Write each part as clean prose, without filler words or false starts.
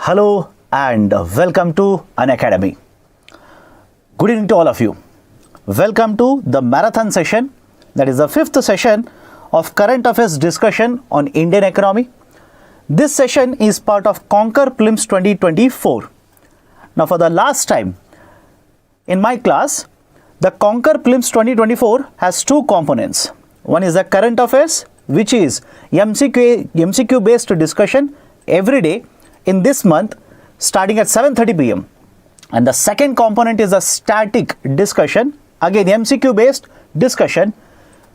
Hello and welcome to Unacademy. Good evening to all of you. Welcome to the marathon session, that is the fifth session of current affairs discussion on Indian economy. This session is part of Conquer Prelims 2024. Now for the last time in my class, the Conquer Prelims 2024 has two components. One is the current affairs, which is MCQ based discussion every day in this month starting at 7:30 p.m. And the second component is a static discussion, again MCQ based discussion,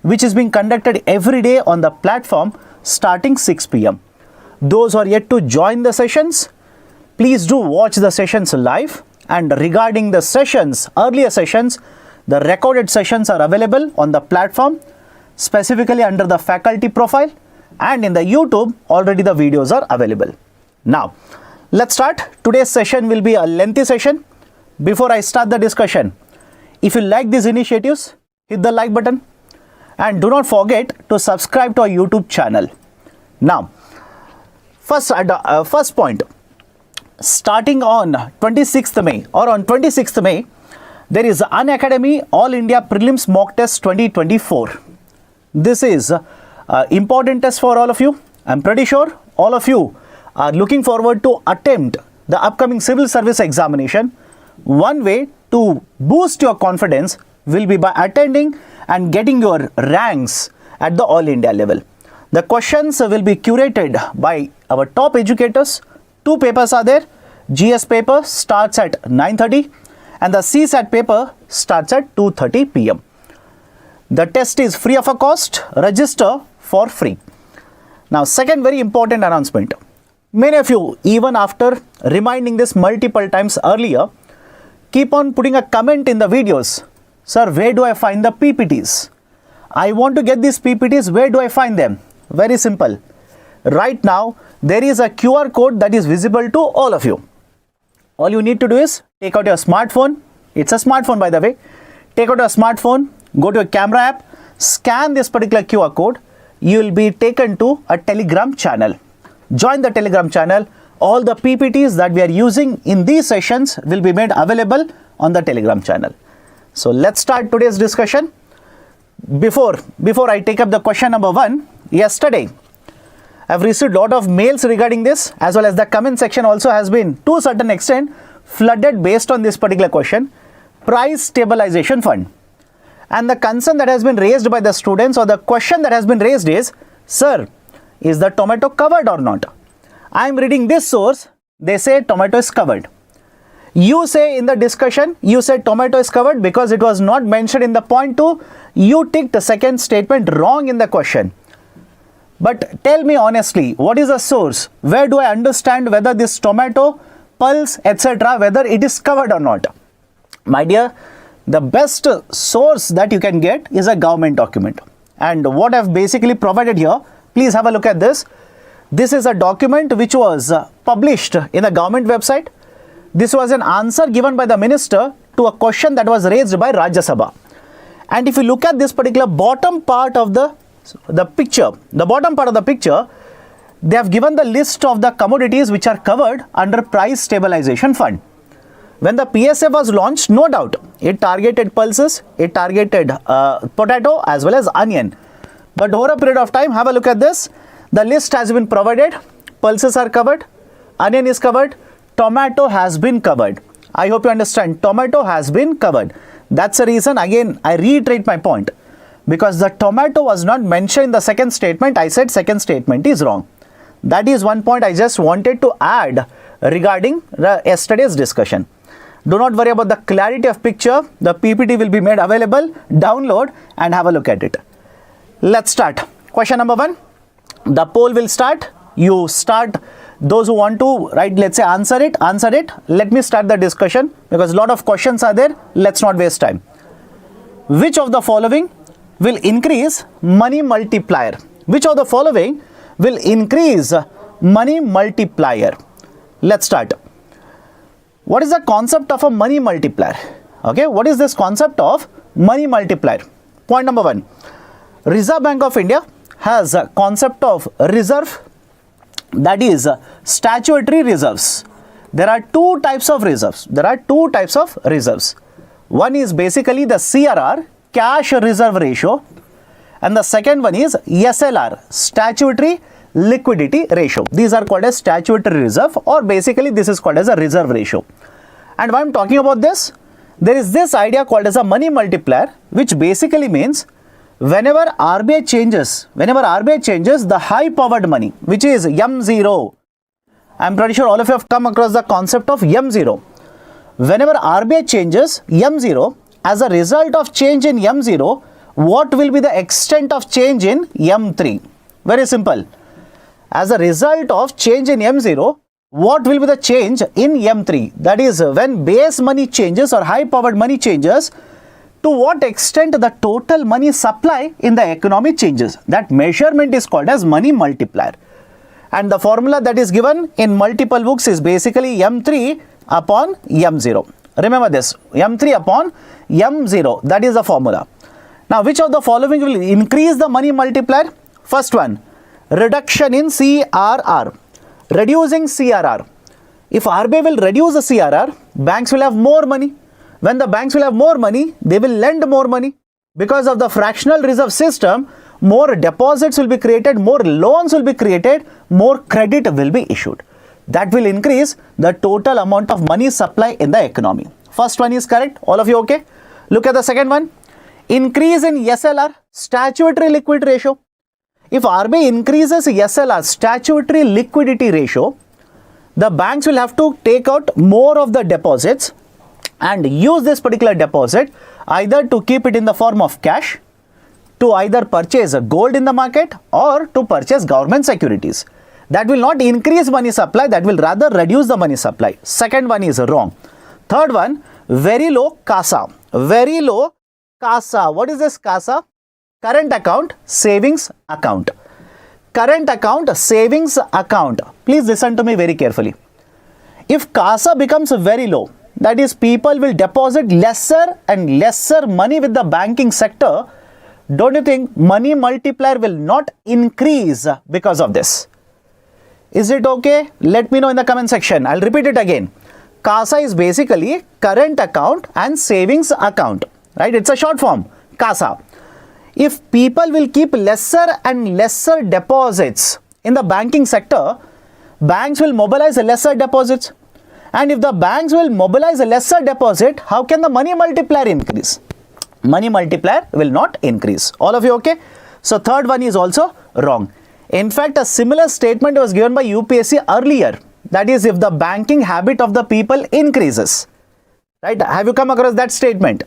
which is being conducted every day on the platform starting 6 p.m. Those who are yet to join the sessions, please do watch the sessions live. And regarding the sessions, earlier sessions, the recorded sessions are available on the platform, specifically under the faculty profile, and in the YouTube already the videos are available. Now, let's start. Today's session will be a lengthy session. Before I start the discussion, if you like these initiatives, hit the like button and do not forget to subscribe to our YouTube channel. Now, first point, starting on 26th May or on 26th May, there is Unacademy All India Prelims Mock Test 2024. This is important test for all of you. I'm pretty sure all of you are looking forward to attempt the upcoming civil service examination. One way to boost your confidence will be by attending and getting your ranks at the All India level. The questions will be curated by our top educators. Two papers are there. GS paper starts at 9:30 and the CSAT paper starts at 2:30 p.m. The test is free of a cost. Register for free. Now, second very important announcement. Many of you, even after reminding this multiple times earlier, keep on putting a comment in the videos. Sir, where do I find the PPTs? I want to get these PPTs. Where do I find them? Very simple. Right now, there is a QR code that is visible to all of you. All you need to do is take out your smartphone. It's a smartphone, by the way. Take out your smartphone, go to a camera app, scan this particular QR code. You will be taken to a Telegram channel. Join the Telegram channel. All the PPTs that we are using in these sessions will be made available on the Telegram channel. So let's start today's discussion. Before I take up the question number 1, yesterday I've received a lot of mails regarding this, as well as the comment section also has been to a certain extent flooded based on this particular question, price stabilization fund. And the concern that has been raised by the students, or the question that has been raised is, sir, is the tomato covered or not? I am reading this source, they say tomato is covered. You say in the discussion, you said tomato is covered because it was not mentioned in the point 2. You ticked the second statement wrong in the question. But tell me honestly, what is the source? Where do I understand whether this tomato, pulse, etc., whether it is covered or not? My dear, the best source that you can get is a government document. And what I've basically provided here, please have a look at this. This is a document which was published in the government website. This was an answer given by the minister to a question that was raised by Rajya Sabha. And if you look at this particular bottom part of the picture, they have given the list of the commodities which are covered under price stabilization fund. When the PSF was launched, no doubt, it targeted pulses, it targeted potato as well as onion. But over a period of time, have a look at this. The list has been provided. Pulses are covered. Onion is covered. Tomato has been covered. I hope you understand. Tomato has been covered. That's the reason, again, I reiterate my point. Because the tomato was not mentioned in the second statement, I said second statement is wrong. That is one point I just wanted to add regarding yesterday's discussion. Do not worry about the clarity of picture. The PPT will be made available. Download and have a look at it. Let's start. Question number 1. The poll will start. You start. Those who want to, right, let's say answer it. Let me start the discussion because a lot of questions are there. Let's not waste time. Which of the following will increase money multiplier? Which of the following will increase money multiplier? Let's start. What is the concept of a money multiplier? Okay, what is this concept of money multiplier? Point number 1. Reserve Bank of India has a concept of reserve, that is statutory reserves. there are two types of reserves. One is basically the CRR, cash reserve ratio, and the second one is SLR, statutory liquidity ratio. These are called as statutory reserve, or basically this is called as a reserve ratio. And when I'm talking about this, there is this idea called as a money multiplier, which basically means whenever RBI changes the high powered money, which is M0, I'm pretty sure all of you have come across the concept of M0. Whenever RBI changes M0, as a result of change in M0, what will be the extent of change in M3? Very simple. As a result of change in M0, what will be the change in M3? That is, when base money changes or high powered money changes, to what extent the total money supply in the economy changes. That measurement is called as money multiplier. And the formula that is given in multiple books is basically M3 upon M0. Remember this, M3 upon M0, that is the formula. Now, which of the following will increase the money multiplier? First one, reduction in CRR, reducing CRR. If RBI will reduce the CRR, banks will have more money. When the banks will have more money, they will lend more money. Because of the fractional reserve system, more deposits will be created, more loans will be created, more credit will be issued. That will increase the total amount of money supply in the economy. First one is correct. All of you okay? Look at the second one. Increase in SLR, statutory liquidity ratio. If RBI increases SLR, statutory liquidity ratio, the banks will have to take out more of the deposits and use this particular deposit either to keep it in the form of cash, to either purchase gold in the market, or to purchase government securities. That will not increase money supply, that will rather reduce the money supply. Second one is wrong. Third one, very low CASA. Very low CASA. What is this CASA? Current account, savings account. Current account, savings account. Please listen to me very carefully. If CASA becomes very low, that is, people will deposit lesser and lesser money with the banking sector, don't you think money multiplier will not increase because of this? Is it okay? Let me know in the comment section. I'll repeat it again. CASA is basically current account and savings account, right? It's a short form, CASA. If people will keep lesser and lesser deposits in the banking sector, banks will mobilize lesser deposits. And if the banks will mobilize a lesser deposit, how can the money multiplier increase? Money multiplier will not increase. All of you okay? So third one is also wrong. In fact, a similar statement was given by UPSC earlier. That is, if the banking habit of the people increases. Right? Have you come across that statement?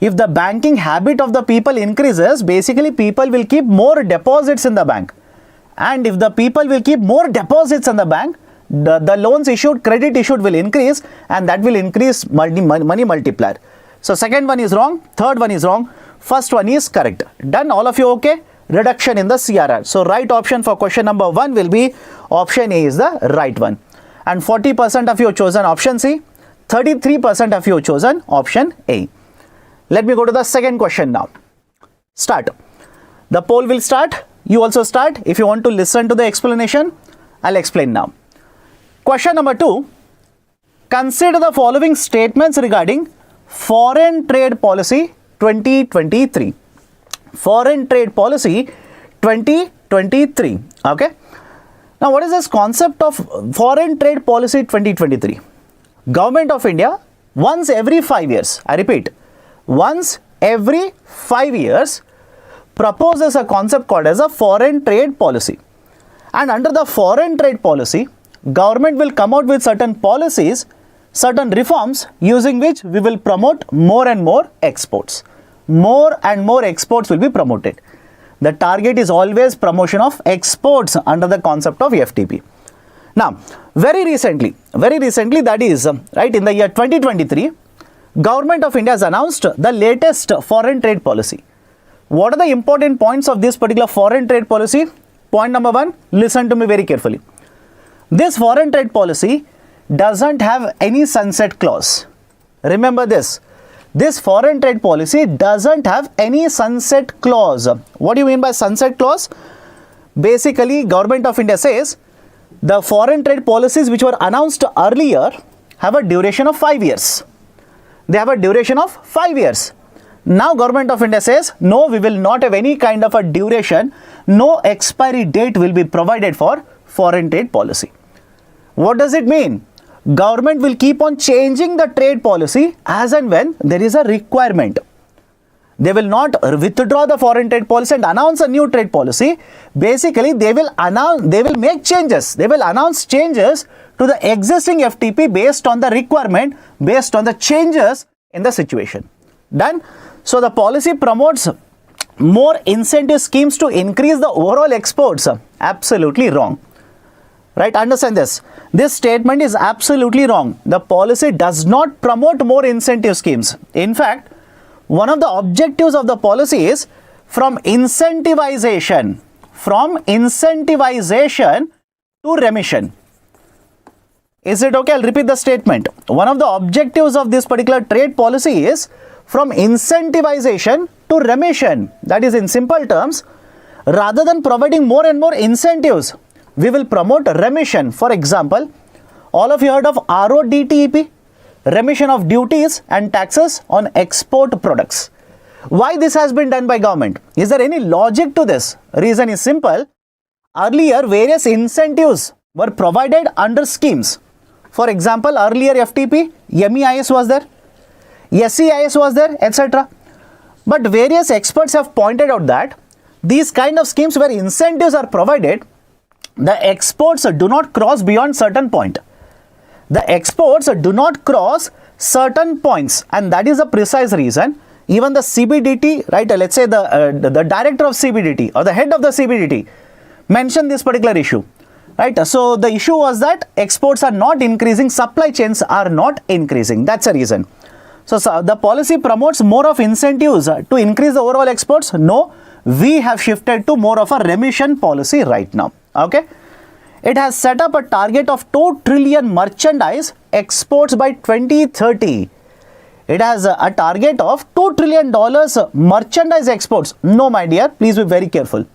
If the banking habit of the people increases, basically people will keep more deposits in the bank. And if the people will keep more deposits in the bank, the loans issued, credit issued will increase, and that will increase money multiplier. So second one is wrong, third one is wrong, first one is correct. Done, all of you okay? Reduction in the CRR. So right option for question number 1 will be option A is the right one. And 40% of you chosen option C, 33% of you chosen option A. Let me go to the second question now. Start. The poll will start. You also start. If you want to listen to the explanation, I'll explain now. Question number 2. Consider the following statements regarding Foreign Trade Policy 2023. Foreign Trade Policy 2023. Okay. Now, what is this concept of Foreign Trade Policy 2023? Government of India, once every 5 years, I repeat, once every 5 years, proposes a concept called as a Foreign Trade Policy. And under the Foreign Trade Policy, government will come out with certain policies, certain reforms, using which we will promote more and more exports. More and more exports will be promoted. The target is always promotion of exports under the concept of FTP. Now, very recently, that is, right, in the year 2023, Government of India has announced the latest foreign trade policy. What are the important points of this particular foreign trade policy? Point number 1, listen to me very carefully. This foreign trade policy doesn't have any sunset clause. Remember this. This foreign trade policy doesn't have any sunset clause. What do you mean by sunset clause? Basically, Government of India says, the foreign trade policies which were announced earlier have a duration of 5 years. They have a duration of 5 years. Now Government of India says, no, we will not have any kind of a duration, no expiry date will be provided for foreign trade policy. What does it mean? Government will keep on changing the trade policy as and when there is a requirement. They will not withdraw the foreign trade policy and announce a new trade policy. Basically, they will make changes. They will announce changes to the existing FTP based on the requirement, based on the changes in the situation. Done? So the policy promotes more incentive schemes to increase the overall exports. Absolutely wrong. Right? Understand this. This statement is absolutely wrong. The policy does not promote more incentive schemes. In fact, one of the objectives of the policy is from incentivization to remission. Is it okay? I'll repeat the statement. One of the objectives of this particular trade policy is from incentivization to remission. That is, in simple terms, rather than providing more and more incentives, we will promote remission. For example, all of you heard of RODTEP? Remission of duties and taxes on export products. Why this has been done by government? Is there any logic to this? Reason is simple. Earlier, various incentives were provided under schemes. For example, earlier FTP, MEIS was there, SEIS was there, etc. But various experts have pointed out that these kind of schemes where incentives are provided, the exports do not cross beyond certain point. The exports do not cross certain points, and that is the precise reason even the CBDT, right, let's say the director of CBDT or the head of the CBDT mentioned this particular issue, right? So the issue was that exports are not increasing, supply chains are not increasing. That's a reason. So the policy promotes more of incentives to increase the overall exports. No, we have shifted to more of a remission policy right now. Okay. It has set up a target of 2 trillion merchandise exports by 2030. It has a target of $2 trillion merchandise exports. No, my dear, please be very careful.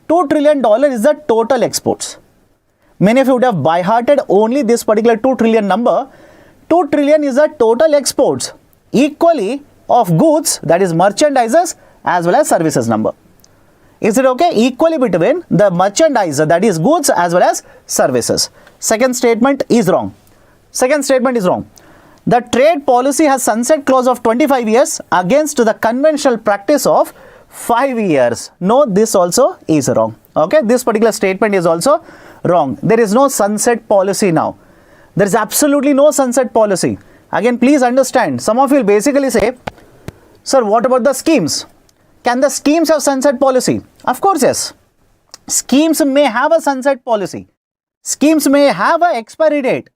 $2 trillion is the total exports. Many of you would have by-hearted only this particular 2 trillion number. 2 trillion is the total exports equally of goods, that is merchandises, as well as services number. Is it okay? Equally between the merchandise, that is goods, as well as services. Second statement is wrong. Second statement is wrong. The trade policy has sunset clause of 25 years against the conventional practice of 5 years. No, this also is wrong. Okay, this particular statement is also wrong. There is no sunset policy now. There is absolutely no sunset policy. Again, please understand, some of you will basically say, sir, what about the schemes? Can the schemes have sunset policy? Of course, yes. Schemes may have a sunset policy. Schemes may have an expiry date.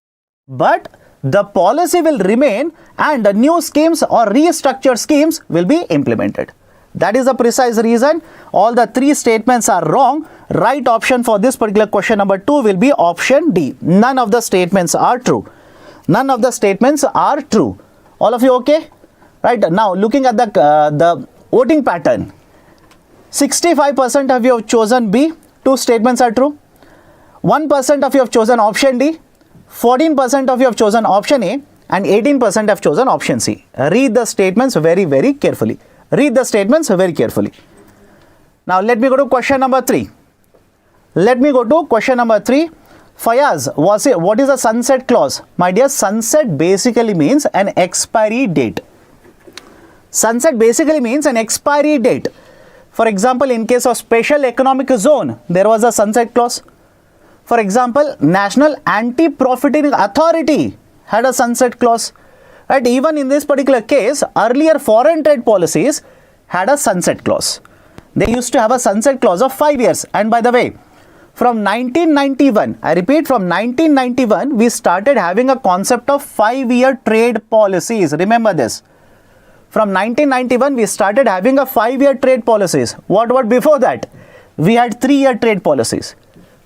But the policy will remain and the new schemes or restructured schemes will be implemented. That is the precise reason all the 3 statements are wrong. Right option for this particular question number 2 will be option D. None of the statements are true. None of the statements are true. All of you okay? Right, now looking at the voting pattern, 65% of you have chosen B, 2 statements are true. 1% of you have chosen option D, 14% of you have chosen option A, and 18% have chosen option C. Read the statements very, very carefully. Read the statements very carefully. Now let me go to question number 3. Let me go to question number 3. Fayaz, what is a sunset clause? My dear, sunset basically means an expiry date. Sunset basically means an expiry date. For example, in case of special economic zone, there was a sunset clause. For example, National Anti-Profiteering Authority had a sunset clause. Right? Even in this particular case, earlier foreign trade policies had a sunset clause. They used to have a sunset clause of 5 years. And by the way, from 1991, I repeat, from 1991, we started having a concept of 5-year trade policies. Remember this. From 1991, we started having a 5-year trade policies. What about before that? We had 3-year trade policies.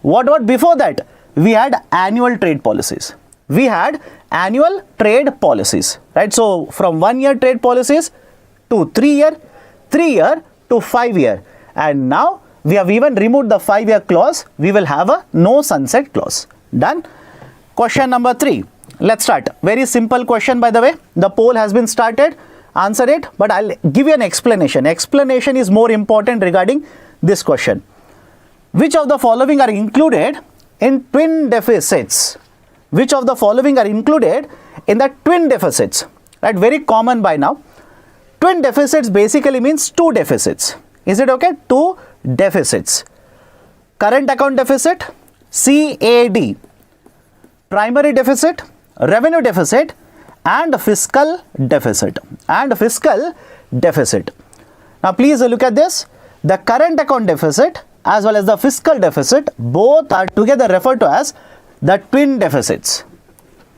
What about before that? We had annual trade policies. We had annual trade policies, right? So from 1-year trade policies to 3-year, 3-year to 5-year. And now We have even removed the 5-year clause. We will have a no sunset clause. Done. Question number 3. Let's start. Very simple question, by the way. The poll has been started. Answer it, but I'll give you an explanation. Explanation is more important regarding this question. Which of the following are included in twin deficits? Which of the following are included in the twin deficits? Right, very common by now. Twin deficits basically means two deficits. Is it okay? Two deficits. Current account deficit, CAD. Primary deficit, revenue deficit, and fiscal deficit. Now please look at this. The current account deficit as well as the fiscal deficit, both are together referred to as the twin deficits.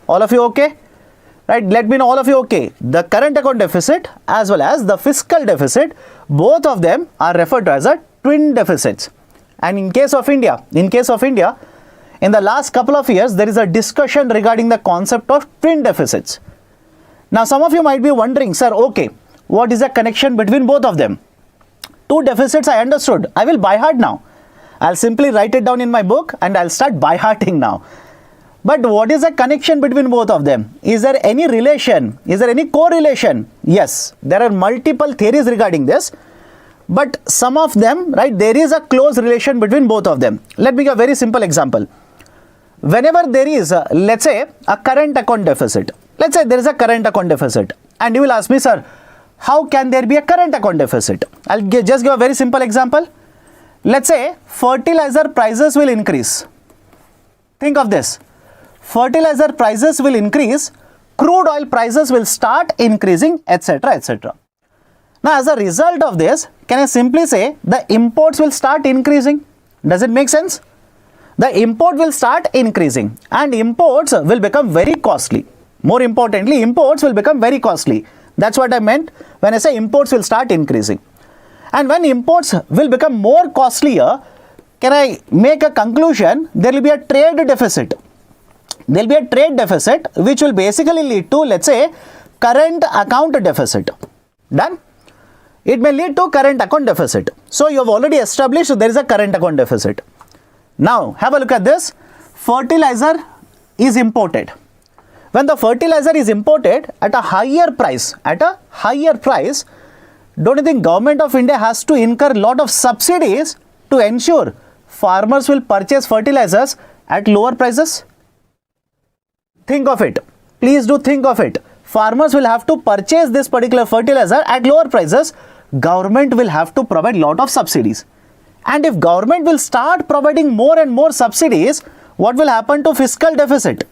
All of you okay? Right, let me know, all of you okay? The current account deficit as well as the fiscal deficit, both of them are referred to as a twin deficits. And in case of India, in the last couple of years, there is a discussion regarding the concept of twin deficits. Now, some of you might be wondering, sir, okay, what is the connection between both of them? Two deficits I understood. I will by heart now. I'll simply write it down in my book and I'll start by hearting now. But what is the connection between both of them? Is there any relation? Is there any correlation? Yes, there are multiple theories regarding this. But some of them, right, there is a close relation between both of them. Let me give a very simple example. Whenever there is, let's say, a current account deficit. Let's say there is a current account deficit. And you will ask me, sir, how can there be a current account deficit? I'll just give a very simple example. Let's say fertilizer prices will increase. Think of this. Fertilizer prices will increase, crude oil prices will start increasing, etc., etc. Now, as a result of this, can I simply say the imports will start increasing? Does it make sense? The import will start increasing and imports will become very costly. More importantly, imports will become very costly. That's what I meant when I say imports will start increasing. And when imports will become more costlier, can I make a conclusion? There will be a trade deficit. There will be a trade deficit which will basically lead to, let's say, current account deficit. Done? It may lead to current account deficit. So you have already established there is a current account deficit. Now have a look at this. Fertilizer is imported. When the fertilizer is imported at a higher price, don't you think Government of India has to incur a lot of subsidies to ensure farmers will purchase fertilizers at lower prices? Think of it. Please do think of it. Farmers will have to purchase this particular fertilizer at lower prices. Government will have to provide lot of subsidies. And if government will start providing more and more subsidies, what will happen to fiscal deficit?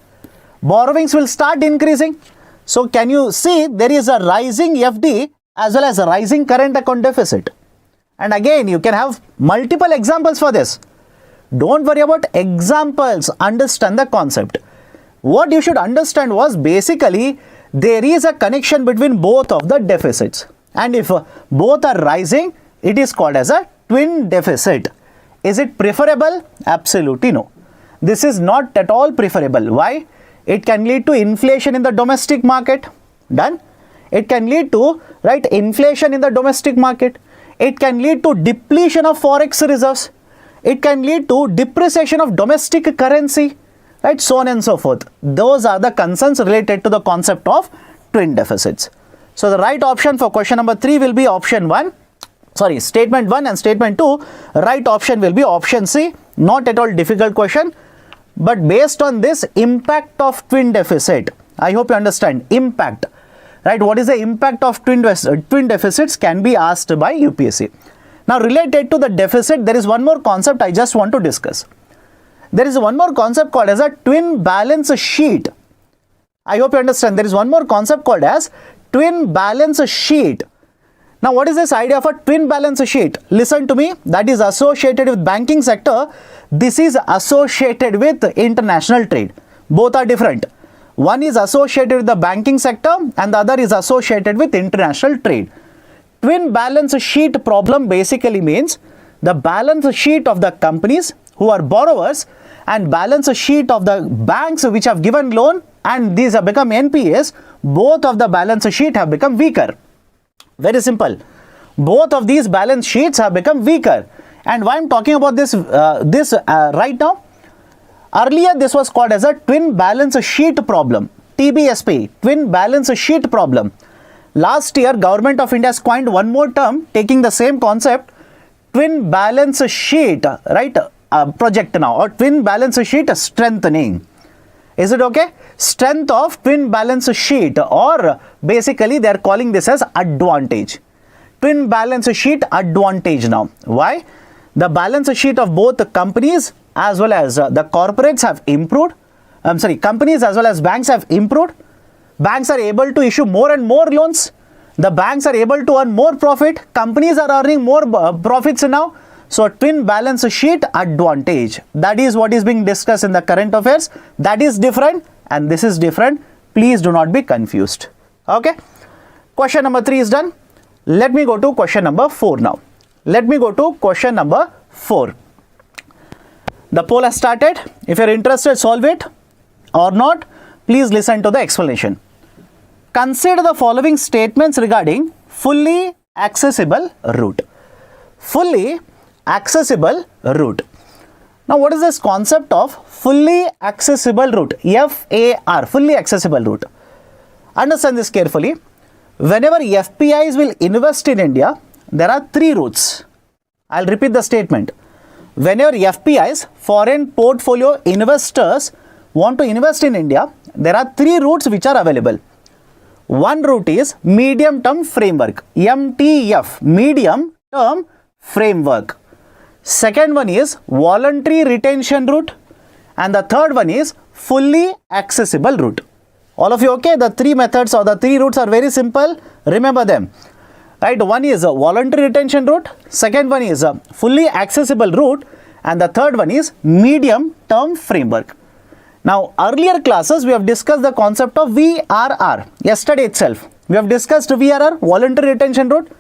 Borrowings will start increasing. So can you see there is a rising FD as well as a rising current account deficit. And again, you can have multiple examples for this. Don't worry about examples. Understand the concept. What you should understand was basically there is a connection between both of the deficits. And if both are rising, it is called as a twin deficit. Is it preferable? Absolutely no. This is not at all preferable. Why? It can lead to inflation in the domestic market. Done? It can lead to, right, inflation in the domestic market. It can lead to depletion of forex reserves. It can lead to depreciation of domestic currency, right, so on and so forth. Those are the concerns related to the concept of twin deficits. So the right option for question number 3 will be option 1. Sorry, statement 1 and statement 2. Right option will be option C. Not at all difficult question. But based on this impact of twin deficit, I hope you understand impact. Right, what is the impact of twin deficits can be asked by UPSC. Now related to the deficit, there is one more concept I just want to discuss. There is one more concept called as a twin balance sheet. I hope you understand. There is one more concept called as twin balance sheet. Now what is this idea of a twin balance sheet? Listen to me. That is associated with banking sector. This is associated with international trade. Both are different. One is associated with the banking sector and the other is associated with international trade. Twin balance sheet problem basically means the balance sheet of the companies who are borrowers and balance sheet of the banks which have given loan and these have become NPAs, both of the balance sheet have become weaker. Very simple. Both of these balance sheets have become weaker. And why I'm talking about this right now? Earlier, this was called as a twin balance sheet problem, TBSP, twin balance sheet problem. Last year, Government of India has coined one more term taking the same concept, twin balance sheet, right? Project now, or twin balance sheet strengthening. Is it okay? Strength of twin balance sheet, or basically they are calling this as advantage. Twin balance sheet advantage now. Why? The balance sheet of both the companies as well as the corporates have improved. Companies as well as banks have improved. Banks are able to issue more and more loans. The banks are able to earn more profit. Companies are earning more profits now. So, twin balance sheet advantage. That is what is being discussed in the current affairs. That is different and this is different. Please do not be confused. Okay. Question number 3 is done. Let me go to question number 4 now. Let me go to question number 4. The poll has started. If you are interested, solve it or not, please listen to the explanation. Consider the following statements regarding fully accessible route. Fully accessible route. Now, what is this concept of fully accessible route? FAR, fully accessible route. Understand this carefully. Whenever FPIs will invest in India, there are 3 routes. I'll repeat the statement. Whenever FPIs, foreign portfolio investors, want to invest in India, there are 3 routes which are available. One route is medium term framework, MTF, medium term framework. Second one is voluntary retention route, and the third one is fully accessible route. All of you okay? The 3 methods or the 3 routes are very simple. Remember them. Right? One is a voluntary retention route, second one is a fully accessible route, and the third one is medium term framework. Now, earlier classes we have discussed the concept of VRR. Yesterday itself we have discussed VRR, voluntary retention route.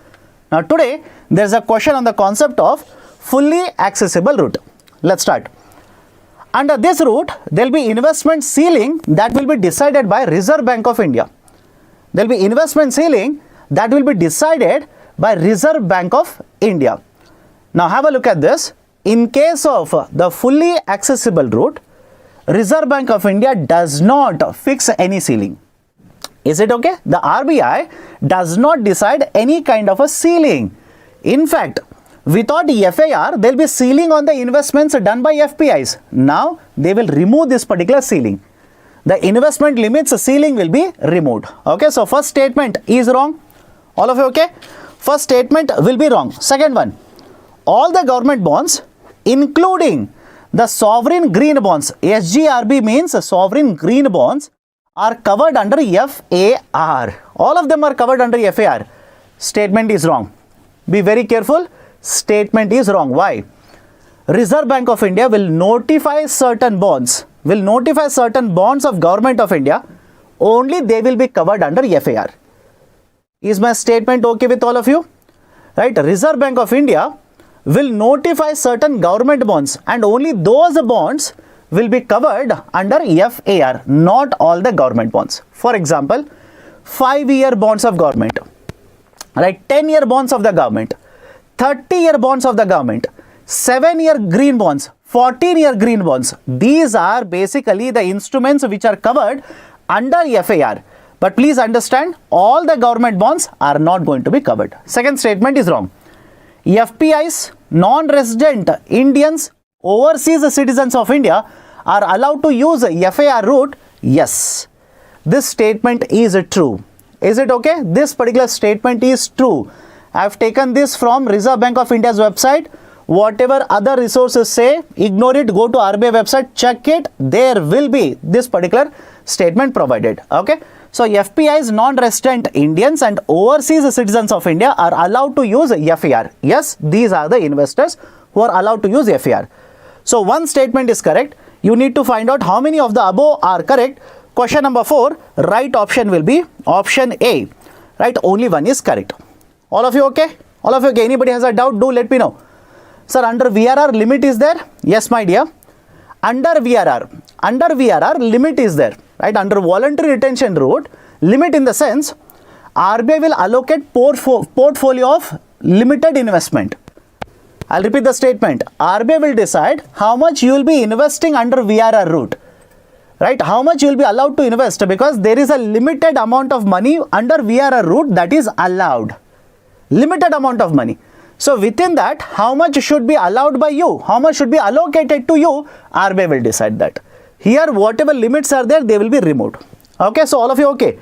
Now today there is a question on the concept of fully accessible route. Let's start. Under this route, there will be investment ceiling that will be decided by Reserve Bank of India. There will be investment ceiling that will be decided by Reserve Bank of India. Now have a look at this. In case of the fully accessible route, Reserve Bank of India does not fix any ceiling. Is it okay? The RBI does not decide any kind of a ceiling. In fact, without FAR, there will be ceiling on the investments done by FPIs. Now, they will remove this particular ceiling. The investment limits ceiling will be removed. Okay, so first statement is wrong. All of you okay? First statement will be wrong. Second one, all the government bonds, including the sovereign green bonds, SGRB means sovereign green bonds, are covered under FAR. All of them are covered under FAR. Statement is wrong. Be very careful. Statement is wrong. Why? Reserve Bank of India will notify certain bonds, of Government of India, only they will be covered under FAR. Is my statement okay with all of you? Right? Reserve Bank of India will notify certain government bonds and only those bonds will be covered under FAR, not all the government bonds. For example, 5-year bonds of government, right? 10-year bonds of the government, 30-year bonds of the government, 7-year green bonds, 14-year green bonds. These are basically the instruments which are covered under FAR. But please understand, all the government bonds are not going to be covered. Second statement is wrong. FPIs, non-resident Indians, overseas citizens of India are allowed to use FAR route. Yes, this statement is true. Is it okay? This particular statement is true. I have taken this from Reserve Bank of India's website. Whatever other resources say, ignore it, go to RBI website, check it. There will be this particular statement provided. Okay. So, FPIs, non-resident Indians and overseas citizens of India are allowed to use FAR. Yes, these are the investors who are allowed to use FAR. So, one statement is correct. You need to find out how many of the above are correct. Question number 4, right option will be option A. Right, only one is correct. All of you okay? All of you okay? Anybody has a doubt? Do let me know. Sir, under VRR limit is there? Yes, my dear. Under VRR limit is there. Right, under voluntary retention route, limit in the sense RBI will allocate portfolio of limited investment. I'll repeat the statement. RBI will decide how much you will be investing under VRR route. Right? How much you will be allowed to invest, because there is a limited amount of money under VRR route that is allowed. Limited amount of money. So within that, how much should be allowed by you? How much should be allocated to you? RBI will decide that. Here, whatever limits are there, they will be removed. Okay, so all of you okay?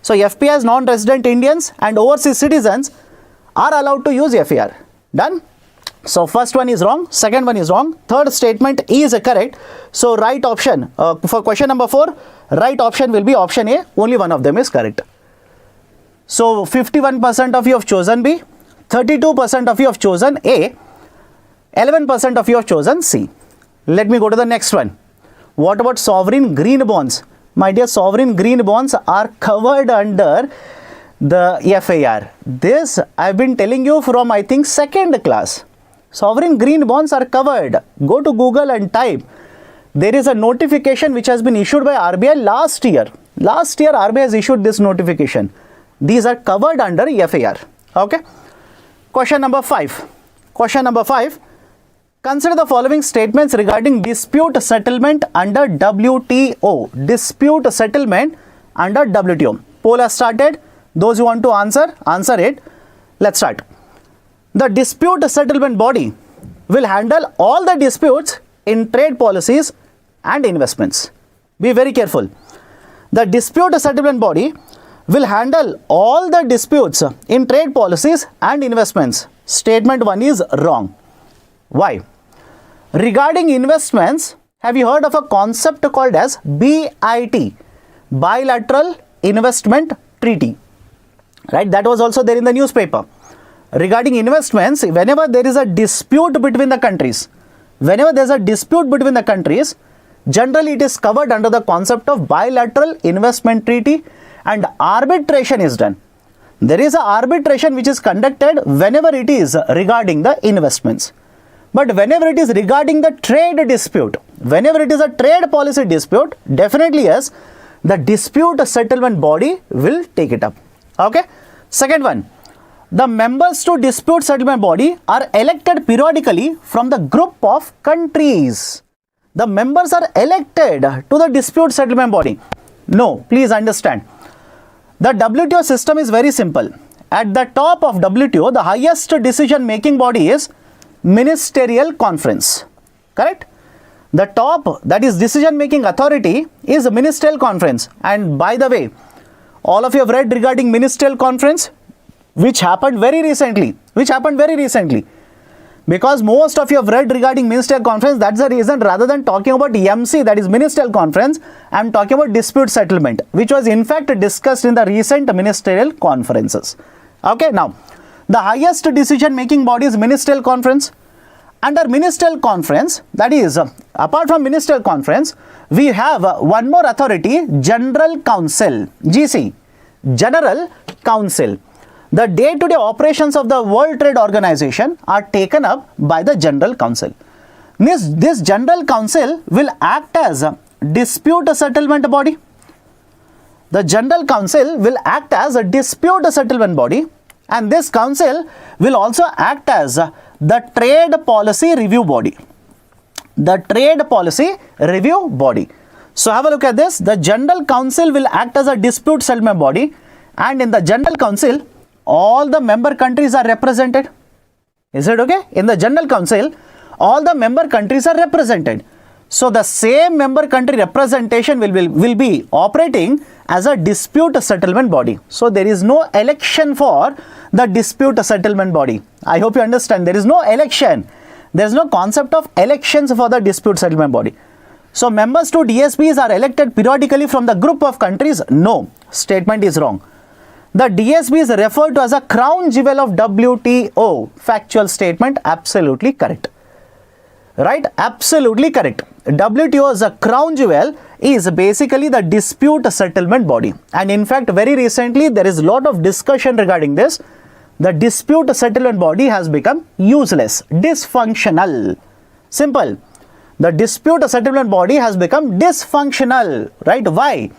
So FPIs, non-resident Indians and overseas citizens are allowed to use FAR. Done? So first one is wrong, second one is wrong, third statement is correct. So right option for question number 4, right option will be option A. Only one of them is correct. So 51% of you have chosen B, 32% of you have chosen A, 11% of you have chosen C. Let me go to the next one. What about sovereign green bonds? My dear, sovereign green bonds are covered under the FAR. This I have been telling you from, I think, second class. Sovereign green bonds are covered. Go to Google and type. There is a notification which has been issued by RBI last year. Last year RBI has issued this notification. These are covered under FAR. Okay. Question number 5. Question number 5. Consider the following statements regarding dispute settlement under WTO. Dispute settlement under WTO. Poll has started. Those who want to answer, answer it. Let's start. The dispute settlement body will handle all the disputes in trade policies and investments. Be very careful. The dispute settlement body will handle all the disputes in trade policies and investments. Statement 1 is wrong. Why? Regarding investments, have you heard of a concept called as BIT? Bilateral Investment Treaty. Right? That was also there in the newspaper. Regarding investments, whenever there is a dispute between the countries, generally it is covered under the concept of bilateral investment treaty, and arbitration is done. There is an arbitration which is conducted whenever it is regarding the investments. But whenever it is regarding the trade dispute, whenever it is a trade policy dispute, definitely yes, the dispute settlement body will take it up. Okay. Second one. The members to dispute settlement body are elected periodically from the group of countries. The members are elected to the dispute settlement body. No, please understand. The WTO system is very simple. At the top of WTO, the highest decision making body is Ministerial Conference. Correct? The top, that is decision making authority, is Ministerial Conference. And by the way, all of you have read regarding Ministerial Conference, which happened very recently. Because most of you have read regarding Ministerial Conference, that's the reason rather than talking about MC, that is Ministerial Conference, I am talking about dispute settlement, which was in fact discussed in the recent Ministerial Conferences. Okay, now, the highest decision making body is Ministerial Conference. Under Ministerial Conference, that is, apart from Ministerial Conference, we have one more authority, General Council, GC, General Council. The day-to-day operations of the World Trade Organization are taken up by the General Council. This General Council will act as a dispute settlement body. The General Council will act as a dispute settlement body, and this council will also act as the trade policy review body. The trade policy review body. So have a look at this. The General Council will act as a dispute settlement body, and in the General Council, all the member countries are represented. Is it okay? In the General Council, all the member countries are represented. So the same member country representation will be operating as a dispute settlement body. So there is no election for the dispute settlement body. I hope you understand. There is no election. There is no concept of elections for the dispute settlement body. So members to DSPs are elected periodically from the group of countries. No, statement is wrong. The DSB is referred to as a crown jewel of WTO. Factual statement, absolutely correct. Right? Absolutely correct. WTO as a crown jewel is basically the dispute settlement body. And in fact, very recently, there is a lot of discussion regarding this. The dispute settlement body has become useless, dysfunctional. Simple. The dispute settlement body has become dysfunctional. Right? Why?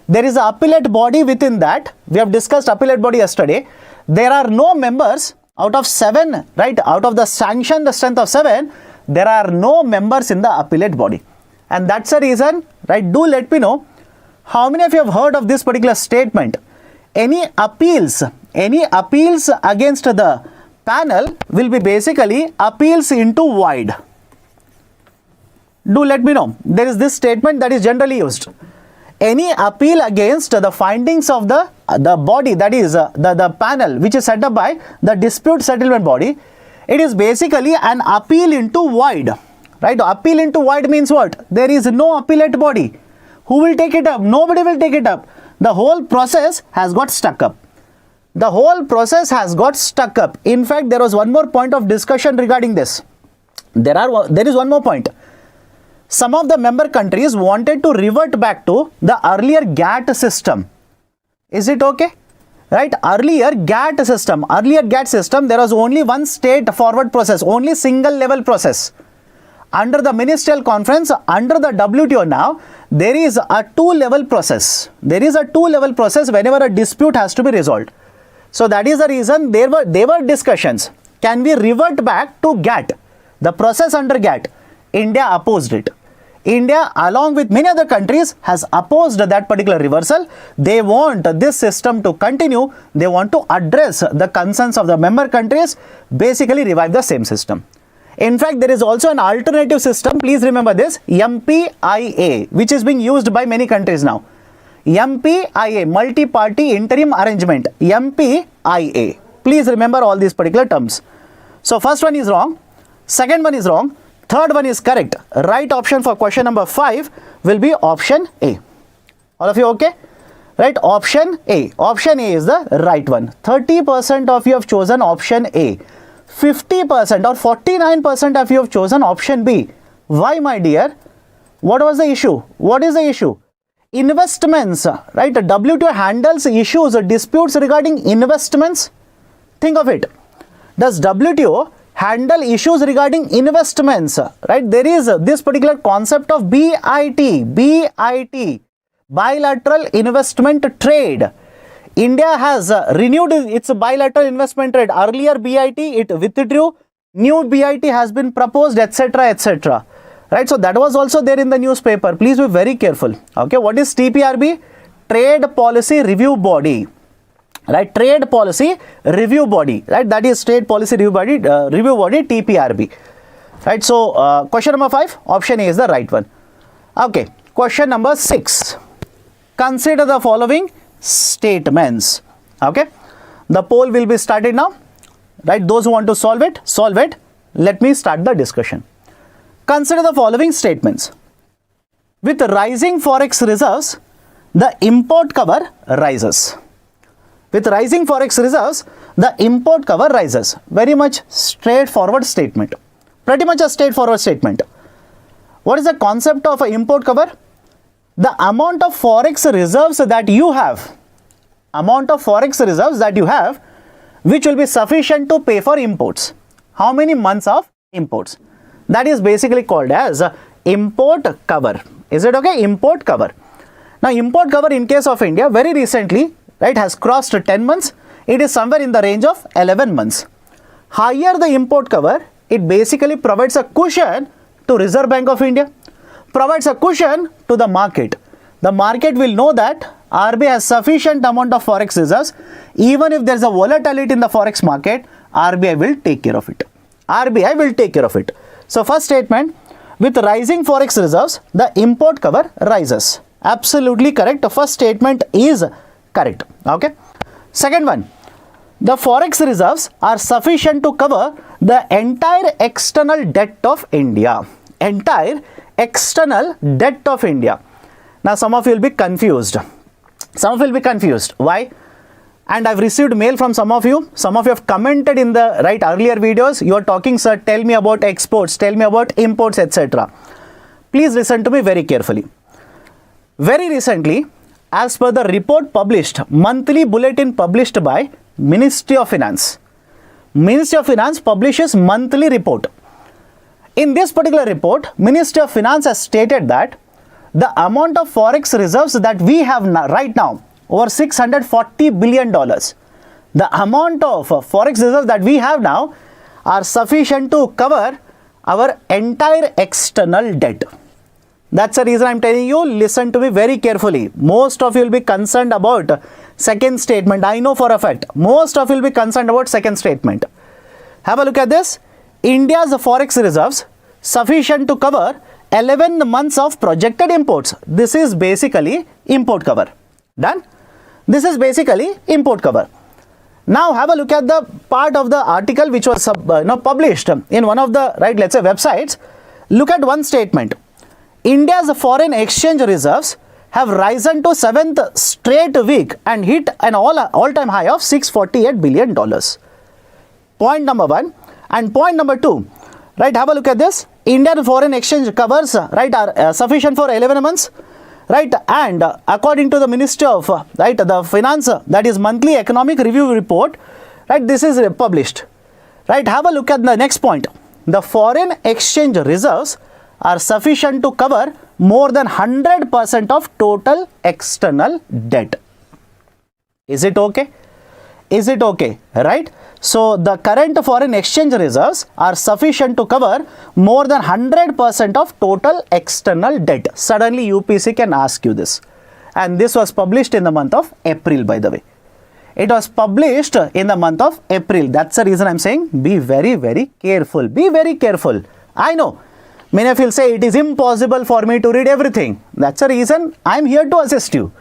There is an appellate body within that. We have discussed appellate body yesterday. There are no members Out of 7, right, out of the sanctioned strength of 7, there are no members in the appellate body. And that's the reason, right, do let me know how many of you have heard of this particular statement. Any appeals against the panel will be basically appeals into void. Do let me know. There is this statement that is generally used. Any appeal against the findings of the body, that is the panel which is set up by the dispute settlement body, it is basically an appeal into void, right? Appeal into void means what? There is no appellate body. Who will take it up? Nobody will take it up. The whole process has got stuck up. The whole process has got stuck up. In fact, there was one more point of discussion regarding this. There is one more point. Some of the member countries wanted to revert back to the earlier GATT system. Is it okay? Right? Earlier GATT system, there was only one state forward process, only single level process. Under the ministerial conference, under the WTO now, there is a two-level process. There is a two-level process whenever a dispute has to be resolved. So that is the reason there were discussions. Can we revert back to GATT? The process under GATT. India opposed it. India, along with many other countries, has opposed that particular reversal. They want this system to continue. They want to address the concerns of the member countries, basically revive the same system. In fact, there is also an alternative system. Please remember this, MPIA, which is being used by many countries now. MPIA, multi-party interim arrangement, MPIA. Please remember all these particular terms. So first one is wrong, second one is wrong, third one is correct. Right option for question number 5 will be option A. All of you okay? Right, option A. Option A is the right one. 30% of you have chosen option A. 50% or 49% of you have chosen option B. Why, my dear? What was the issue? What is the issue? Investments, right? WTO handles issues, disputes regarding investments. Think of it. Does WTO handle issues regarding investments, right? There is this particular concept of BIT, bilateral investment trade. India has renewed its bilateral investment trade. Earlier BIT, it withdrew. New BIT has been proposed, etc., etc. Right? So that was also there in the newspaper. Please be very careful. Okay, what is TPRB? Trade Policy Review Body. Right, Trade Policy Review Body. Right, that is Trade Policy Review Body, TPRB. Right, so question number 5, option A is the right one. Okay, question number 6. Consider the following statements. Okay, the poll will be started now. Right, those who want to solve it, solve it. Let me start the discussion. Consider the following statements. With rising Forex reserves, the import cover rises. With rising Forex reserves, the import cover rises. Very much straightforward statement. Pretty much a straightforward statement. What is the concept of an import cover? The amount of Forex reserves that you have, which will be sufficient to pay for imports. How many months of imports? That is basically called as import cover. Is it okay? Import cover. Now, import cover in case of India, very recently, right, has crossed 10 months. It is somewhere in the range of 11 months. Higher the import cover, it basically provides a cushion to Reserve Bank of India, provides a cushion to the market. The market will know that RBI has sufficient amount of Forex reserves. Even if there is a volatility in the Forex market, RBI will take care of it. RBI will take care of it. So first statement, with rising Forex reserves, the import cover rises. Absolutely correct. The first statement is correct. Okay. Second one, the Forex reserves are sufficient to cover the entire external debt of India. Entire external debt of India. Now some of you will be confused. Why? And I've received mail from some of you. Some of you have commented in the earlier videos. You are talking, sir, tell me about exports, tell me about imports, etc. Please listen to me very carefully. Very recently, as per the report published, monthly bulletin published by Ministry of Finance. Ministry of Finance publishes monthly report. In this particular report, Ministry of Finance has stated that the amount of Forex reserves that we have right now, over $640 billion, the amount of forex reserves that we have now are sufficient to cover our entire external debt. That's the reason I'm telling you, listen to me very carefully. Most of you will be concerned about second statement. I know for a fact, most of you will be concerned about second statement. Have a look at this. India's forex reserves sufficient to cover 11 months of projected imports. This is basically import cover. Done? This is basically import cover. Now have a look at the part of the article which was published in one of the, right, let's say websites. Look at one statement. India's foreign exchange reserves have risen to 7th straight week and hit an all-time high of $648 billion. Point number one. And point number two, right, have a look at this. Indian foreign exchange covers, right, are sufficient for 11 months, right, and according to the Ministry of, right, the Finance, that is monthly economic review report, right, this is published, right. Have a look at the next point. The foreign exchange reserves are sufficient to cover more than 100% of total external debt. Is it okay? Is it okay? Right? So the current foreign exchange reserves are sufficient to cover more than 100% of total external debt. Suddenly UPSC can ask you this. And this was published in the month of April, by the way. It was published in the month of April. That's the reason I'm saying be very, very careful. Be very careful. I know many of you will say it is impossible for me to read everything. That's the reason I'm here to assist you.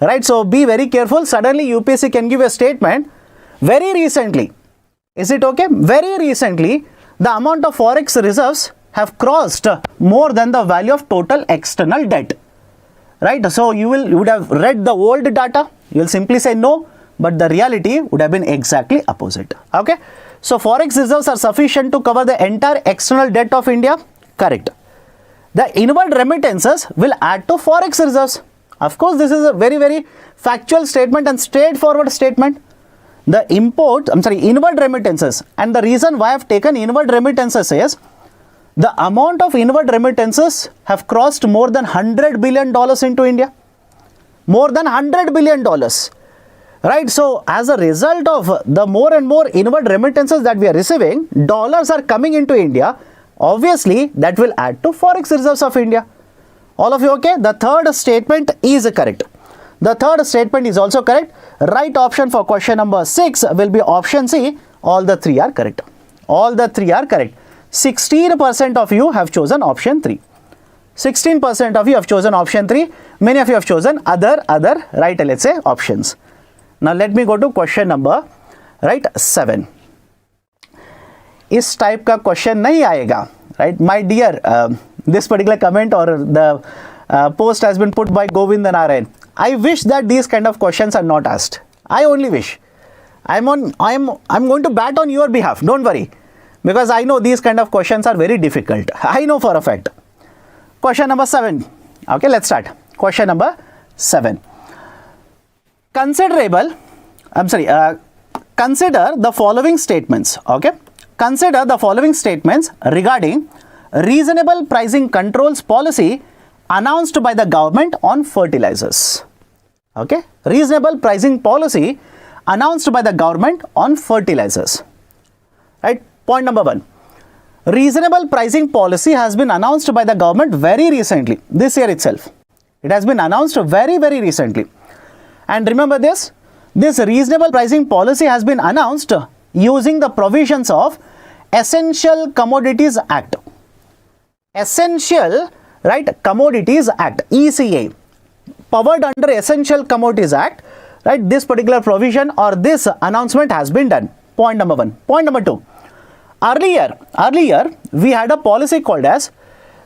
Right? So be very careful. Suddenly UPSC can give a statement very recently. Is it okay? Very recently, the amount of forex reserves have crossed more than the value of total external debt. Right? So you would have read the old data. You will simply say no, but the reality would have been exactly opposite. Okay? So forex reserves are sufficient to cover the entire external debt of India. Correct. The inward remittances will add to forex reserves. Of course, this is a very, very factual statement and straightforward statement. The inward remittances, and the reason why I have taken inward remittances is the amount of inward remittances have crossed more than $100 billion into India. More than $100 billion. Right? So as a result of the more and more inward remittances that we are receiving, dollars are coming into India. Obviously, that will add to forex reserves of India. All of you okay? The third statement is correct. The third statement is also correct. Right option for question number 6 will be option C. All the three are correct. All the three are correct. 16% of you have chosen option 3. 16% of you have chosen option 3. Many of you have chosen other, right, let's say options. Now let me go to question number, right, 7. इस type का question नहीं आएगा, right? My dear, this particular comment or the post has been put by Govind Narayan. I wish that these kind of questions are not asked. I only wish. I'm going to bat on your behalf. Don't worry, because I know these kind of questions are very difficult. I know for a fact. Question number 7. Okay, let's start. Question number 7. Consider the following statements. Okay. Consider the following statements regarding reasonable pricing controls policy announced by the government on fertilizers. Okay, reasonable pricing policy announced by the government on fertilizers. Right, point number 1. Reasonable pricing policy has been announced by the government very recently, this year itself. It has been announced very, very recently. And remember this reasonable pricing policy has been announced using the provisions of Essential Commodities Act. Essential, right, Commodities Act, ECA, powered under Essential Commodities Act, right, this particular provision or this announcement has been done. Point number 1. Point number 2. Earlier, we had a policy called as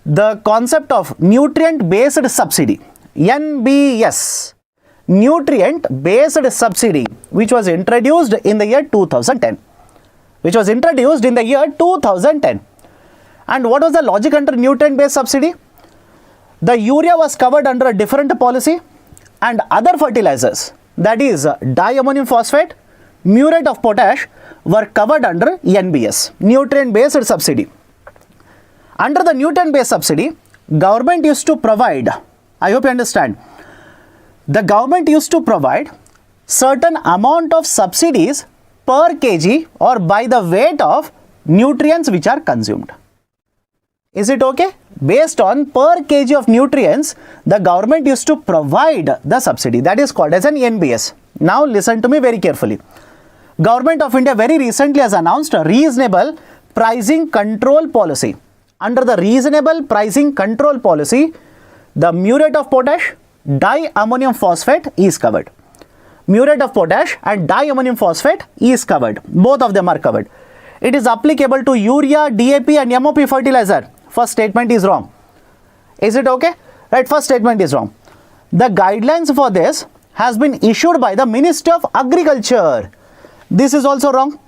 the concept of nutrient based subsidy, NBS, nutrient based subsidy, which was introduced in the year 2010. And what was the logic under nutrient based subsidy? The urea was covered under a different policy, and other fertilizers, that is diammonium phosphate, muriate of potash, were covered under NBS, nutrient based subsidy. Under the nutrient based subsidy, government used to provide, I hope you understand, the government used to provide certain amount of subsidies per kg or by the weight of nutrients which are consumed. Is it okay? Based on per kg of nutrients, the government used to provide the subsidy. That is called as an NBS. Now listen to me very carefully. Government of India very recently has announced a reasonable pricing control policy. Under the reasonable pricing control policy, the muriate of potash, diammonium phosphate is covered. Muriate of potash and diammonium phosphate is covered. Both of them are covered. It is applicable to urea, DAP and MOP fertilizer. First statement is wrong. Is it okay? Right, first statement is wrong. The guidelines for this has been issued by the Ministry of Agriculture. This is also wrong.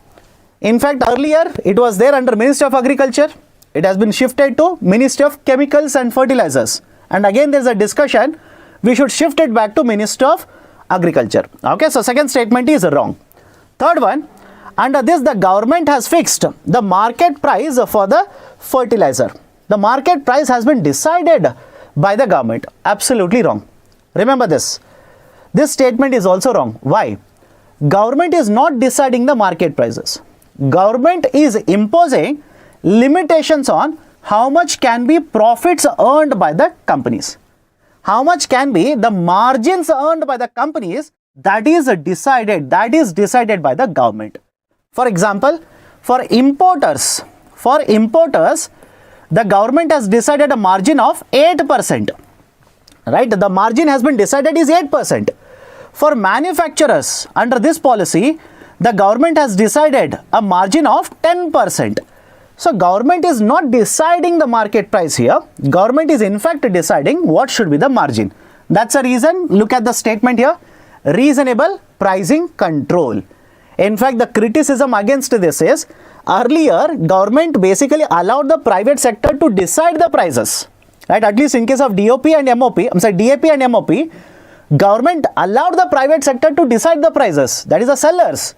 In fact, earlier it was there under Ministry of Agriculture. It has been shifted to Ministry of Chemicals and Fertilizers. And again there is a discussion, we should shift it back to Ministry of Agriculture. Okay, so second statement is wrong. Third one, under this the government has fixed the market price for the fertilizer. The market price has been decided by the government. Absolutely wrong. Remember this. This statement is also wrong. Why? Government is not deciding the market prices. Government is imposing limitations on how much can be profits earned by the companies. How much can be the margins earned by the companies, that is decided by the government. For example, for importers, the government has decided a margin of 8%. Right? The margin has been decided is 8%. For manufacturers, under this policy, the government has decided a margin of 10%. So, government is not deciding the market price here. Government is in fact deciding what should be the margin. That's a reason. Look at the statement here. Reasonable pricing control. In fact, the criticism against this is, earlier government basically allowed the private sector to decide the prices. Right? At least in case of DAP and MOP, government allowed the private sector to decide the prices. That is the sellers.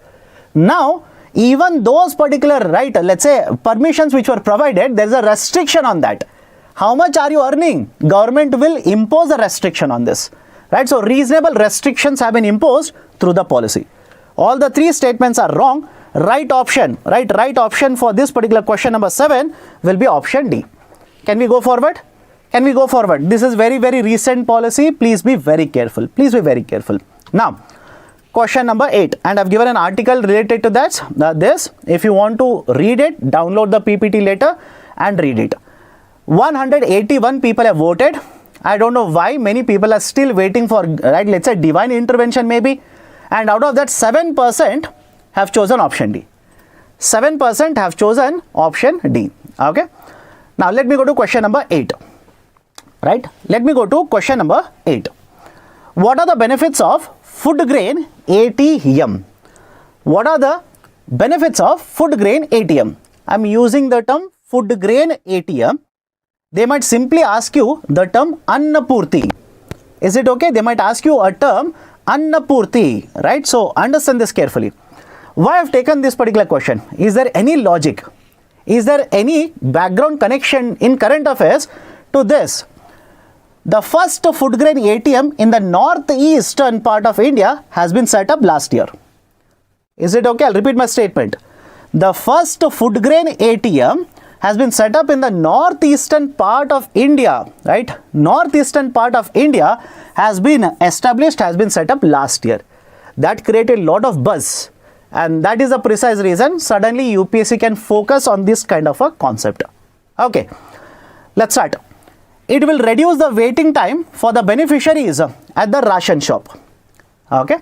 Now, even those particular, right, let's say permissions which were provided, there is a restriction on that. How much are you earning? Government will impose a restriction on this. Right? So, reasonable restrictions have been imposed through the policy. All the three statements are wrong. Right option for this particular question number 7 will be option D. Can we go forward? Can we go forward? This is very, very recent policy. Please be very careful. Please be very careful. Now, question number 8, and I've given an article related to that. This, if you want to read it, download the PPT later and read it. 181 people have voted. I don't know why many people are still waiting for, right, let's say divine intervention maybe. And out of that, 7% have chosen option D. 7% have chosen option D. Okay. Now, let me go to question number 8. Right. Let me go to question number 8. What are the benefits of food grain ATM? What are the benefits of food grain ATM? I am using the term food grain ATM. They might simply ask you the term Annapurti. Is it okay? They might ask you a term Annapurti, right? So, understand this carefully. Why I have taken this particular question? Is there any logic? Is there any background connection in current affairs to this? The first food grain ATM in the northeastern part of India has been set up last year. Is it okay? I'll repeat my statement. The first food grain ATM has been set up in the northeastern part of India, right? Northeastern part of India has been established, has been set up last year. That created a lot of buzz, and that is the precise reason suddenly UPSC can focus on this kind of a concept. Okay, let's start. It will reduce the waiting time for the beneficiaries at the ration shop. Okay.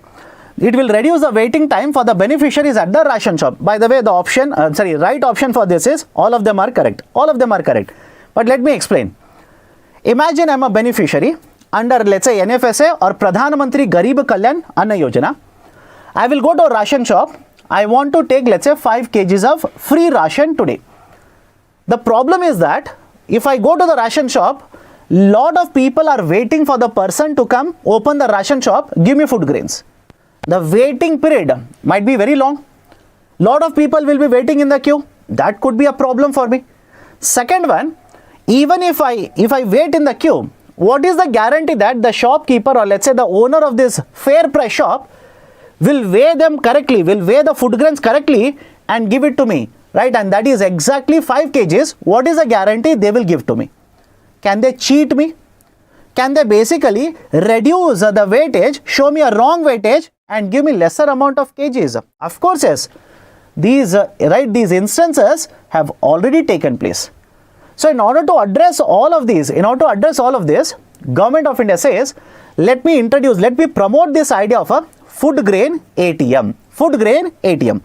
It will reduce the waiting time for the beneficiaries at the ration shop. By the way, the option, right option for this is all of them are correct. All of them are correct. But let me explain. Imagine I am a beneficiary under, let's say, NFSA or Pradhan Mantri Garib Kalyan Anna Yojana. I will go to a ration shop. I want to take, let's say, 5 kgs of free ration today. The problem is that if I go to the ration shop, lot of people are waiting for the person to come open the ration shop, give me food grains. The waiting period might be very long. Lot of people will be waiting in the queue. That could be a problem for me. Second one, even if I wait in the queue, what is the guarantee that the shopkeeper or let's say the owner of this fair price shop will weigh them correctly, will weigh the food grains correctly and give it to me, right? And that is exactly 5 kgs. What is the guarantee they will give to me? Can they cheat me? Can they basically reduce the weightage, show me a wrong weightage and give me lesser amount of kgs? Of course, yes. These instances have already taken place. So in order to address all of these, Government of India says, let me promote this idea of a food grain ATM. Food grain ATM.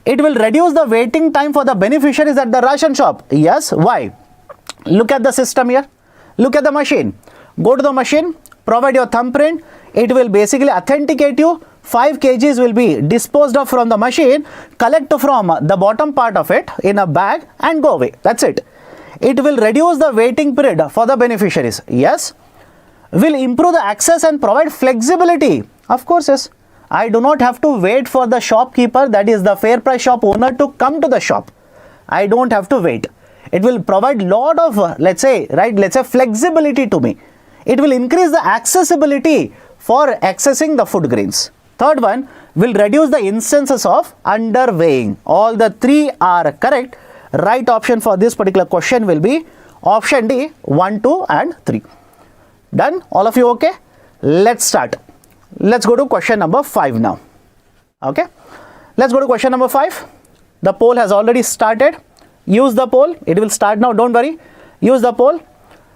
It will reduce the waiting time for the beneficiaries at the ration shop. Yes, why? Look at the system here. Look at the machine. Go to the machine, provide your thumbprint. It will basically authenticate you. 5 kgs will be disposed of from the machine, collect from the bottom part of it in a bag and go away. That's it. It will reduce the waiting period for the beneficiaries. Yes. Will improve the access and provide flexibility. Of course, yes. I do not have to wait for the shopkeeper, that is the fair price shop owner, to come to the shop. I don't have to wait. It will provide lot of, let's say flexibility to me. It will increase the accessibility for accessing the food grains. Third one, will reduce the instances of underweighing. All the 3 are correct. Right option for this particular question will be option D, 1, 2 and 3. Done? All of you okay? Let's start. Let's go to question number 5 now. Okay. Let's go to question number 5. The poll has already started. Use the poll. It will start now. Don't worry. Use the poll.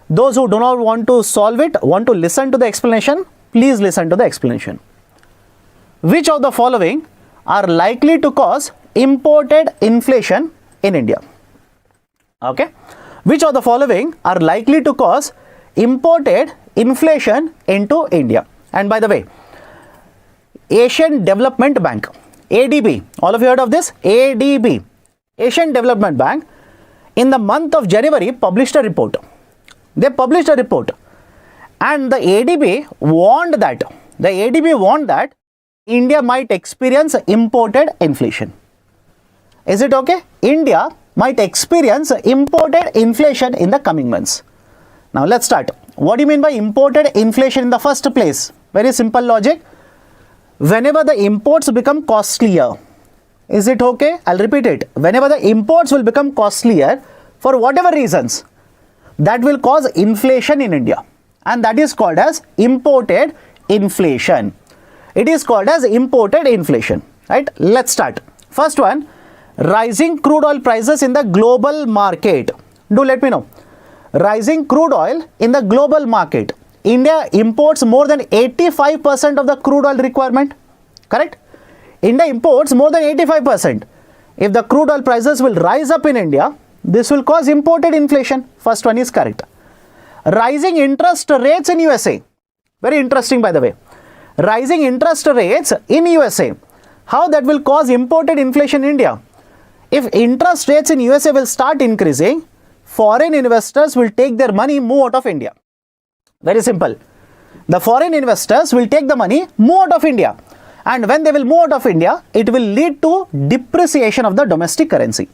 Those who do not want to solve it, want to listen to the explanation, please listen to the explanation. Which of the following are likely to cause imported inflation in India? Okay. Which of the following are likely to cause imported inflation into India? And by the way, Asian Development Bank, ADB, all of you heard of this? ADB, Asian Development Bank, in the month of January published a report. They published a report and the ADB warned that India might experience imported inflation. Is it okay? India might experience imported inflation in the coming months. Now let's start. What do you mean by imported inflation in the first place? Very simple logic. Whenever the imports become costlier, is it okay? I'll repeat it. Whenever the imports will become costlier for whatever reasons, that will cause inflation in India, and that is called as imported inflation. It is called as imported inflation, right? Let's start. First one, rising crude oil prices in the global market. Do let me know. Rising crude oil in the global market. India imports more than 85% of the crude oil requirement, correct? India imports more than 85%. If the crude oil prices will rise up in India, this will cause imported inflation. First one is correct. Rising interest rates in USA. Very interesting, by the way. Rising interest rates in USA. How that will cause imported inflation in India? If interest rates in USA will start increasing, foreign investors will take their money, move out of India. Very simple. The foreign investors will take the money, move out of India. And when they will move out of India, it will lead to depreciation of the domestic currency.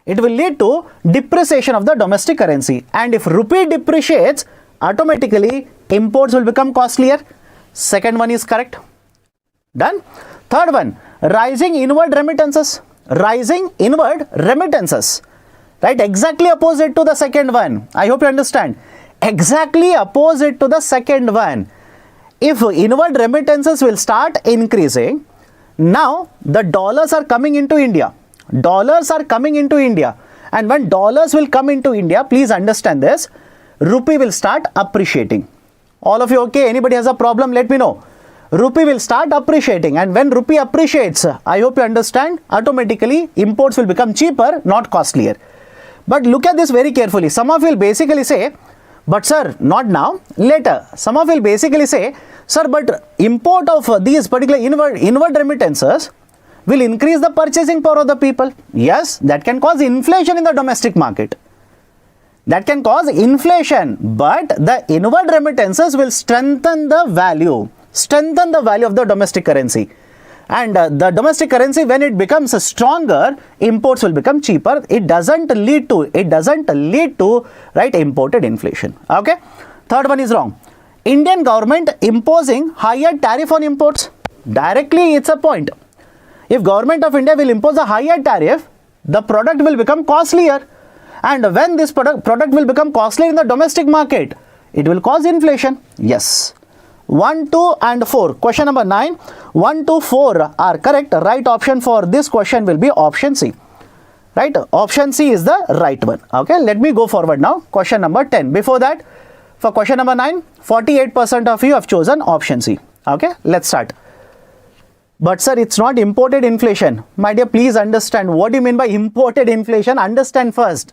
It will lead to depreciation of the domestic currency. And if rupee depreciates, automatically imports will become costlier. Second one is correct. Done. Third one, rising inward remittances. Rising inward remittances. Right? Exactly opposite to the second one. I hope you understand. Exactly opposite to the second one. If inward remittances will start increasing, now the dollars are coming into India. Dollars are coming into India. And when dollars will come into India, please understand this, rupee will start appreciating. All of you okay? Anybody has a problem? Let me know. Rupee will start appreciating, and when rupee appreciates, I hope you understand, automatically imports will become cheaper, not costlier. But look at this very carefully. Some of you will basically say, but sir, not now, later. Some of you will basically say, sir, but import of these particular inward remittances will increase the purchasing power of the people. Yes, that can cause inflation in the domestic market. That can cause inflation, but the inward remittances will strengthen the value of the domestic currency. And the domestic currency, when it becomes stronger, imports will become cheaper. It doesn't lead to right, imported inflation. Okay. Third one is wrong. Indian government imposing higher tariff on imports. Directly it's a point. If Government of India will impose a higher tariff, the product will become costlier. And when this product will become costly in the domestic market, it will cause inflation. Yes. 1, 2 and 4. Question number 9. 1, 2, 4 are correct. Right option for this question will be option C. Right? Option C is the right one. Okay. Let me go forward now. Question number 10. Before that, for question number 9, 48% of you have chosen option C. Okay. Let's start. But sir, it's not imported inflation. My dear, please understand. What do you mean by imported inflation? Understand first.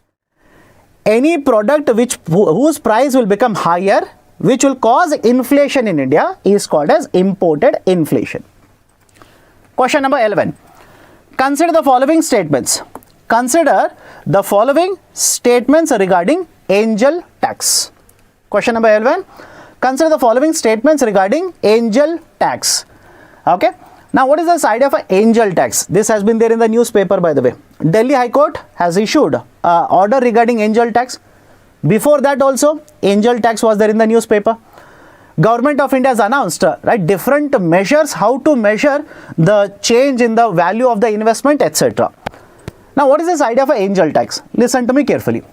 Any product whose price will become higher, which will cause inflation in India, is called as imported inflation. Question number 11. Consider the following statements. Consider the following statements regarding angel tax. Question number 11. Consider the following statements regarding angel tax. Okay. Now, what is this idea of an angel tax? This has been there in the newspaper, by the way. Delhi High Court has issued an order regarding angel tax. Before that also, angel tax was there in the newspaper. Government of India has announced different measures, how to measure the change in the value of the investment, etc. Now, what is this idea of an angel tax? Listen to me carefully.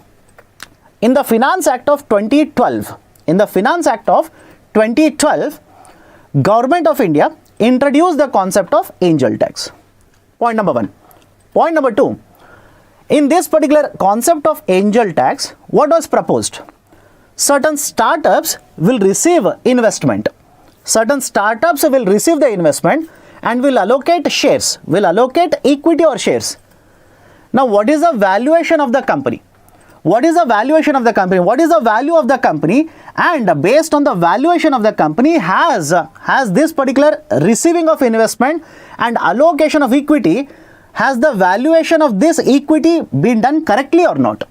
In the Finance Act of 2012, Government of India introduced the concept of angel tax. Point number 1. Point number 2. In this particular concept of angel tax, what was proposed? Certain startups will receive investment. Certain startups will receive the investment and will allocate shares, will allocate equity or shares. Now, what is the valuation of the company? What is the valuation of the company? What is the value of the company? And based on the valuation of the company, has this particular receiving of investment and allocation of equity, has the valuation of this equity been done correctly or not?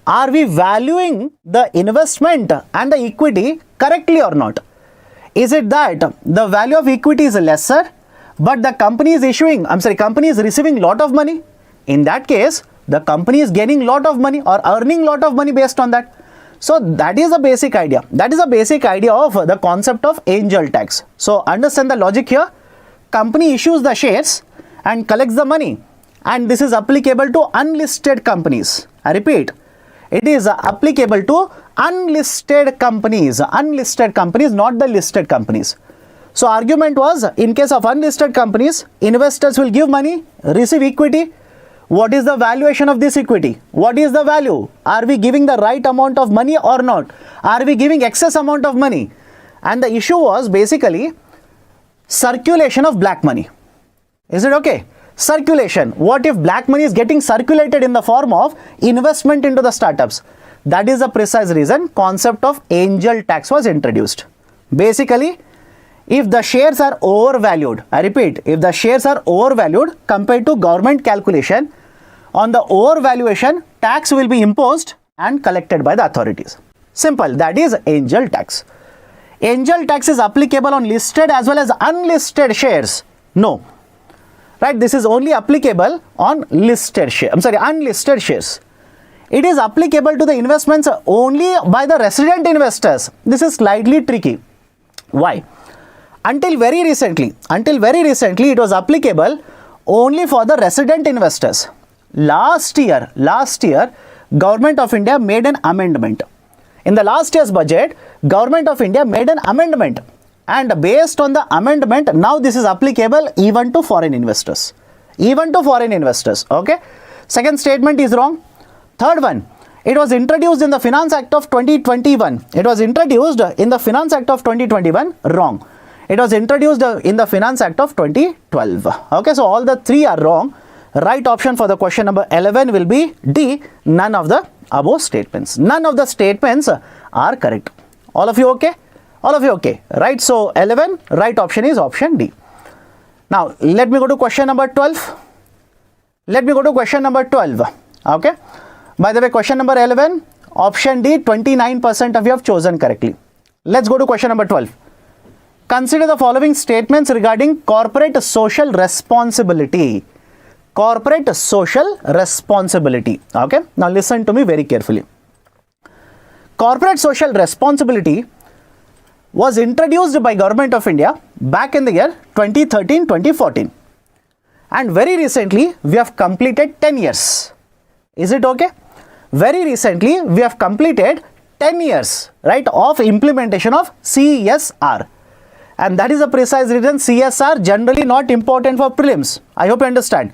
Are we valuing the investment and the equity correctly or not? Is it that the value of equity is lesser, but the company is receiving lot of money? In that case, the company is gaining lot of money or earning lot of money based on that. So that is the basic idea. That is the basic idea of the concept of angel tax. So understand the logic here. Company issues the shares and collects the money, and this is applicable to unlisted companies. I repeat, it is applicable to unlisted companies, not the listed companies. So argument was, in case of unlisted companies, investors will give money, receive equity. What is the valuation of this equity? What is the value? Are we giving the right amount of money or not? Are we giving excess amount of money? And the issue was basically circulation of black money. Is it okay? Circulation. What if black money is getting circulated in the form of investment into the startups? That is the precise reason concept of angel tax was introduced. Basically, if the shares are overvalued, I repeat, if the shares are overvalued compared to government calculation, on the overvaluation, tax will be imposed and collected by the authorities. Simple. That is angel tax. Angel tax is applicable on listed as well as unlisted shares. No. Right? This is only applicable on listed shares. Unlisted shares. It is applicable to the investments only by the resident investors. This is slightly tricky. Why? Until very recently, it was applicable only for the resident investors. Last year, Government of India made an amendment. In the last year's budget, Government of India made an amendment. And based on the amendment, now this is applicable even to foreign investors. Okay. Second statement is wrong. Third one, it was introduced in the Finance Act of 2021. Wrong. It was introduced in the Finance Act of 2012. Okay, so all the three are wrong. Right option for the question number 11 will be D, none of the above statements. None of the statements are correct. All of you okay? All of you okay? Right, so 11, right option is option D. Now, let me go to question number 12. Okay. By the way, question number 11, option D, 29% of you have chosen correctly. Let's go to question number 12. Consider the following statements regarding corporate social responsibility. Corporate social responsibility. Okay. Now listen to me very carefully. Corporate social responsibility was introduced by Government of India back in the year 2013-2014. And very recently, we have completed 10 years. Is it okay? Very recently, we have completed 10 years, right, of implementation of CSR. And that is the precise reason CSR generally not important for prelims. I hope you understand.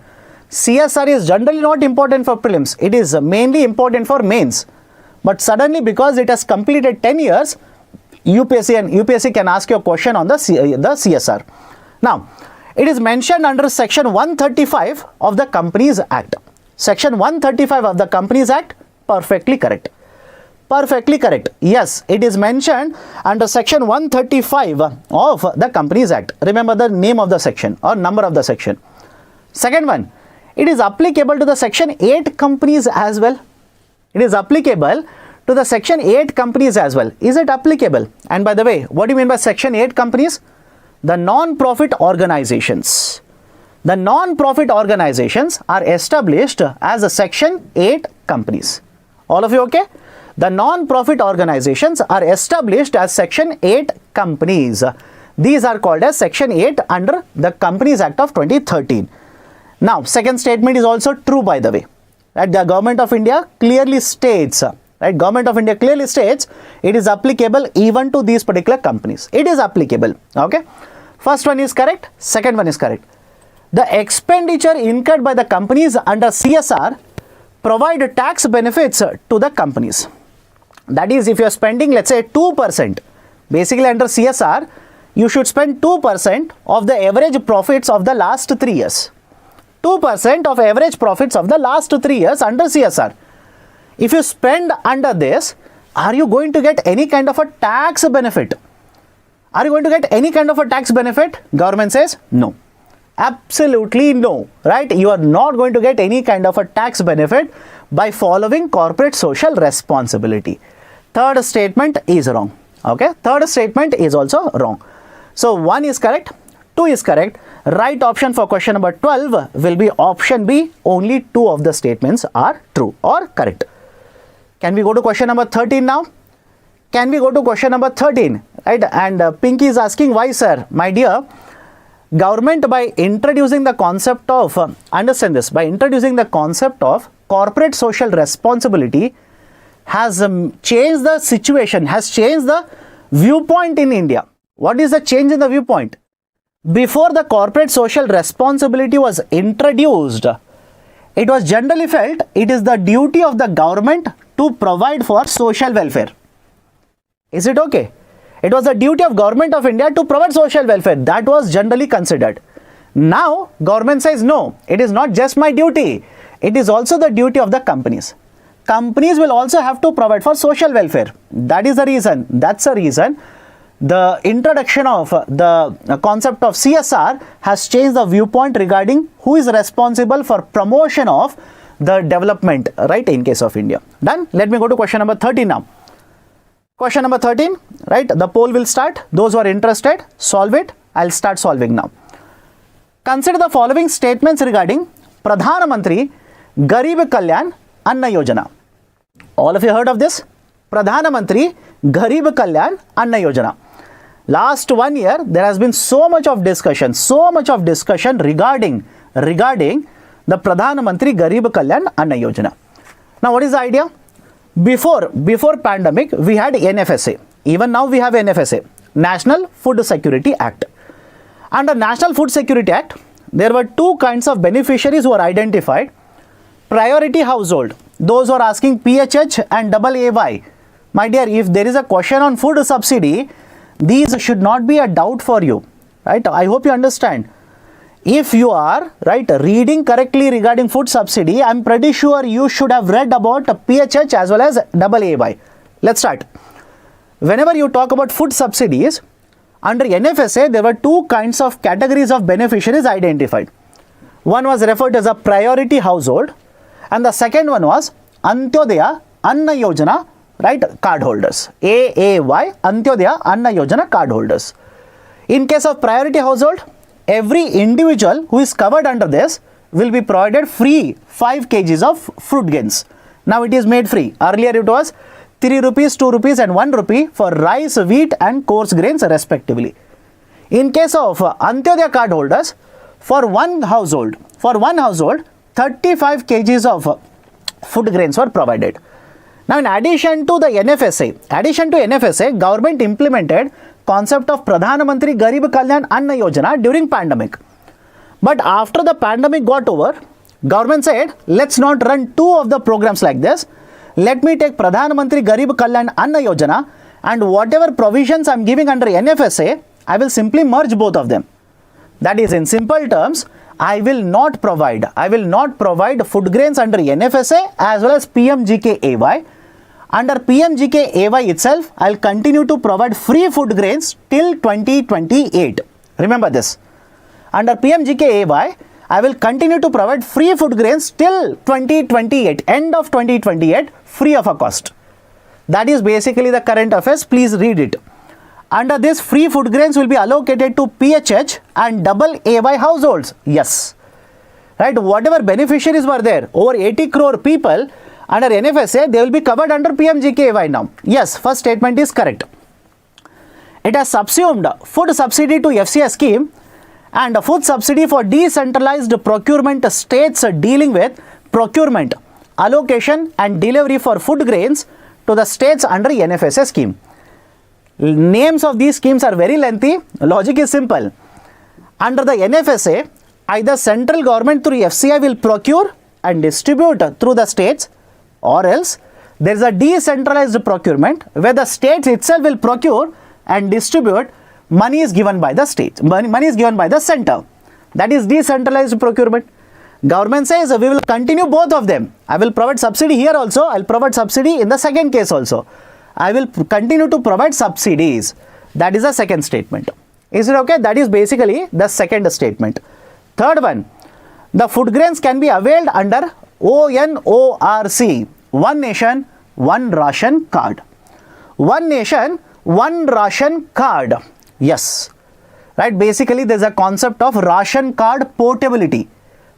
CSR is generally not important for prelims. It is mainly important for mains. But suddenly, because it has completed 10 years, UPSC can ask you a question on the CSR. Now, it is mentioned under Section 135 of the Companies Act. Section 135 of the Companies Act, perfectly correct. Perfectly correct. Yes, it is mentioned under Section 135 of the Companies Act. Remember the name of the section or number of the section. Second one, it is applicable to the Section 8 companies as well. It is applicable to the Section 8 companies as well. Is it applicable? And by the way, what do you mean by Section 8 companies? The non-profit organizations. The non-profit organizations are established as a Section 8 companies. All of you okay? The non-profit organizations are established as Section 8 companies. These are called as Section 8 under the Companies Act of 2013. Now, second statement is also true, by the way. Right? The Government of India clearly states, right? Government of India clearly states it is applicable even to these particular companies. It is applicable. Okay. First one is correct. Second one is correct. The expenditure incurred by the companies under CSR provide tax benefits to the companies. That is, if you are spending, let's say 2%, basically under CSR, you should spend 2% of the average profits of the last 3 years. 2% of average profits of the last 3 years under CSR. If you spend under this, are you going to get any kind of a tax benefit? Are you going to get any kind of a tax benefit? Government says no. Absolutely no, right? You are not going to get any kind of a tax benefit by following corporate social responsibility. Third statement is wrong. Okay, third statement is also wrong. So 1 is correct, 2 is correct. Right option for question number 12 will be option B. Only 2 of the statements are true or correct. Can we go to question number 13 now? Can we go to question number 13? Right, and Pinky is asking why, sir? My dear, government by introducing the concept of, understand this, by introducing the concept of corporate social responsibility has changed the situation, has changed the viewpoint in India. What is the change in the viewpoint? Before the corporate social responsibility was introduced, it was generally felt it is the duty of the government to provide for social welfare. Is it okay? It was the duty of Government of India to provide social welfare. That was generally considered. Now, government says no, it is not just my duty. It is also the duty of the companies. Companies will also have to provide for social welfare. That is the reason. That's the reason the introduction of the concept of CSR has changed the viewpoint regarding who is responsible for promotion of the development, right, in case of India. Done? Let me go to question number 13 now. Question number 13, right, the poll will start. Those who are interested, solve it. I'll start solving now. Consider the following statements regarding Pradhan Mantri Garib Kalyan Anna Yojana. All of you heard of this? Pradhan Mantri Garib Kalyan Anna Yojana. Last 1 year, there has been so much of discussion regarding the Pradhan Mantri Garib Kalyan Anna Yojana. Now, what is the idea? Before pandemic, we had NFSA. Even now we have NFSA, National Food Security Act. Under National Food Security Act, there were 2 kinds of beneficiaries who were identified. Priority household, those who are asking PHH and AAY. My dear, if there is a question on food subsidy, these should not be a doubt for you, right? I hope you understand. If you are, right, reading correctly regarding food subsidy, I'm pretty sure you should have read about PHH as well as AAY. Let's start. Whenever you talk about food subsidies, under NFSA, there were 2 kinds of categories of beneficiaries identified. One was referred as a priority household, and the second one was Antyodaya Anna Yojana, right, card holders. AAY, Antyodaya Anna Yojana card holders. In case of priority household, every individual who is covered under this will be provided free 5 kgs of fruit grains. Now it is made free. Earlier it was 3 rupees, 2 rupees and 1 rupee for rice, wheat and coarse grains respectively. In case of Antyodaya card holders, for one household, 35 kgs of food grains were provided. Now in addition to NFSA, government implemented concept of Pradhan Mantri Garib Kalyan Anna Yojana during pandemic. But after the pandemic got over, government said, let's not run two of the programs like this. Let me take Pradhan Mantri Garib Kalyan Anna Yojana and whatever provisions I am giving under NFSA, I will simply merge both of them. That is, in simple terms, I will not provide food grains under NFSA as well as PMGK-AY. Under PMGK-AY itself, I will continue to provide free food grains till 2028. Remember this. Under PMGK-AY, I will continue to provide free food grains till 2028, end of 2028, free of a cost. That is basically the current affairs. Please read it. Under this, free food grains will be allocated to PHH and double AY households. Yes. Right. Whatever beneficiaries were there, over 80 crore people under NFSA, they will be covered under PMGK-AY now. Yes, first statement is correct. It has subsumed food subsidy to FCS scheme and food subsidy for decentralized procurement states dealing with procurement, allocation and delivery for food grains to the states under NFSA scheme. Names of these schemes are very lengthy. Logic is simple. Under the NFSA, either central government through FCI will procure and distribute through the states, or else there is a decentralized procurement where the states itself will procure and distribute. Money is given by the states. Money is given by the center. That is decentralized procurement. Government says we will continue both of them. I will provide subsidy here also. I will provide subsidy in the second case also. I will continue to provide subsidies. That is the second statement. Is it okay? That is basically the second statement. Third one, the food grains can be availed under ONORC, One Nation, One Ration Card. One Nation, One Ration Card. Yes. Right. Basically, there is a concept of ration card portability.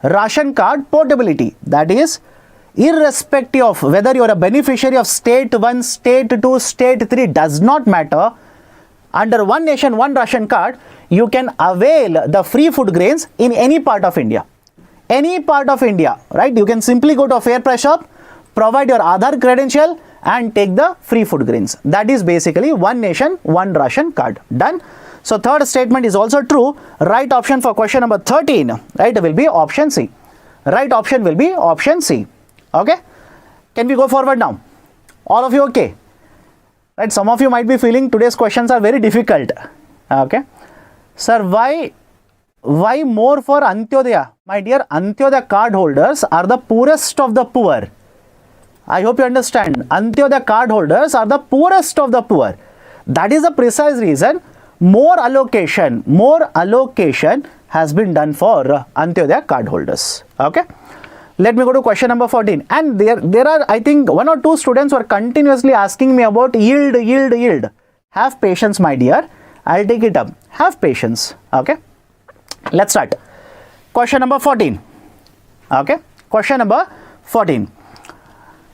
Ration card portability. That is, irrespective of whether you are a beneficiary of state 1, state 2, state 3, does not matter. Under One Nation, One Ration Card, you can avail the free food grains in any part of India. Any part of India, right? You can simply go to a fair price shop, provide your Aadhaar credential and take the free food grains. That is basically One Nation, One Ration Card. Done. So third statement is also true. Right option for question number 13, right, will be option C. Right option will be option C. Okay. Can we go forward now? All of you okay? Right. Some of you might be feeling today's questions are very difficult. Okay. Sir, why more for Antyodaya? My dear, Antyodaya card holders are the poorest of the poor. I hope you understand. Antyodaya card holders are the poorest of the poor. That is the precise reason more allocation has been done for Antyodaya card holders. Okay. Let me go to question number 14. And there are, I think, 1 or 2 students who are continuously asking me about yield. Have patience, my dear. I'll take it up. Have patience. Okay. Let's start. Question number 14. Okay. Question number 14.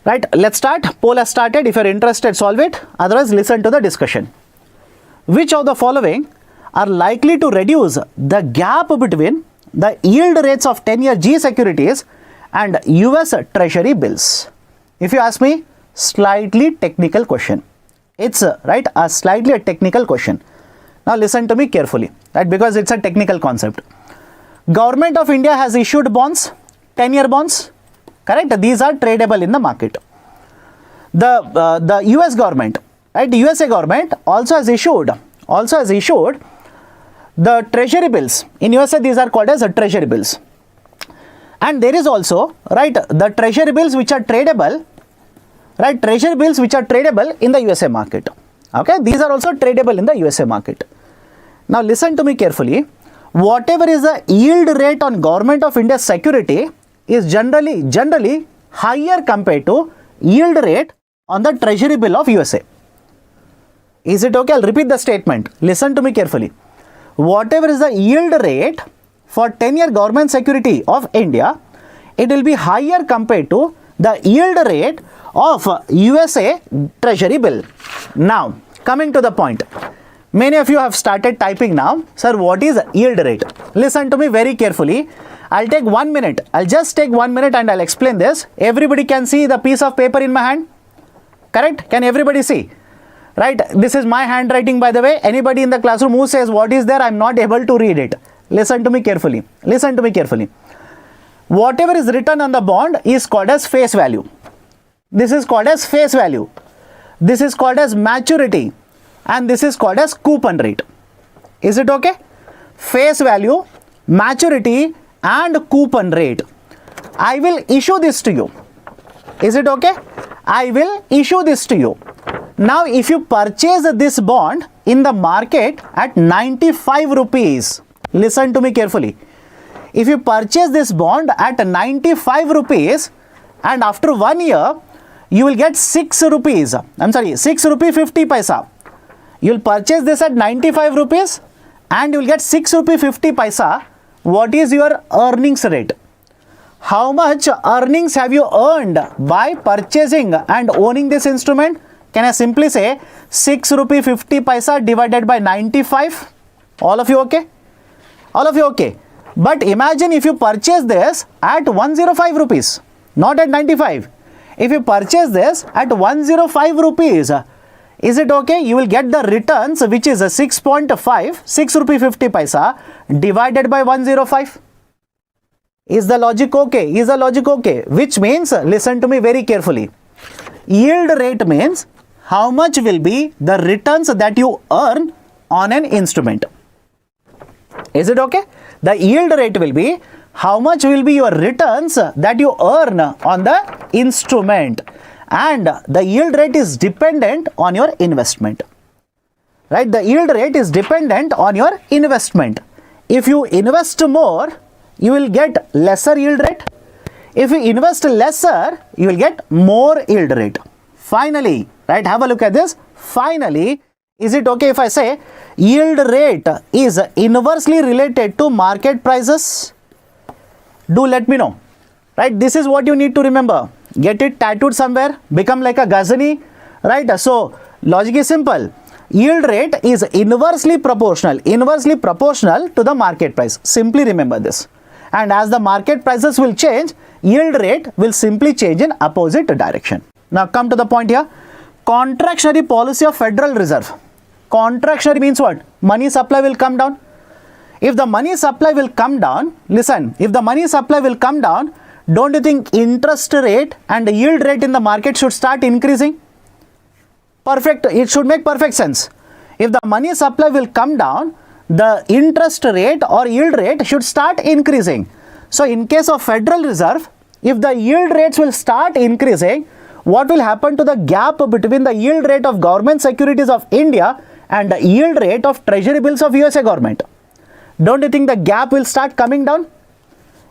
Right. Let's start. Poll has started. If you're interested, solve it. Otherwise, listen to the discussion. Which of the following are likely to reduce the gap between the yield rates of 10-year G securities and US Treasury bills? If you ask me, slightly technical question. It's right, a slightly technical question. Now listen to me carefully, right, because it's a technical concept. Government of India has issued bonds, 10-year bonds, correct? These are tradable in the market. The US government, right, the USA government also has issued the treasury bills. In USA, these are called as treasury bills. And there is also, right, the treasury bills which are tradable, right, treasury bills which are tradable in the USA market. Okay, these are also tradable in the USA market. Now listen to me carefully. Whatever is the yield rate on Government of India security is generally higher compared to yield rate on the treasury bill of USA. Is it okay? I'll repeat the statement. Listen to me carefully. Whatever is the yield rate for 10-year government security of India, it will be higher compared to the yield rate of USA Treasury bill. Now, coming to the point. Many of you have started typing now. Sir, what is yield rate? Listen to me very carefully. I'll take 1 minute. I'll just take 1 minute and I'll explain this. Everybody can see the piece of paper in my hand? Correct? Can everybody see? Right? This is my handwriting, by the way. Anybody in the classroom who says what is there, I'm not able to read it. Listen to me carefully. Listen to me carefully. Whatever is written on the bond is called as face value. This is called as face value. This is called as maturity. And this is called as coupon rate. Is it okay? Face value, maturity and coupon rate. I will issue this to you. Is it okay? I will issue this to you. Now, if you purchase this bond in the market at 95 rupees, listen to me carefully. If you purchase this bond at 95 rupees and after 1 year, you will get 6 rupees. I'm sorry, 6 rupee 50 paisa. You will purchase this at 95 rupees and you will get 6 rupee 50 paisa. What is your earnings rate? How much earnings have you earned by purchasing and owning this instrument? Can I simply say 6 rupee 50 paisa divided by 95? All of you okay? All of you okay? But imagine if you purchase this at 105 rupees, not at 95. If you purchase this at 105 rupees, is it okay? You will get the returns, which is a 6.5, 6 rupee 50 paisa divided by 105. Is the logic okay? Is the logic okay? Which means, listen to me very carefully. Yield rate means how much will be the returns that you earn on an instrument. Is it okay? The yield rate will be how much will be your returns that you earn on the instrument. And the yield rate is dependent on your investment. Right? The yield rate is dependent on your investment. If you invest more, you will get lesser yield rate. If you invest lesser, you will get more yield rate. Finally, right, have a look at this. Finally, is it okay if I say yield rate is inversely related to market prices? Do let me know. Right? This is what you need to remember. Get it tattooed somewhere, become like a Ghazni, right? So, logic is simple. Yield rate is inversely proportional to the market price. Simply remember this. And as the market prices will change, yield rate will simply change in opposite direction. Now, come to the point here. Contractionary policy of Federal Reserve. Contractionary means what? Money supply will come down. If the money supply will come down, listen, if the money supply will come down, don't you think interest rate and yield rate in the market should start increasing? Perfect. It should make perfect sense. If the money supply will come down, the interest rate or yield rate should start increasing. So, in case of Federal Reserve, if the yield rates will start increasing, what will happen to the gap between the yield rate of government securities of India and the yield rate of treasury bills of USA government? Don't you think the gap will start coming down?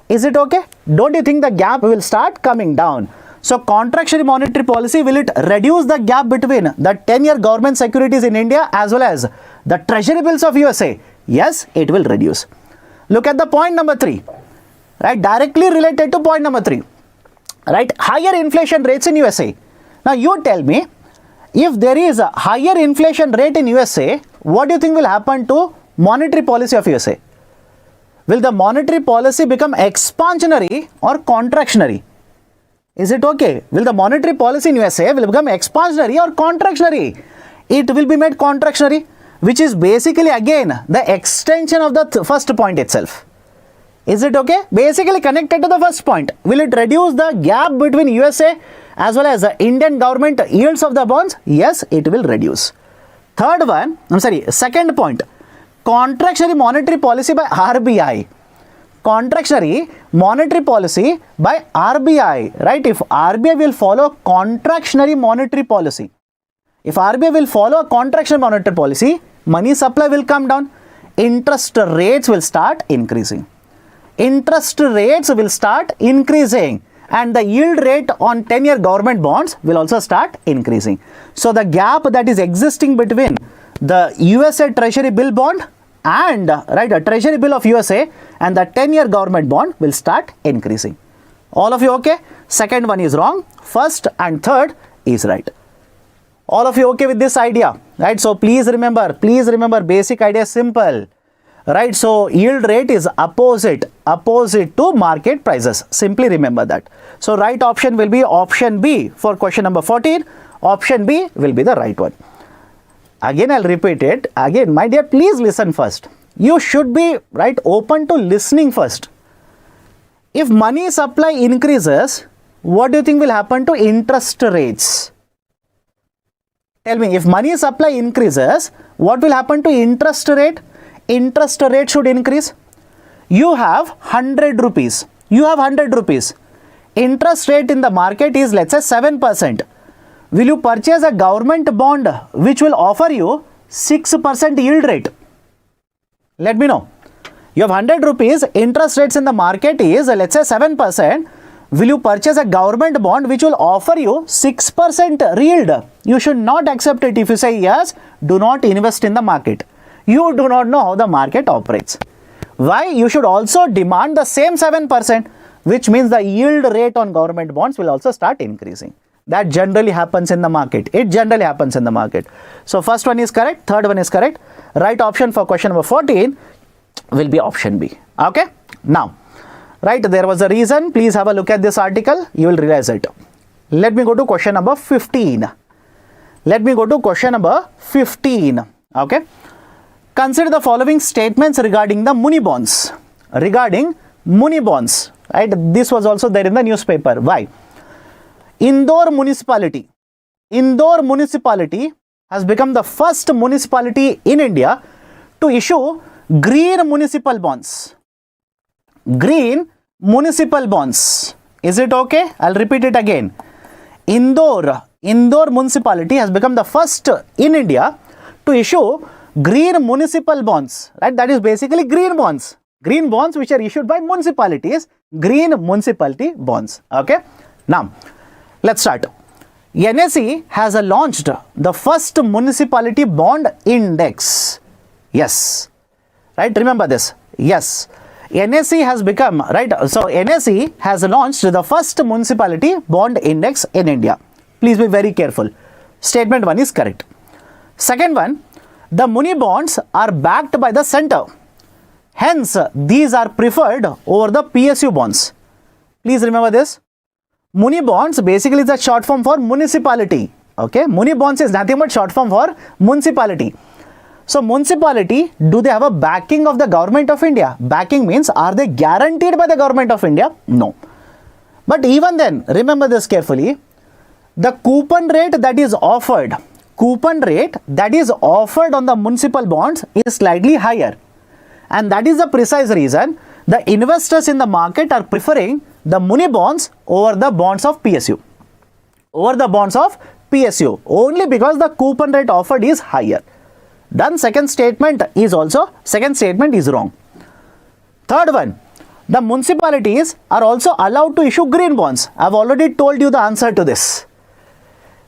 Is it okay? Don't you think the gap will start coming down? So, contractionary monetary policy, will it reduce the gap between the 10-year government securities in India as well as the treasury bills of USA? Yes, it will reduce. Look at the point number 3, right? Directly related to point number 3, right? Higher inflation rates in USA. Now, you tell me, if there is a higher inflation rate in USA, what do you think will happen to monetary policy of USA? Will the monetary policy become expansionary or contractionary? Is it okay? Will the monetary policy in USA will become expansionary or contractionary? It will be made contractionary, which is basically again the extension of the first point itself. Is it okay? Basically connected to the first point. Will it reduce the gap between USA as well as the Indian government yields of the bonds? Yes, it will reduce. Second point. Contractionary monetary policy by RBI. Contractionary monetary policy by RBI, right? If RBI will follow contractionary monetary policy, if RBI will follow a contractionary monetary policy, money supply will come down, interest rates will start increasing. Interest rates will start increasing and the yield rate on 10-year government bonds will also start increasing. So, the gap that is existing between the USA Treasury bill bond and a Treasury bill of USA and the 10-year government bond will start increasing. All of you okay? Second one is wrong. First and third is right. All of you okay with this idea, right? So please remember, basic idea is simple, right? So yield rate is opposite to market prices. Simply remember that. So right option will be option B for question number 14. Option B will be the right one. Again, I'll repeat it. Again, my dear, please listen first. You should be right open to listening first. If money supply increases, what do you think will happen to interest rates? Tell me, if money supply increases, what will happen to interest rate? Interest rate should increase. You have 100 rupees. Interest rate in the market is, let's say, 7%. Will you purchase a government bond which will offer you 6% yield rate? Let me know. You have 100 rupees, interest rates in the market is, let's say, 7%. Will you purchase a government bond which will offer you 6% yield? You should not accept it. If you say yes, do not invest in the market. You do not know how the market operates. Why? You should also demand the same 7%, which means the yield rate on government bonds will also start increasing. That generally happens in the market. It generally happens in the market. So first one is correct, third one is correct. Right option for question number 14 will be option B. Okay? Now, right, there was a reason. Please have a look at this article. You will realize it. Let me go to question number 15. Okay? Consider the following statements regarding the Muni Bonds. Right? This was also there in the newspaper. Why? Indore municipality has become the first municipality in India to issue green municipal bonds. Green municipal bonds. Is it okay? I'll repeat it again. Indore municipality has become the first in India to issue green municipal bonds. Right? That is basically green bonds. Green bonds which are issued by municipalities. Green municipality bonds. Okay? Now, let's start. NSE has launched the first municipality bond index. Yes. Right? Remember this. Yes. NSE has become, right? So, NSE has launched the first municipality bond index in India. Please be very careful. Statement 1 is correct. Second one, the Muni Bonds are backed by the center. Hence, these are preferred over the PSU bonds. Please remember this. Muni Bonds basically is a short form for municipality. Okay? Muni Bonds is nothing but short form for municipality. So, municipality, do they have a backing of the government of India? Backing means, are they guaranteed by the government of India? No. But even then, remember this carefully, the coupon rate that is offered on the municipal bonds is slightly higher. And that is the precise reason the investors in the market are preferring the Muni Bonds over the bonds of PSU. Only because the coupon rate offered is higher. Then second statement is wrong. Third one, the municipalities are also allowed to issue green bonds. I have already told you the answer to this.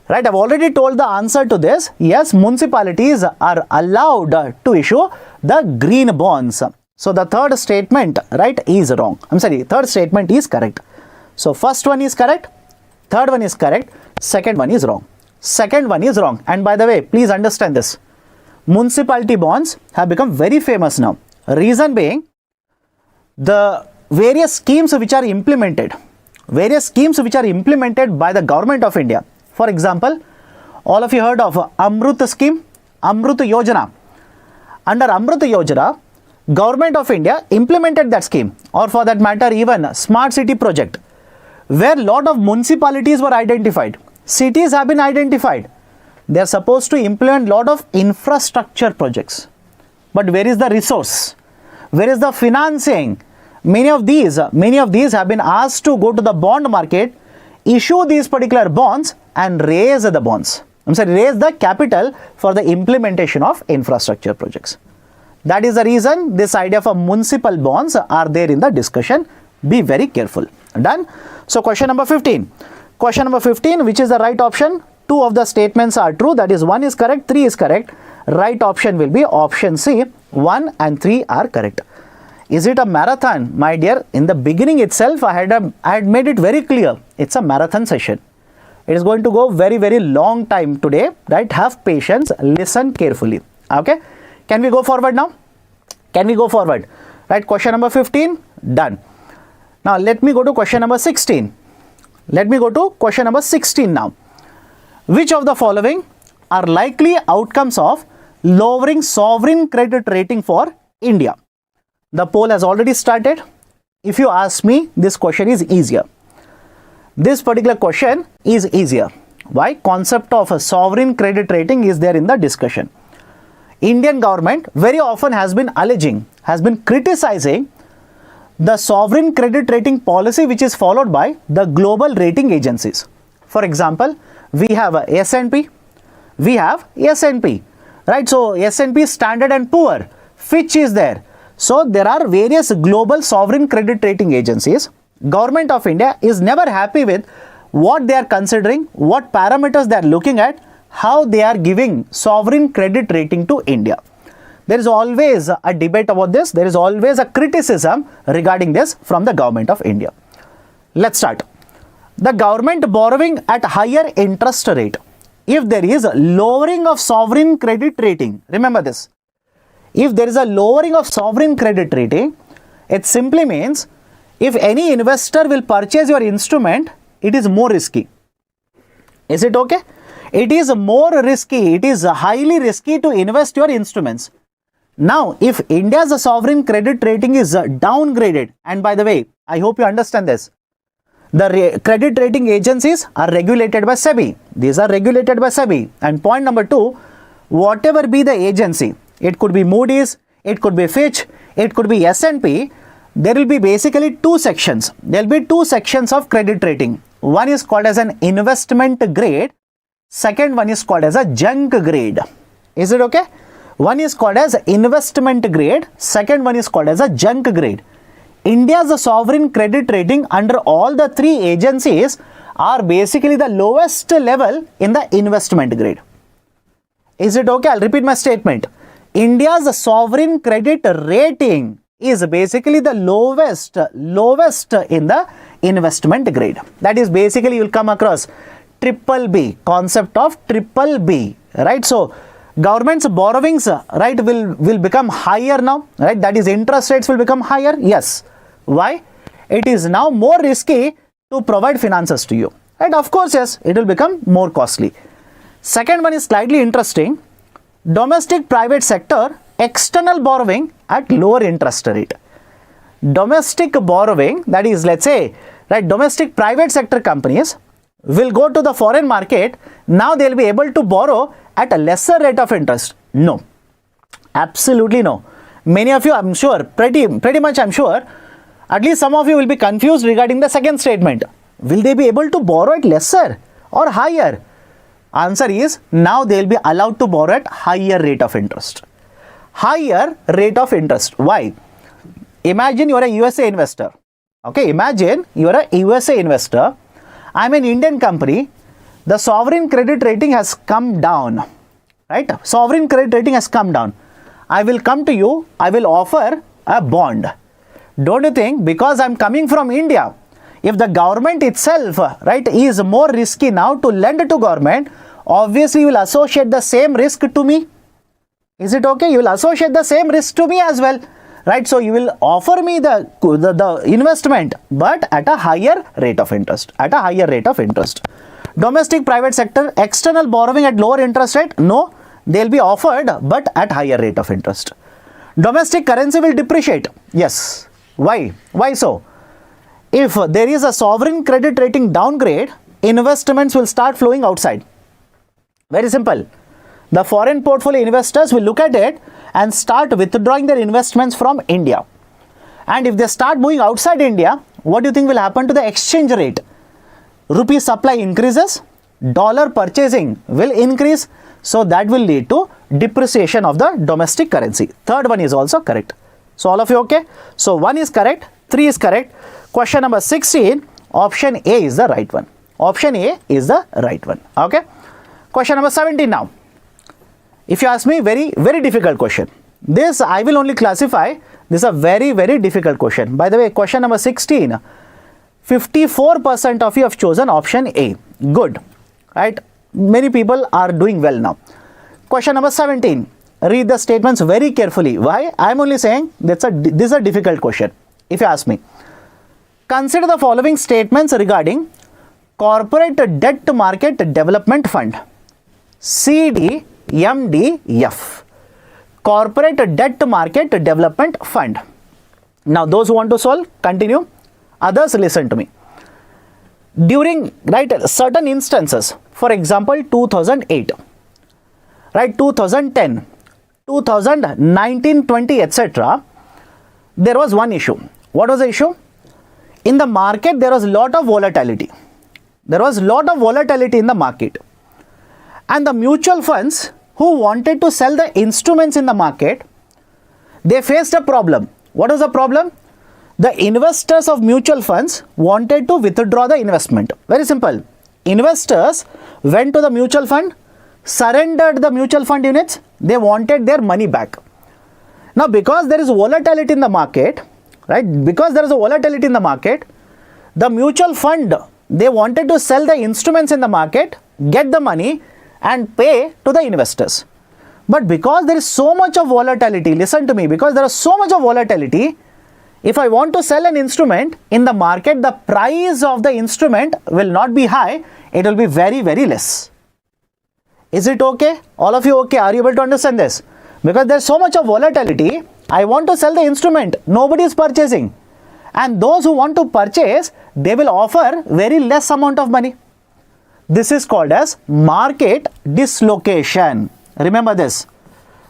Right, I have already told the answer to this. Yes, municipalities are allowed to issue the green bonds. So the third statement, right, is wrong. Third statement is correct. So first one is correct, third one is correct, second one is wrong. And by the way, please understand this. Municipality bonds have become very famous now. Reason being, the various schemes which are implemented by the government of India. For example, all of you heard of Amrut scheme, Amrut Yojana. Under Amrut Yojana, government of India implemented that scheme, or for that matter even smart city project, where lot of municipalities were identified. Cities have been identified. They are supposed to implement lot of infrastructure projects. But where is the resource? Where is the financing? Many of these have been asked to go to the bond market, issue these particular bonds and raise the bonds. Raise the capital for the implementation of infrastructure projects. That is the reason this idea of municipal bonds are there in the discussion. Be very careful. Done? So question number 15. Question number 15, which is the right option? Two of the statements are true. That is 1 is correct, 3 is correct. Right option will be option C. 1 and 3 are correct. Is it a marathon? My dear, in the beginning itself, I had made it very clear. It's a marathon session. It is going to go very, very long time today, right? Have patience, listen carefully. Okay? Can we go forward now? Can we go forward? Right, question number 15, done. Now, let me go to question number 16. Let me go to question number 16 now. Which of the following are likely outcomes of lowering sovereign credit rating for India? The poll has already started. If you ask me, this question is easier. This particular question is easier. Why? Concept of a sovereign credit rating is there in the discussion. Indian government very often has been alleging, has been criticizing the sovereign credit rating policy which is followed by the global rating agencies. For example, we have a S&P, we have S&P, right? So S&P Standard and Poor, Fitch is there. So there are various global sovereign credit rating agencies. Government of India is never happy with what they are considering, what parameters they are looking at, how they are giving sovereign credit rating to India. There is always a debate about this. There is always a criticism regarding this from the government of India. Let's start. The government borrowing at higher interest rate. If there is a lowering of sovereign credit rating, remember this. If there is a lowering of sovereign credit rating, it simply means if any investor will purchase your instrument, it is more risky. Is it okay? It is more risky. It is highly risky to invest your instruments. Now, if India's sovereign credit rating is downgraded, and by the way, I hope you understand this, the credit rating agencies are regulated by SEBI. These are regulated by SEBI. And point number 2, whatever be the agency, it could be Moody's, it could be Fitch, it could be S&P, there will be basically two sections. There will be two sections of credit rating. One is called as an investment grade. Second one is called as a junk grade. Is it okay? One is called as investment grade. Second one is called as a junk grade. India's sovereign credit rating under all the three agencies are basically the lowest level in the investment grade. Is it okay? I'll repeat my statement. India's sovereign credit rating is basically the lowest in the investment grade. That is basically you will come across triple B, concept of triple B, right? So government's borrowings, right, will become higher now, right? That is interest rates will become higher. Yes. Why? It is now more risky to provide finances to you, right? Of course, yes, it will become more costly. Second one is slightly interesting. Domestic private sector external borrowing at lower interest rate. Domestic borrowing, that is, let's say, right, domestic private sector companies will go to the foreign market. Now they will be able to borrow at a lesser rate of interest. No, absolutely no. Many of you, I'm sure, pretty much I'm sure, at least some of you will be confused regarding the second statement. Will they be able to borrow at lesser or higher? Answer is, now they will be allowed to borrow at higher rate of interest. Higher rate of interest. Why? Imagine you are a USA investor. Okay, imagine you are a USA investor. I'm an Indian company. The sovereign credit rating has come down, right? Sovereign credit rating has come down. I will come to you. I will offer a bond. Don't you think because I'm coming from India, if the government itself, right, is more risky now to lend to government, obviously you will associate the same risk to me. Is it okay? You will associate the same risk to me as well, right? So you will offer me the investment, but at a higher rate of interest. At a higher rate of interest. Domestic private sector external borrowing at lower interest rate. No, they will be offered, but at higher rate of interest. Domestic currency will depreciate. Yes. Why? Why so? If there is a sovereign credit rating downgrade, investments will start flowing outside. Very simple. The foreign portfolio investors will look at it and start withdrawing their investments from India. And if they start moving outside India, what do you think will happen to the exchange rate? Rupee supply increases, dollar purchasing will increase. So that will lead to depreciation of the domestic currency. Third one is also correct. So all of you okay? So 1 is correct, 3 is correct. Question number 16, option A is the right one. Option A is the right one. Okay. Question number 17 now. If you ask me, very difficult question. This I will only classify This is a very, very difficult question. By the way, question number 16, 54% of you have chosen option A. Good, right? Many people are doing well now. Question number 17, read the statements very carefully. Why? I am only saying this is a difficult question, if you ask me. Consider the following statements regarding Corporate Debt Market Development Fund, CDMDF. Corporate Debt Market Development Fund. Now those who want to solve, continue. Others, listen to me. During, right, certain instances, for example 2008, right, 2010, 2019, 20, etc., there was one issue. What was the issue? In the market there was a lot of volatility. There was a lot of volatility in the market. And the mutual funds who wanted to sell the instruments in the market, they faced a problem. What was the problem? The investors of mutual funds wanted to withdraw the investment. Very simple. Investors went to the mutual fund, surrendered the mutual fund units, they wanted their money back. Now because there is volatility in the market, right, because there is a volatility in the market, the mutual fund, they wanted to sell the instruments in the market, get the money and pay to the investors. But because there is so much of volatility, listen to me, because there is so much of volatility, if I want to sell an instrument in the market, the price of the instrument will not be high, it will be very, very less. Is it okay? All of you okay? Are you able to understand this? Because there is so much of volatility, I want to sell the instrument, nobody is purchasing. And those who want to purchase, they will offer very less amount of money. This is called as market dislocation. Remember this.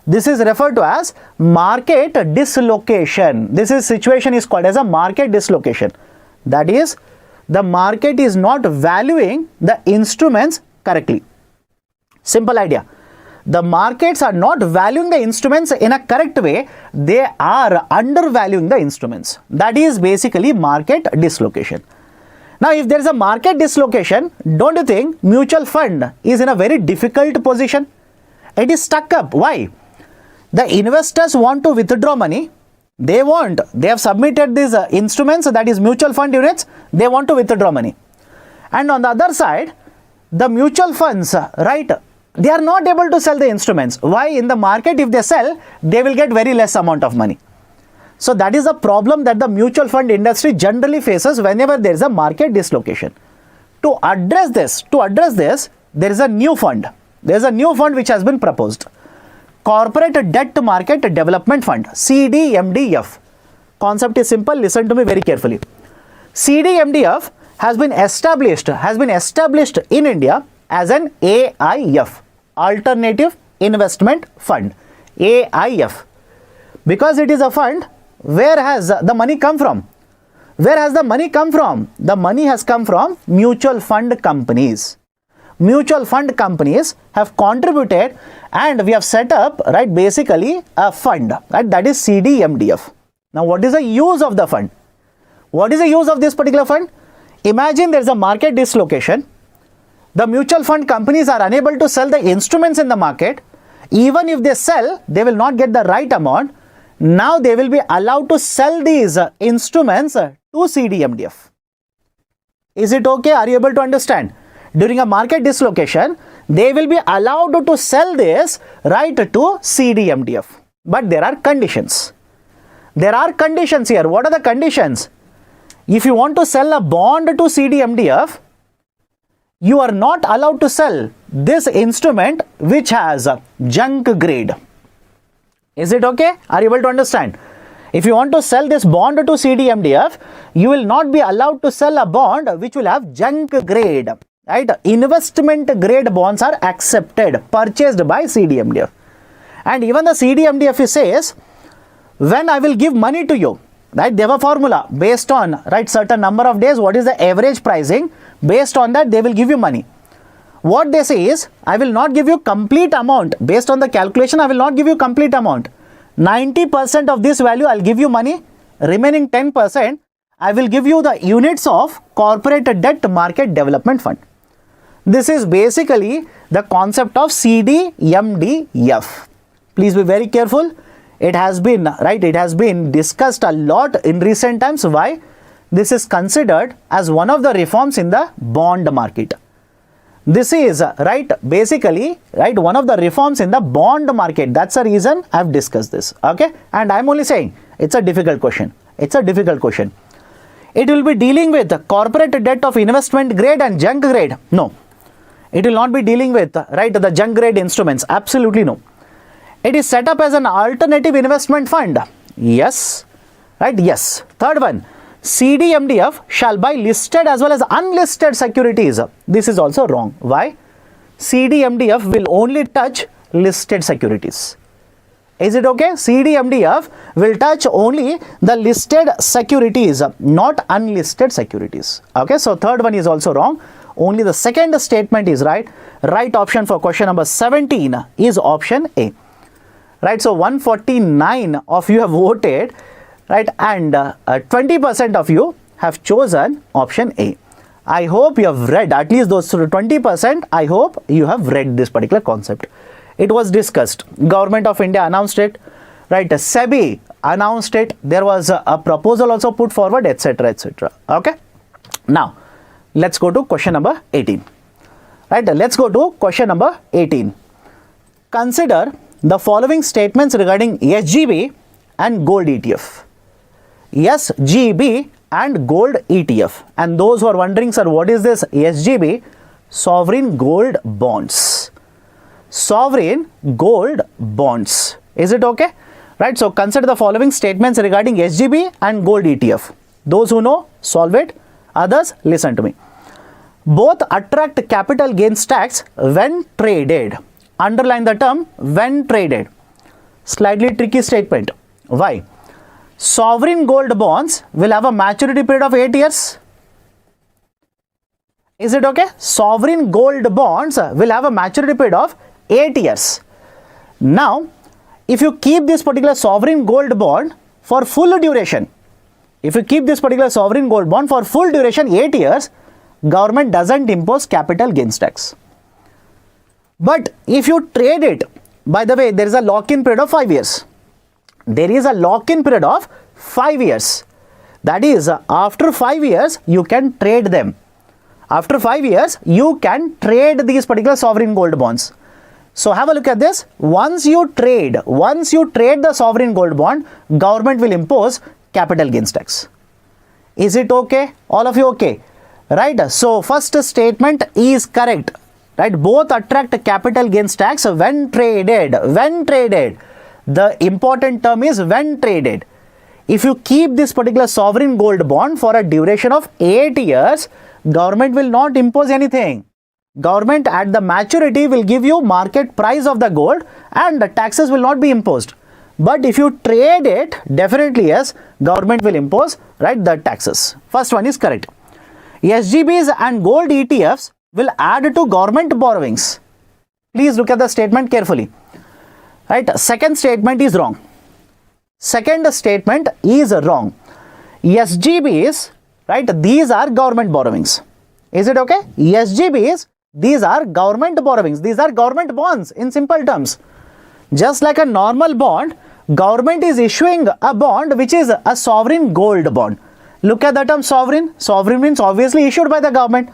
This is referred to as market dislocation. This situation is called as a market dislocation. That is, the market is not valuing the instruments correctly. Simple idea. The markets are not valuing the instruments in a correct way. They are undervaluing the instruments. That is basically market dislocation. Now, if there is a market dislocation, don't you think mutual fund is in a very difficult position? It is stuck up. Why? The investors want to withdraw money. They have submitted these instruments, that is mutual fund units. They want to withdraw money. And on the other side, the mutual funds, right, they are not able to sell the instruments. Why? In the market, if they sell, they will get very less amount of money. So that is a problem that the mutual fund industry generally faces whenever there is a market dislocation. To address this, there is a new fund. There is a new fund which has been proposed. Corporate Debt Market Development Fund, CDMDF. Concept is simple, listen to me very carefully. CDMDF has been established in India as an AIF, Alternative Investment Fund, AIF. Because it is a fund, where has the money come from? Where has the money come from? The money has come from mutual fund companies. Mutual fund companies have contributed and we have set up, right, basically a fund, right, that is CDMDF. Now, what is the use of the fund? What is the use of this particular fund? Imagine there is a market dislocation. The mutual fund companies are unable to sell the instruments in the market. Even if they sell, they will not get the right amount. Now they will be allowed to sell these instruments to CDMDF. Is it okay? Are you able to understand? During a market dislocation, they will be allowed to sell this right to CDMDF. But there are conditions. There are conditions here. What are the conditions? If you want to sell a bond to CDMDF, you are not allowed to sell this instrument which has a junk grade. Is it okay? Are you able to understand? If you want to sell this bond to CDMDF, you will not be allowed to sell a bond which will have junk grade. Right? Investment grade bonds are accepted, purchased by CDMDF. And even the CDMDF says, when I will give money to you, right, they have a formula based on, right, certain number of days, what is the average pricing, based on that they will give you money. What they say is, I will not give you complete amount, based on the calculation I will not give you complete amount. 90% of this value I will give you money, remaining 10% I will give you the units of Corporate Debt Market Development Fund. This is basically the concept of CDMDF. Please be very careful. It has been, right, it has been discussed a lot in recent times. Why? This is considered as one of the reforms in the bond market. This is, right, basically, right, one of the reforms in the bond market. That's the reason I've discussed this, okay? And I'm only saying it's a difficult question. It's a difficult question. It will be dealing with corporate debt of investment grade and junk grade. No. It will not be dealing with, right, the junk grade instruments. Absolutely no. It is set up as an alternative investment fund. Yes. Right? Yes. Third one. CDMDF shall buy listed as well as unlisted securities. This is also wrong. Why? CDMDF will only touch listed securities. Is it okay? CDMDF will touch only the listed securities, not unlisted securities. Okay, so third one is also wrong. Only the second statement is right. Right option for question number 17 is option A. Right, so 149 of you have voted, right, and 20% of you have chosen option A. I hope you have read at least those 20%. I hope you have read this particular concept. It was discussed. Government of India announced it, right? SEBI announced it. There was a proposal also put forward, etc., etc. Okay. Now, let's go to question number 18. Right? Let's go to question number 18. Consider the following statements regarding SGB and gold ETF. SGB and gold ETF. And those who are wondering, sir, what is this SGB? Sovereign gold bonds. Sovereign gold bonds. Is it okay? Right. So consider the following statements regarding SGB and gold ETF. Those who know, solve it. Others, listen to me. Both attract capital gains tax when traded. Underline the term when traded. Slightly tricky statement. Why? Sovereign gold bonds will have a maturity period of 8 years. Is it okay? Sovereign gold bonds will have a maturity period of 8 years. Now, if you keep this particular sovereign gold bond for full duration, if you keep this particular sovereign gold bond for full duration 8 years, government doesn't impose capital gains tax. But if you trade it, by the way, there is a lock-in period of 5 years. There is a lock-in period of 5 years. That is, after 5 years, you can trade them. After 5 years, you can trade these particular sovereign gold bonds. So have a look at this. Once you trade the sovereign gold bond, government will impose capital gains tax. Is it okay? All of you okay? Right. So first statement is correct. Right. Both attract capital gains tax when traded. When traded. The important term is when traded. If you keep this particular sovereign gold bond for a duration of 8 years, government will not impose anything. Government at the maturity will give you market price of the gold and the taxes will not be imposed. But if you trade it, definitely yes, government will impose, right, the taxes. First one is correct. SGBs and gold ETFs will add to government borrowings. Please look at the statement carefully. Right, second statement is wrong. Second statement is wrong. SGBs, right, these are government borrowings. Is it okay? SGBs, these are government borrowings. These are government bonds in simple terms. Just like a normal bond, government is issuing a bond which is a sovereign gold bond. Look at the term sovereign. Sovereign means obviously issued by the government.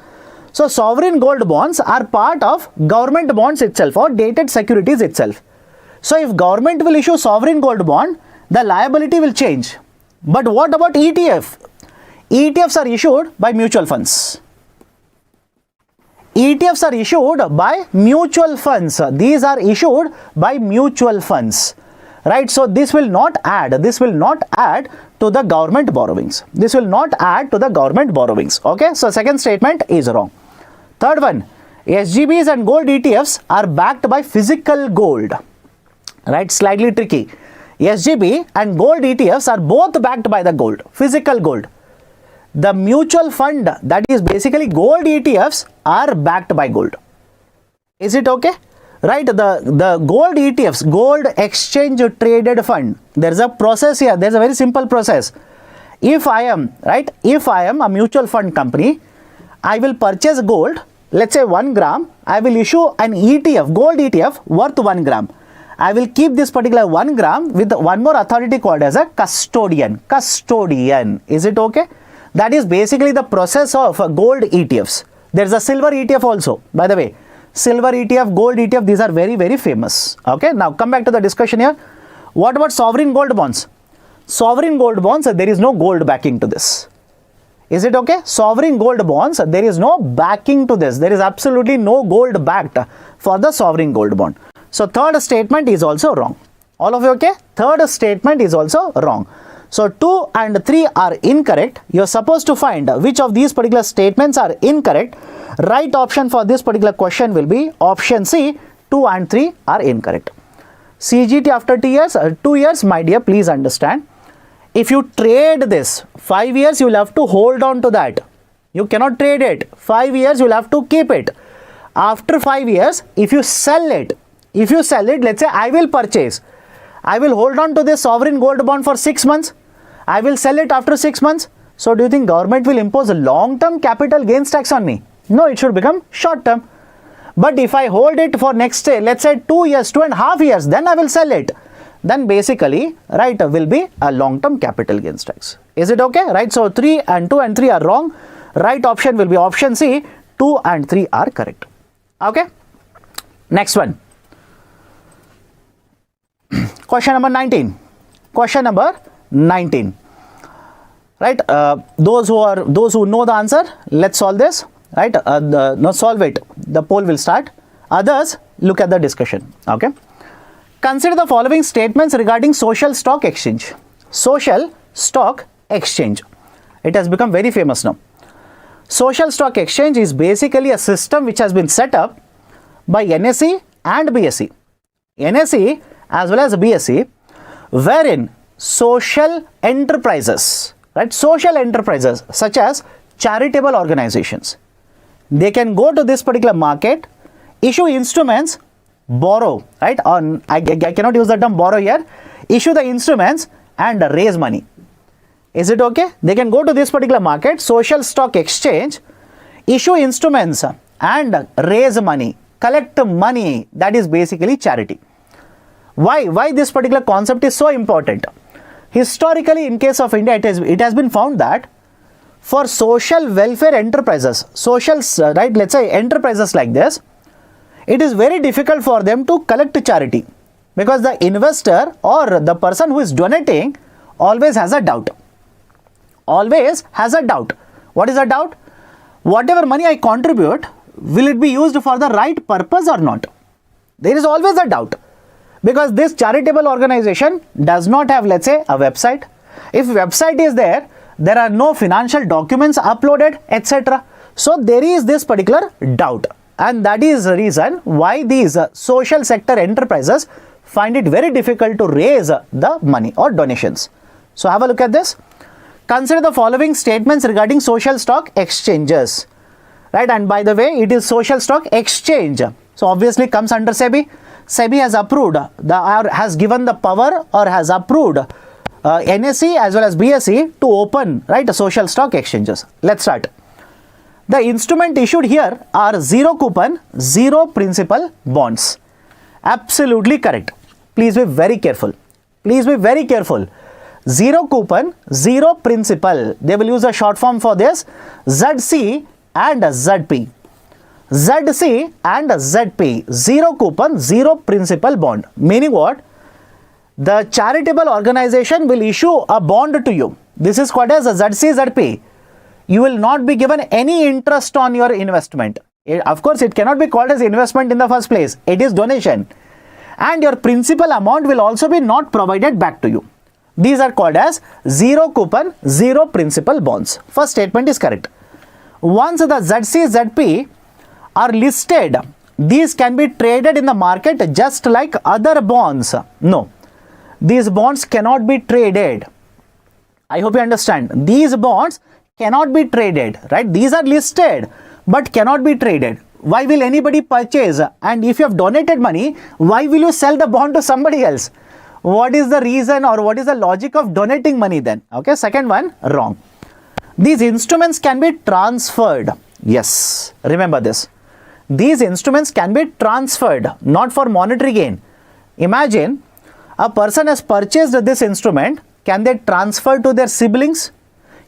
So sovereign gold bonds are part of government bonds itself or dated securities itself. So if government will issue sovereign gold bond, the liability will change. But what about ETF? ETFs are issued by mutual funds. ETFs are issued by mutual funds. These are issued by mutual funds. Right, so this will not add to the government borrowings. This will not add to the government borrowings. Okay, so second statement is wrong. Third one, SGBs and gold ETFs are backed by physical gold. Right, slightly tricky. SGB and gold ETFs are both backed by the gold, physical gold. The mutual fund, that is basically gold ETFs, are backed by gold. Is it okay? Right, the gold ETFs, gold exchange traded fund, there is a process here. There is a very simple process. If I am a mutual fund company, I will purchase gold, let's say 1 gram, I will issue an ETF, gold ETF worth 1 gram. I will keep this particular 1 gram with one more authority called as a custodian. Custodian. Is it okay? That is basically the process of gold ETFs. There is a silver ETF also, by the way. Silver ETF, gold ETF, these are very, very famous. Okay, now come back to the discussion here. What about sovereign gold bonds? Sovereign gold bonds, there is no gold backing to this. Is it okay? Sovereign gold bonds, there is no backing to this. There is absolutely no gold backed for the sovereign gold bond. So third statement is also wrong. All of you okay? Third statement is also wrong. So 2 and 3 are incorrect. You are supposed to find which of these particular statements are incorrect. Right option for this particular question will be option C. 2 and 3 are incorrect. CGT after 2 years, my dear, please understand. If you trade this 5 years, you will have to hold on to that. You cannot trade it. 5 years, you will have to keep it. After 5 years, if you sell it, let's say I will purchase. I will hold on to this sovereign gold bond for 6 months. I will sell it after 6 months. So do you think government will impose a long-term capital gains tax on me? No, it should become short-term. But if I hold it for next, let's say 2 years, 2.5 years, then I will sell it. Then basically, right, will be a long-term capital gains tax. Is it okay? Right, so 2 and 3 are wrong. Right option will be option C. 2 and 3 are correct. Okay. Next one. Question number 19. Question number 19. Right, those who know the answer, let's solve this. Right, no, solve it. The poll will start. Others, look at the discussion. Okay. Consider the following statements regarding social stock exchange. Social stock exchange. It has become very famous now. Social stock exchange is basically a system which has been set up by NSE and BSE. NSE as well as BSE, wherein social enterprises, right, social enterprises such as charitable organizations, they can go to this particular market, issue instruments, borrow, right, on, I cannot use the term borrow here, issue the instruments and raise money. Is it okay? They can go to this particular market, social stock exchange, issue instruments and raise money, collect money. That is basically charity. Why this particular concept is so important? Historically, in case of India, it has been found that for social welfare enterprises, right, let's say enterprises like this, it is very difficult for them to collect charity because the investor or the person who is donating always has a doubt. Always has a doubt. What is a doubt? Whatever money I contribute, will it be used for the right purpose or not? There is always a doubt. Because this charitable organization does not have, let's say, a website. If website is there, there are no financial documents uploaded, etc. So there is this particular doubt. And that is the reason why these social sector enterprises find it very difficult to raise the money or donations. So have a look at this. Consider the following statements regarding social stock exchanges. Right, and by the way, it is social stock exchange. So obviously comes under SEBI. SEBI has approved, has given the power or has approved NSE as well as BSE to open, right, social stock exchanges. Let's start. The instrument issued here are zero coupon, zero principal bonds. Absolutely correct. Please be very careful. Please be very careful. Zero coupon, zero principal. They will use a short form for this, ZC and ZP. ZC and ZP, zero coupon, zero principal bond. Meaning what? The charitable organization will issue a bond to you. This is called as a ZC, ZP. You will not be given any interest on your investment. Of course, it cannot be called as investment in the first place. It is donation. And your principal amount will also be not provided back to you. These are called as zero coupon, zero principal bonds. First statement is correct. Once the ZC, ZP are listed, these can be traded in the market just like other bonds. No, these bonds cannot be traded. I hope you understand. These bonds cannot be traded, right? These are listed but cannot be traded. Why will anybody purchase? And if you have donated money, why will you sell the bond to somebody else? What is the reason or what is the logic of donating money then? Okay, second one, wrong. These instruments can be transferred. Yes, remember this. These instruments can be transferred, not for monetary gain. Imagine a person has purchased this instrument. Can they transfer to their siblings?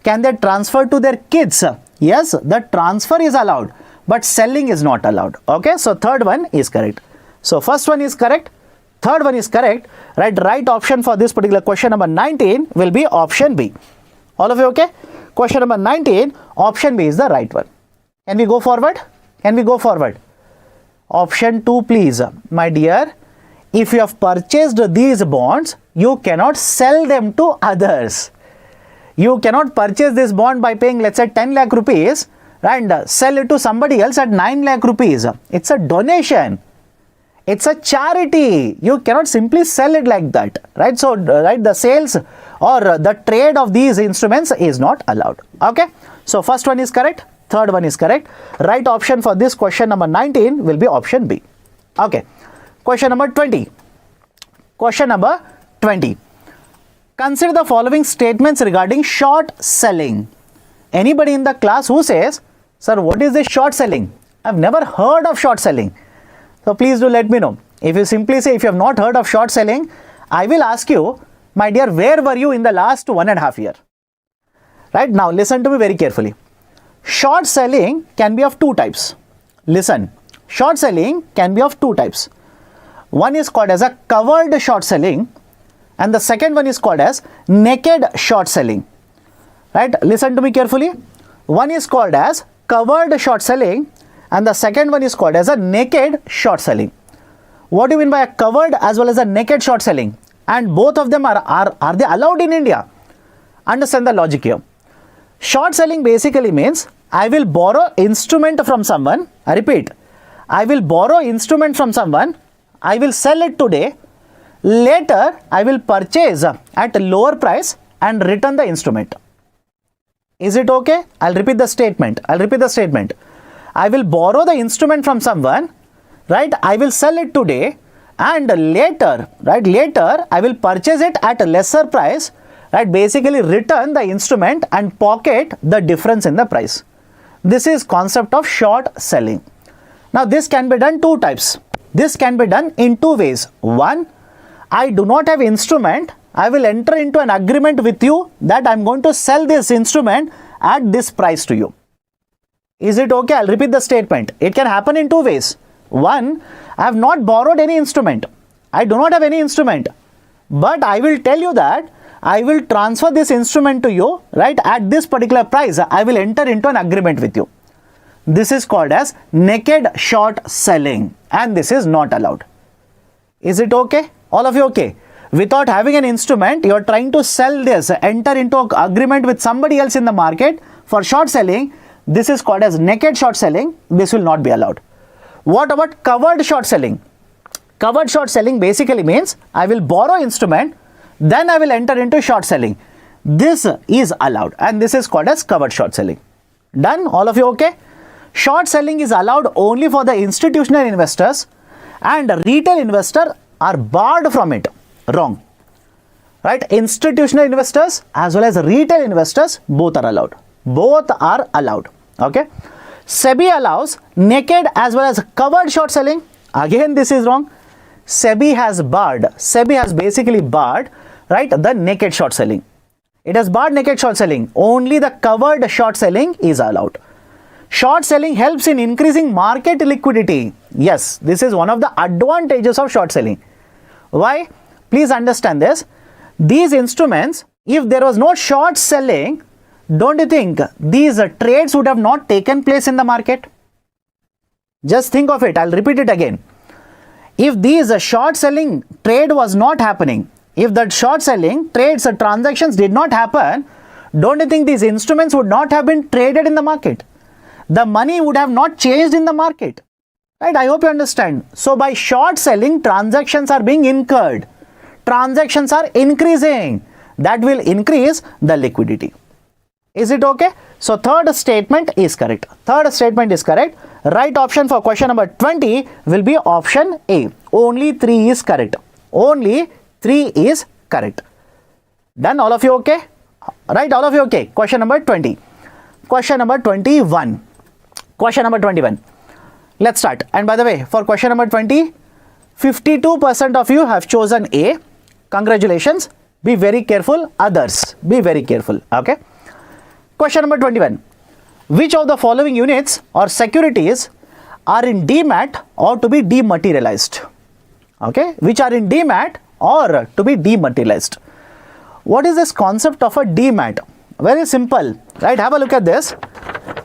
Can they transfer to their kids? Yes, the transfer is allowed, but selling is not allowed. Okay, so third one is correct. So first one is correct, third one is correct. Right option for this particular question number 19 will be option B. All of you okay? Question number 19, option B is the right one. Can we go forward? Can we go forward? Option 2 please. My dear, if you have purchased these bonds, you cannot sell them to others. You cannot purchase this bond by paying, let's say, 10 lakh rupees and sell it to somebody else at 9 lakh rupees. It's a donation. It's a charity. You cannot simply sell it like that, right? So, the sales or the trade of these instruments is not allowed. Okay. So, first one is correct. Third one is correct. Right option for this question number 19 will be option B. Okay. Question number 20. Question number 20. Consider the following statements regarding short selling. Anybody in the class who says, sir, what is this short selling? I've never heard of short selling. So please do let me know. If you simply say, if you have not heard of short selling, I will ask you, my dear, where were you in the last 1.5 years? Right now, listen to me very carefully. Short selling can be of two types. Listen, short selling can be of two types. One is called as a covered short selling, and the second one is called as naked short selling. Right? Listen to me carefully. One is called as covered short selling, and the second one is called as a naked short selling. What do you mean by a covered as well as a naked short selling? And both of them are they allowed in India? Understand the logic here. Short selling basically means I will borrow instrument from someone. I repeat, I will borrow instrument from someone. I will sell it today. Later, I will purchase at a lower price and return the instrument. Is it okay? I'll repeat the statement. I will borrow the instrument from someone, right? I will sell it today, and later, I will purchase it at a lesser price, right? Basically return the instrument and pocket the difference in the price. This is concept of short selling. Now, this can be done two types. This can be done in two ways. One, I do not have instrument. I will enter into an agreement with you that I am going to sell this instrument at this price to you. Is it okay? I'll repeat the statement. It can happen in two ways. One, I have not borrowed any instrument. I do not have any instrument. But I will tell you that I will transfer this instrument to you, right, at this particular price. I will enter into an agreement with you. This is called as naked short selling, and this is not allowed. Is it okay? All of you okay? Without having an instrument, you are trying to sell this, enter into an agreement with somebody else in the market for short selling. This is called as naked short selling. This will not be allowed. What about covered short selling? Covered short selling basically means I will borrow instrument, then I will enter into short selling. This is allowed, and this is called as covered short selling. Done? All of you okay? Short selling is allowed only for the institutional investors, and retail investors are barred from it. Wrong. Right? Institutional investors as well as retail investors, both are allowed. Both are allowed. Okay. SEBI allows naked as well as covered short selling. Again, this is wrong. SEBI has basically barred, right, the naked short selling. It has barred naked short selling. Only the covered short selling is allowed. Short selling helps in increasing market liquidity. Yes, this is one of the advantages of short selling. Why? Please understand this. These instruments, if there was no short selling, don't you think these trades would have not taken place in the market? Just think of it. I'll repeat it again. If these short selling trade was not happening, if that short selling trades or transactions did not happen, don't you think these instruments would not have been traded in the market? The money would have not changed in the market. Right? I hope you understand. So by short selling, transactions are being incurred. Transactions are increasing. That will increase the liquidity. Is it okay? So third statement is correct. Third statement is correct. Right option for question number 20 will be option A. Only 3 is correct. Only 3 is correct. Done? All of you okay? Right? All of you okay? Question number 20. Question number 21. Question number 21. Let's start. And by the way, for question number 20, 52% of you have chosen A. Congratulations. Be very careful. Others, be very careful. Okay. Question number 21. Which of the following units or securities are in Demat or to be dematerialized? Okay. Which are in Demat or to be dematerialized? What is this concept of a Demat? Very simple, right? Have a look at this.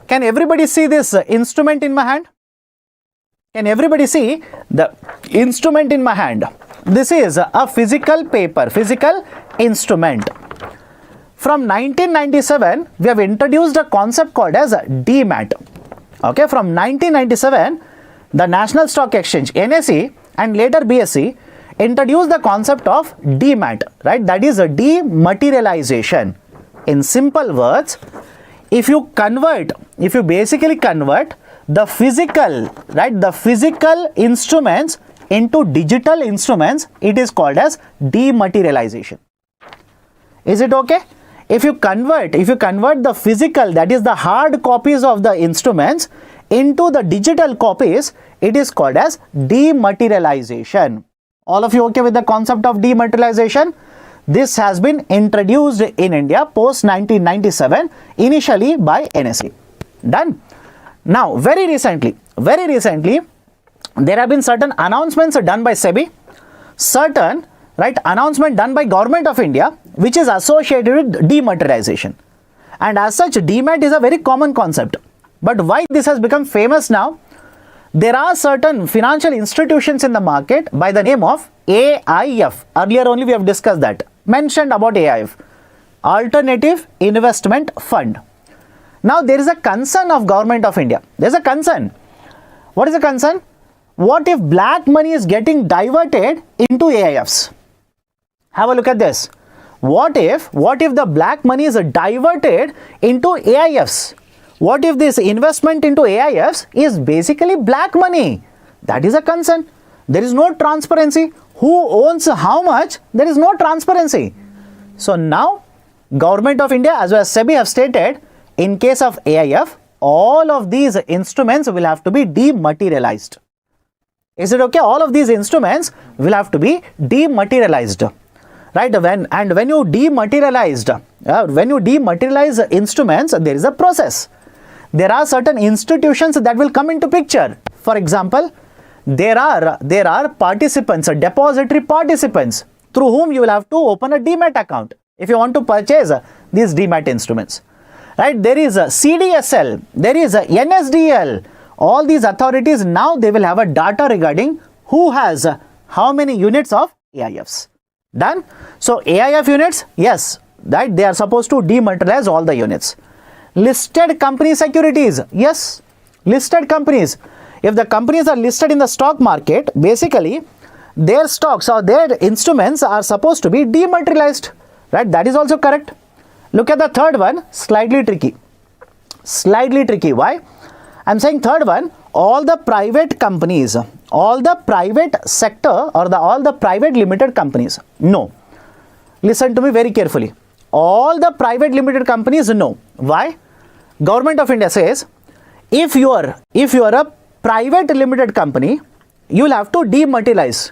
Can everybody see this instrument in my hand? Can everybody see the instrument in my hand? This is a physical paper, physical instrument. From 1997, we have introduced a concept called as Demat. Okay, from 1997, the National Stock Exchange, NSE, and later BSE introduced the concept of Demat, right? That is a dematerialization. In simple words, if you basically convert the physical, right, the physical instruments into digital instruments, it is called as dematerialization. Is it okay? If you convert the physical, that is the hard copies of the instruments, into the digital copies, it is called as dematerialization. All of you okay with the concept of dematerialization? This has been introduced in India post 1997, initially by NSE. Done. Now, very recently, there have been certain announcements done by SEBI, certain, right, announcement done by Government of India, which is associated with dematerialization. And as such, Demat is a very common concept. But why this has become famous now? There are certain financial institutions in the market by the name of AIF. Earlier only we have discussed that. Mentioned about AIF. Alternative Investment Fund. Now there is a concern of Government of India. There is a concern. What is the concern? What if black money is getting diverted into AIFs? Have a look at this. What if the black money is diverted into AIFs? What if this investment into AIFs is basically black money? That is a concern. There is no transparency. Who owns how much? There is no transparency. So now, Government of India as well as SEBI have stated, in case of AIF, all of these instruments will have to be dematerialized. Is it okay? All of these instruments will have to be dematerialized. Right? When you dematerialize instruments, there is a process. There are certain institutions that will come into picture. For example, there are participants, depository participants, through whom you will have to open a Demat account if you want to purchase these Demat instruments. Right? There is a CDSL, there is a NSDL. All these authorities now they will have a data regarding who has how many units of AIFs. Done? So AIF units, yes, that they are supposed to dematerialize all the units. Listed company securities, yes, listed companies. If the companies are listed in the stock market, basically their stocks or their instruments are supposed to be dematerialized, right? That is also correct. Look at the third one, slightly tricky. Slightly tricky. Why? I'm saying third one, all the private companies, all the private sector or all the private limited companies. No. Listen to me very carefully. All the private limited companies, no. Why? Government of India says, if you are a private limited company, you will have to dematerialize.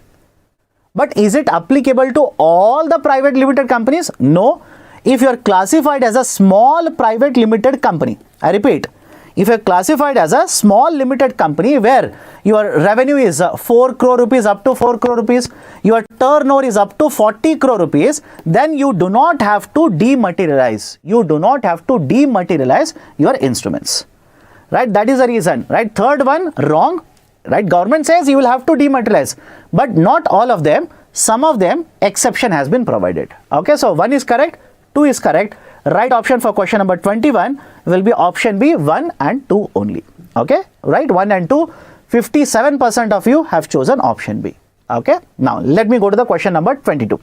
But is it applicable to all the private limited companies? No. If you are classified as a small private limited company, I repeat, if you are classified as a small limited company where your revenue is 4 crore rupees up to 4 crore rupees, your turnover is up to 40 crore rupees, then you do not have to dematerialize. You do not have to dematerialize your instruments. Right? That is the reason. Right? Third one, wrong. Right? Government says you will have to dematerialize, but not all of them. Some of them, exception has been provided. Okay, so 1 is correct, 2 is correct. Right option for question number 21 will be option B, 1 and 2 only. Okay, right, 1 and 2, 57% of you have chosen option B. Okay, now let me go to the question number 22.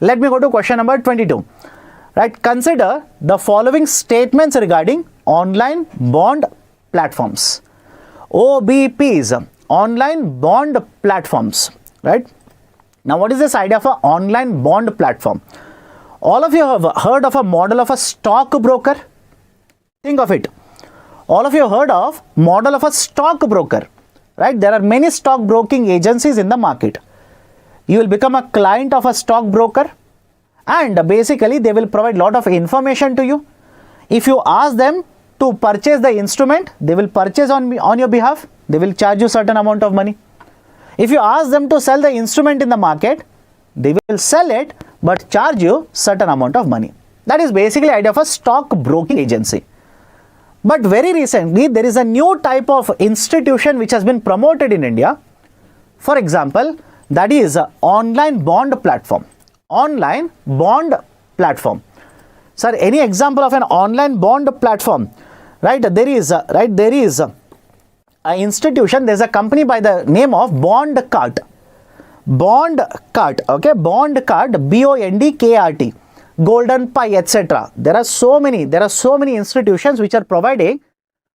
Let me go to question number 22. Right, consider the following statements regarding online bond platforms. OBPs, online bond platforms. Right, now what is this idea of an online bond platform? All of you have heard of a model of a stockbroker. Think of it. All of you have heard of model of a stockbroker. right? There are many stock broking agencies in the market. You will become a client of a stockbroker, and basically they will provide lot of information to you. If you ask them to purchase the instrument, they will purchase on your behalf. They will charge you certain amount of money. If you ask them to sell the instrument in the market, they will sell it but charge you certain amount of money. That is basically idea of a stock broking agency. But very recently, there is a new type of institution which has been promoted in India. For example, that is an online bond platform. Online bond platform. Sir, any example of an online bond platform? Right, there is an institution, there is a company by the name of Bond Cart. Bond Cart, okay, Bond Cart, BONDKRT, Golden Pie, etc. There are so many institutions which are providing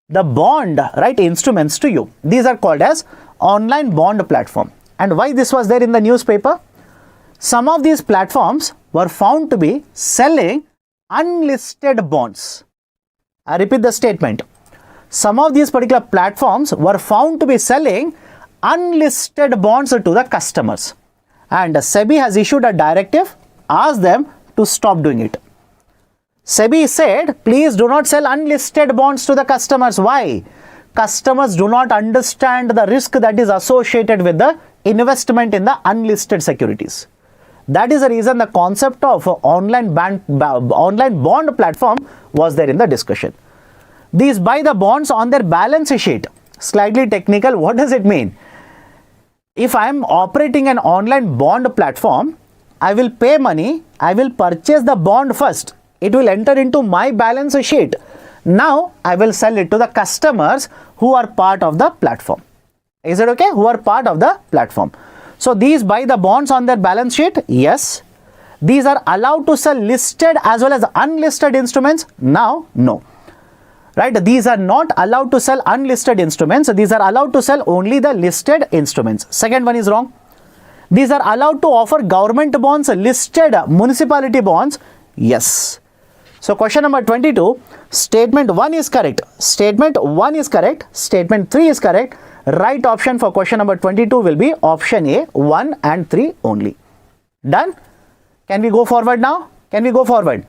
the bond, right, instruments to you. These are called as online bond platform. And why this was there in the newspaper? Some of these platforms were found to be selling unlisted bonds. I repeat the statement. Some of these particular platforms were found to be selling unlisted bonds to the customers. And SEBI has issued a directive, asked them to stop doing it. SEBI said, please do not sell unlisted bonds to the customers. Why? Customers do not understand the risk that is associated with the investment in the unlisted securities. That is the reason the concept of online bond platform was there in the discussion. These buy the bonds on their balance sheet. Slightly technical, what does it mean? If I am operating an online bond platform, I will pay money, I will purchase the bond first. It will enter into my balance sheet. Now, I will sell it to the customers who are part of the platform. Is it okay? Who are part of the platform. So, these buy the bonds on their balance sheet? Yes. These are allowed to sell listed as well as unlisted instruments? Now, no. Right? These are not allowed to sell unlisted instruments. These are allowed to sell only the listed instruments. Second one is wrong. These are allowed to offer government bonds, listed municipality bonds? Yes. So, question number 22, statement 1 is correct. Statement 1 is correct. Statement 3 is correct. Right option for question number 22 will be option A, 1 and 3 only. Done? Can we go forward now? Can we go forward?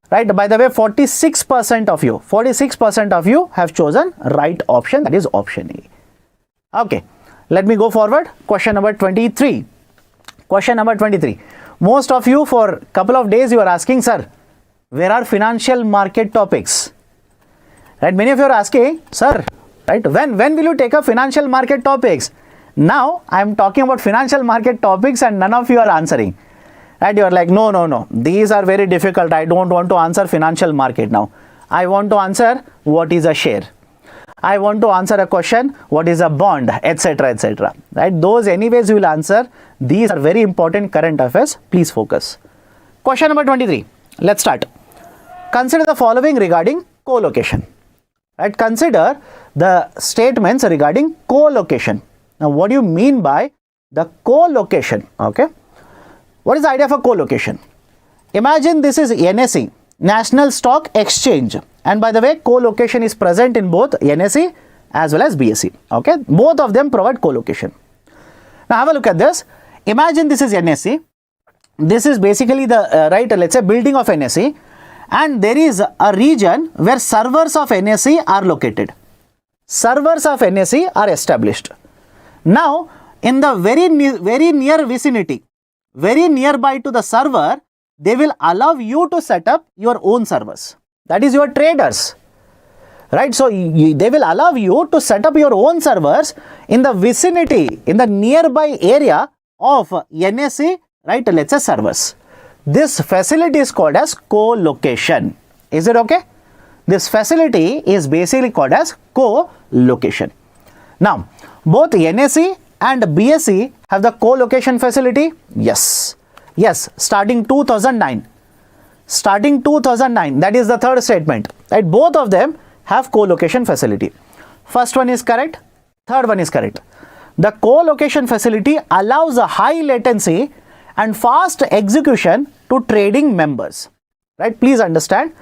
Right, by the way, 46% of you have chosen right option, that is option A. Okay, let me go forward. Question number 23. Question number 23. Most of you for a couple of days you are asking, sir, where are financial market topics? Right, many of you are asking, sir, right, when will you take up financial market topics? Now, I am talking about financial market topics and none of you are answering. Right, you are like, no, these are very difficult. I don't want to answer financial market now. I want to answer what is a share. I want to answer a question, what is a bond, etc., etc. Right, those anyways you will answer. These are very important current affairs. Please focus. Question number 23. Let's start. Consider the following regarding co-location. Right, consider the statements regarding co-location. Now, what do you mean by the co-location? Okay. What is the idea of a co-location? Imagine this is NSE, National Stock Exchange. And by the way, co-location is present in both NSE as well as BSE. Okay, both of them provide co-location. Now have a look at this. Imagine this is NSE. This is basically the, let's say building of NSE. And there is a region where servers of NSE are located. Servers of NSE are established. Now, in the very near vicinity, very nearby to the server, they will allow you to set up your own servers. That is your traders. Right? So, they will allow you to set up your own servers in the vicinity, in the nearby area of NSE, right? Let's say servers. This facility is called as co-location. Is it okay? This facility is basically called as co-location. Now, both NSE and BSE have the co-location facility? Yes. Yes, starting 2009. Starting 2009, that is the third statement. Right? Both of them have co-location facility. First one is correct. Third one is correct. The co-location facility allows a high latency and fast execution to trading members. Right? Please understand.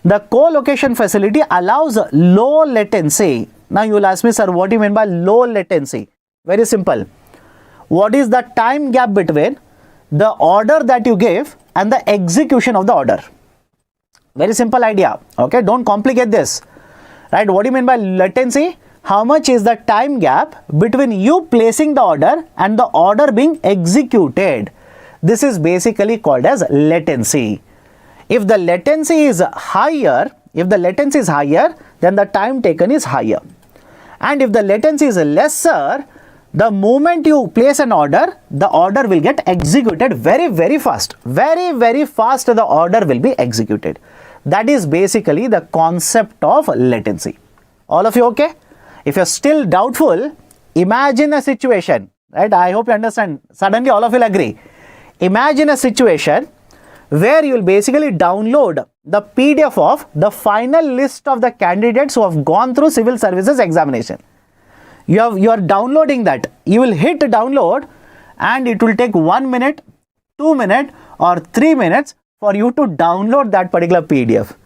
The co-location facility allows low latency. Now you will ask me, sir, what do you mean by low latency? Very simple. What is the time gap between the order that you gave and the execution of the order? Very simple idea. Okay, don't complicate this. Right? What do you mean by latency? How much is the time gap between you placing the order and the order being executed? This is basically called as latency. If the latency is higher, then the time taken is higher. And if the latency is lesser, the moment you place an order, the order will get executed very, very fast. Very, very fast the order will be executed. That is basically the concept of latency. All of you okay? If you're still doubtful, imagine a situation, right? I hope you understand. Suddenly all of you will agree. Imagine a situation where you will basically download the PDF of the final list of the candidates who have gone through civil services examination. You are downloading that. You will hit download and it will take 1 minute, 2 minutes or 3 minutes for you to download that particular PDF.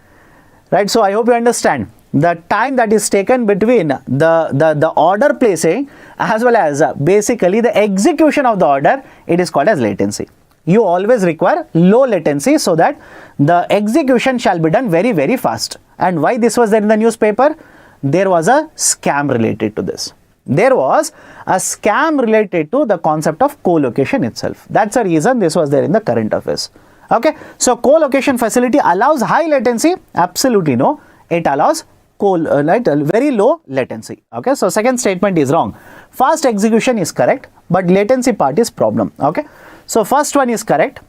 Right? So I hope you understand the time that is taken between the order placing as well as basically the execution of the order, it is called as latency. You always require low latency so that the execution shall be done very, very fast. And why this was there in the newspaper? There was a scam related to this. There was a scam related to the concept of co-location itself. That's the reason this was there in the current affairs. Okay, so co-location facility allows high latency? Absolutely no. It allows very low latency. Okay, so second statement is wrong. Fast execution is correct, but latency part is problem. Okay, so first one is correct,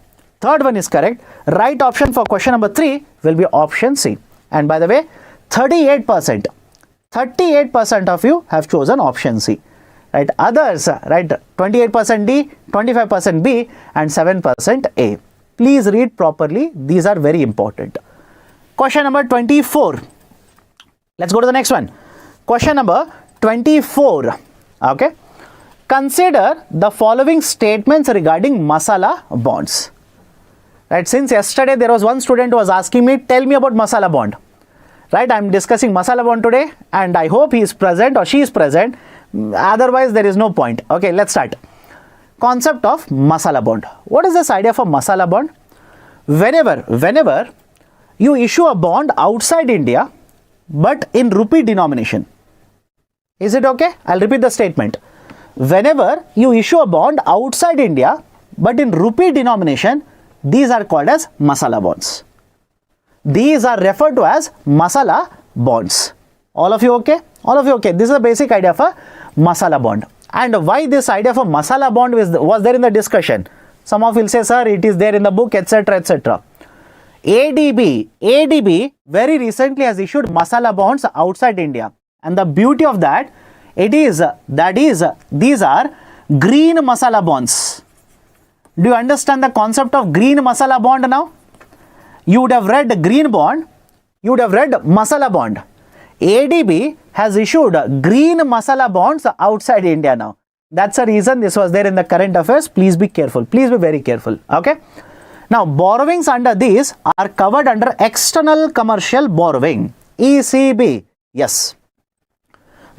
third one is correct. Right option for question number 3 will be option C. And by the way, 38% of you have chosen option C. Right, others, right, 28% D, 25% B and 7% A. Please read properly. These are very important. Question number 24. Let's go to the next one. Question number 24. Okay. Consider the following statements regarding Masala Bonds. Right. Since yesterday there was one student who was asking me, tell me about Masala Bond. Right. I am discussing Masala Bond today and I hope he is present or she is present. Otherwise there is no point. Okay. Let's start. Concept of Masala Bond. What is this idea for Masala Bond? Whenever you issue a bond outside India but in rupee denomination. Is it okay? I'll repeat the statement. Whenever you issue a bond outside India but in rupee denomination, these are called as Masala Bonds. These are referred to as Masala Bonds. All of you okay? All of you okay? This is the basic idea for Masala Bond. And why this idea for Masala Bond was there in the discussion? Some of you will say, sir, it is there in the book, etc., etc. ADB very recently has issued Masala Bonds outside India. And the beauty of that, these are green Masala Bonds. Do you understand the concept of green Masala Bond now? You would have read green bond, you would have read Masala Bond. ADB has issued green Masala Bonds outside India now. That's the reason this was there in the current affairs. Please be careful. Please be very careful. Okay. Now, borrowings under these are covered under external commercial borrowing. ECB. Yes.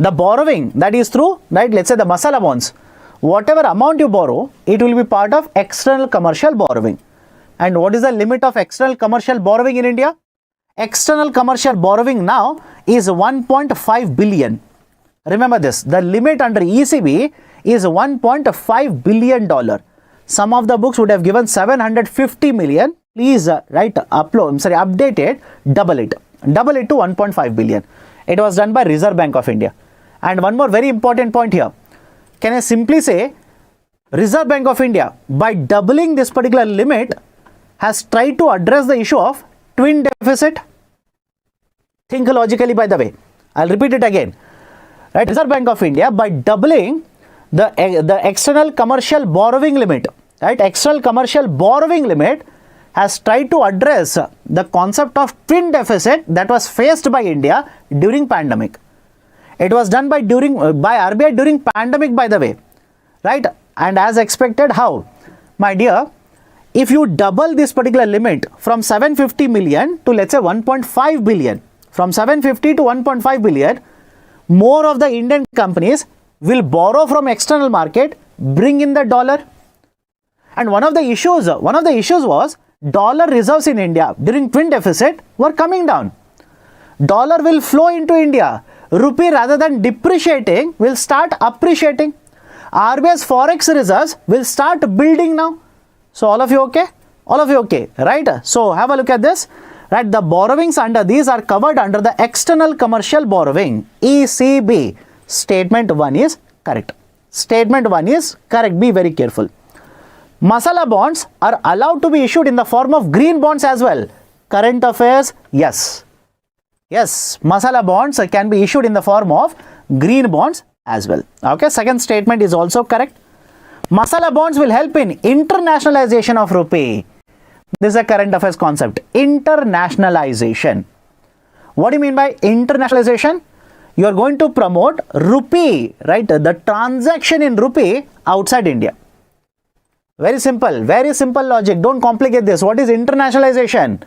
The borrowing that is through, right, let's say the Masala Bonds. Whatever amount you borrow, it will be part of external commercial borrowing. And what is the limit of external commercial borrowing in India? External commercial borrowing now is 1.5 billion. Remember this, the limit under ECB is $1.5 billion. Some of the books would have given 750 million. Please update it, double it to 1.5 billion. It was done by Reserve Bank of India. And one more very important point here. Can I simply say Reserve Bank of India, by doubling this particular limit, has tried to address the issue of twin deficit? Think logically, by the way. I'll repeat it again. Right? Reserve Bank of India, by doubling the external commercial borrowing limit, right? External commercial borrowing limit has tried to address the concept of twin deficit that was faced by India during pandemic. It was done by RBI during pandemic, by the way, right? And as expected, how? My dear, if you double this particular limit from 750 million to let's say 1.5 billion, from 750 to 1.5 billion, more of the Indian companies will borrow from external market, bring in the dollar. And one of the issues was dollar reserves in India during twin deficit were coming down. Dollar will flow into India. Rupee, rather than depreciating, will start appreciating. RBI's Forex reserves will start building now. So all of you okay? All of you okay, right? So have a look at this. Right, the borrowings under these are covered under the external commercial borrowing, ECB. Statement 1 is correct. Statement 1 is correct. Be very careful. Masala bonds are allowed to be issued in the form of green bonds as well. Current affairs, yes. Yes, Masala bonds can be issued in the form of green bonds as well. Okay, second statement is also correct. Masala bonds will help in internationalization of rupee. This is a current affairs concept. Internationalization. What do you mean by internationalization? You are going to promote rupee, right? The transaction in rupee outside India. Very simple logic. Don't complicate this. What is internationalization?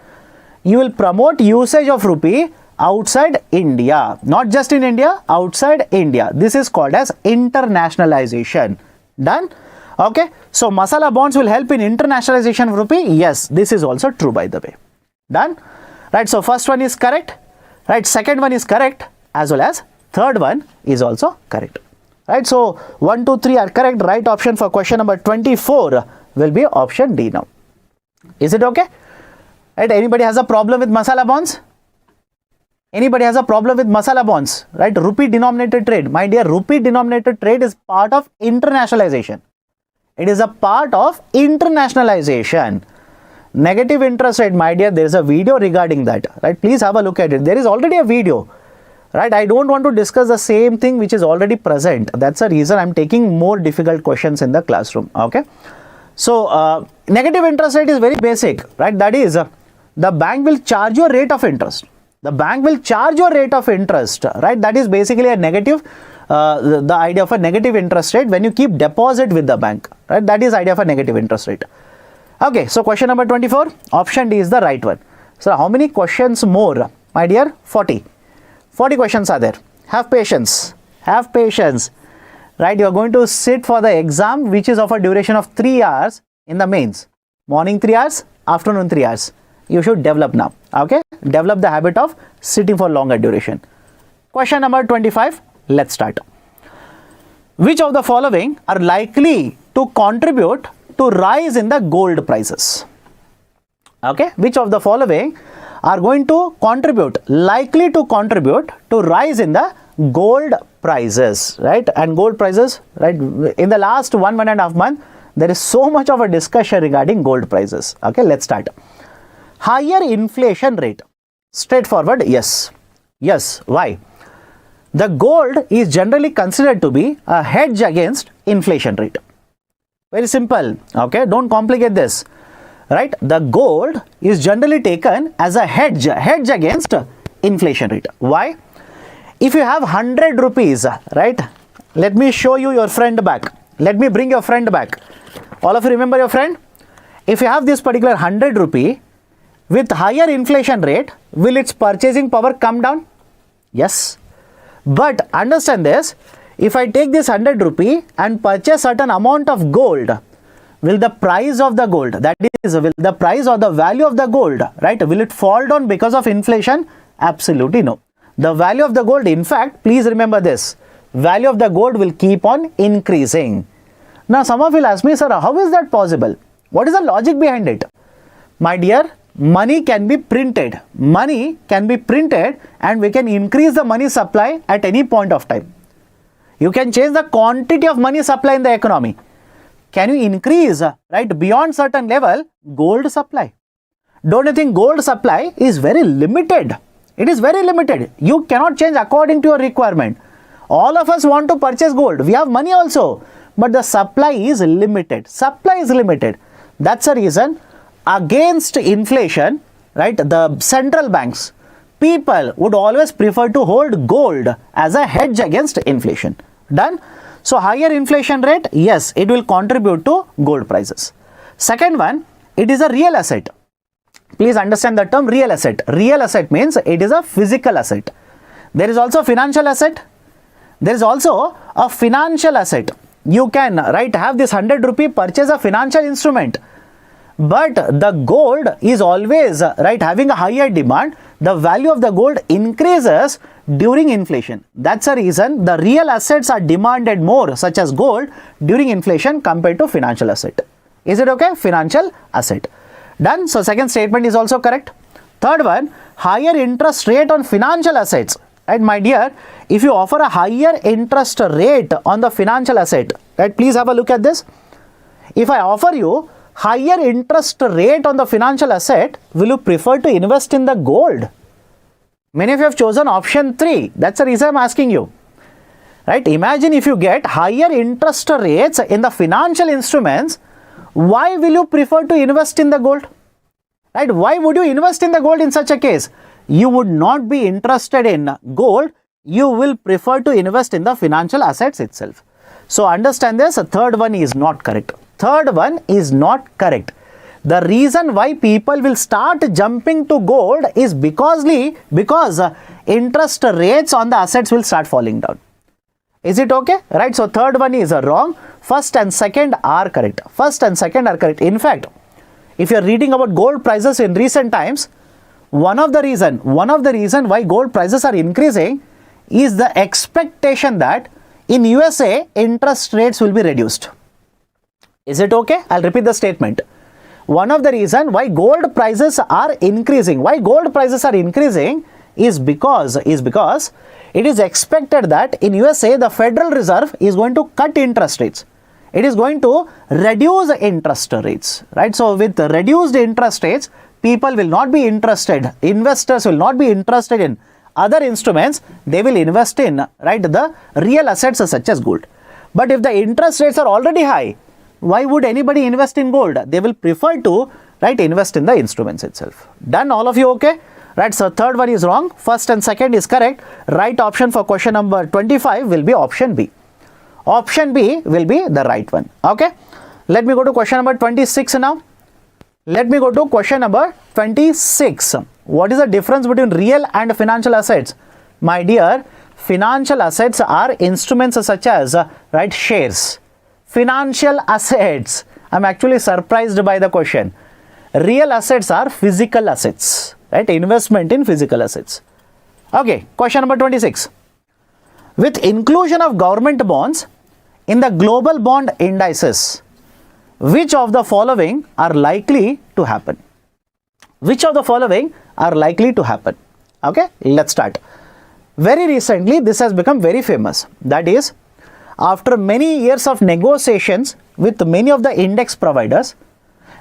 You will promote usage of rupee outside India. Not just in India, outside India. This is called as internationalization. Done? Okay. So, Masala bonds will help in internationalization of rupee. Yes, this is also true, by the way. Done? Right. So, first one is correct. Right. Second one is correct, as well as third one is also correct. Right. So, 1, 2, 3 are correct. Right option for question number 24 will be option D now. Is it okay? Right. Anybody has a problem with Masala bonds? Anybody has a problem with Masala bonds? Right. Rupee denominated trade. My dear, rupee denominated trade is part of internationalization. It is a part of internationalization. Negative interest rate, my dear, there is a video regarding that. Right. Please have a look at it. There is already a video. Right, I don't want to discuss the same thing which is already present. That's the reason I'm taking more difficult questions in the classroom. Okay. So, negative interest rate is very basic, right? That is, the bank will charge you a rate of interest. The bank will charge you a rate of interest, right? That is basically a negative, the idea of a negative interest rate when you keep deposit with the bank, right? That is idea of a negative interest rate. Okay. So, question number 24, option D is the right one. So, how many questions more, my dear? 40. 40 questions are there. Have patience. Have patience. Right, you are going to sit for the exam which is of a duration of 3 hours in the mains. Morning 3 hours, afternoon 3 hours. You should develop now. Okay, develop the habit of sitting for longer duration. Question number 25. Let's start. Which of the following are likely to contribute to rise in the gold prices? Okay, which of the following are going to contribute, likely to contribute to rise in the gold prices, right? And gold prices, right? In the last 1.5 months, there is so much of a discussion regarding gold prices. Okay, let's start. Higher inflation rate. Straightforward, yes. Yes, why? The gold is generally considered to be a hedge against inflation rate. Very simple. Okay, don't complicate this. Right, the gold is generally taken as a hedge against inflation rate. Why? If you have 100 rupees, right, let me show you your friend back. Let me bring your friend back. All of you remember your friend? If you have this particular 100 rupee with higher inflation rate, will its purchasing power come down? Yes. But understand this, if I take this 100 rupee and purchase certain amount of gold, will the price of the gold, that is, will the price or the value of the gold, right, will it fall down because of inflation? Absolutely no. The value of the gold, in fact, please remember this, value of the gold will keep on increasing. Now, some of you will ask me, sir, how is that possible? What is the logic behind it? My dear, money can be printed. Money can be printed and we can increase the money supply at any point of time. You can change the quantity of money supply in the economy. Can you increase, right, beyond certain level, gold supply? Don't you think gold supply is very limited? It is very limited. You cannot change according to your requirement. All of us want to purchase gold. We have money also, but the supply is limited. Supply is limited. That's the reason against inflation, right, the central banks, people would always prefer to hold gold as a hedge against inflation. Done? So, higher inflation rate, yes, it will contribute to gold prices. Second one, it is a real asset. Please understand the term real asset. Real asset means it is a physical asset. There is also financial asset. There is also a financial asset. You can, right, have this 100 rupee purchase a financial instrument. But the gold is always, right, having a higher demand. The value of the gold increases during inflation. That's the reason the real assets are demanded more, such as gold, during inflation compared to financial asset. Is it okay? Financial asset. Done. So second statement is also correct. Third one, higher interest rate on financial assets. Right, my dear, if you offer a higher interest rate on the financial asset, right, please have a look at this. If I offer you higher interest rate on the financial asset, will you prefer to invest in the gold? Many of you have chosen option 3. That's the reason I'm asking you. Right? Imagine if you get higher interest rates in the financial instruments, why will you prefer to invest in the gold? Right? Why would you invest in the gold in such a case? You would not be interested in gold. You will prefer to invest in the financial assets itself. So understand this. Third one is not correct. Third one is not correct. The reason why people will start jumping to gold is because interest rates on the assets will start falling down. Is it okay? Right. So third one is wrong. First and second are correct. First and second are correct. In fact, if you are reading about gold prices in recent times, one of the reason why gold prices are increasing is the expectation that in USA interest rates will be reduced. Is it okay? I'll repeat the statement. One of the reason why gold prices are increasing, is because it is expected that in USA the Federal Reserve is going to cut interest rates. It is going to reduce interest rates, right? So with reduced interest rates, people will not be interested, investors will not be interested in other instruments. They will invest in, right, the real assets such as gold. But if the interest rates are already high, why would anybody invest in gold? They will prefer to, right, invest in the instruments itself. Done, all of you okay? Right, so third one is wrong. First and second is correct. Right option for question number 25 will be option B. Option B will be the right one. Okay. Let me go to question number 26 now. Let me go to question number 26. What is the difference between real and financial assets? My dear, financial assets are instruments such as, right, shares. Financial assets. I'm actually surprised by the question. Real assets are physical assets, right? Investment in physical assets. Okay, question number 26. With inclusion of government bonds in the global bond indices, which of the following are likely to happen? Which of the following are likely to happen? Okay, let's start. Very recently, this has become very famous. That is, after many years of negotiations with many of the index providers,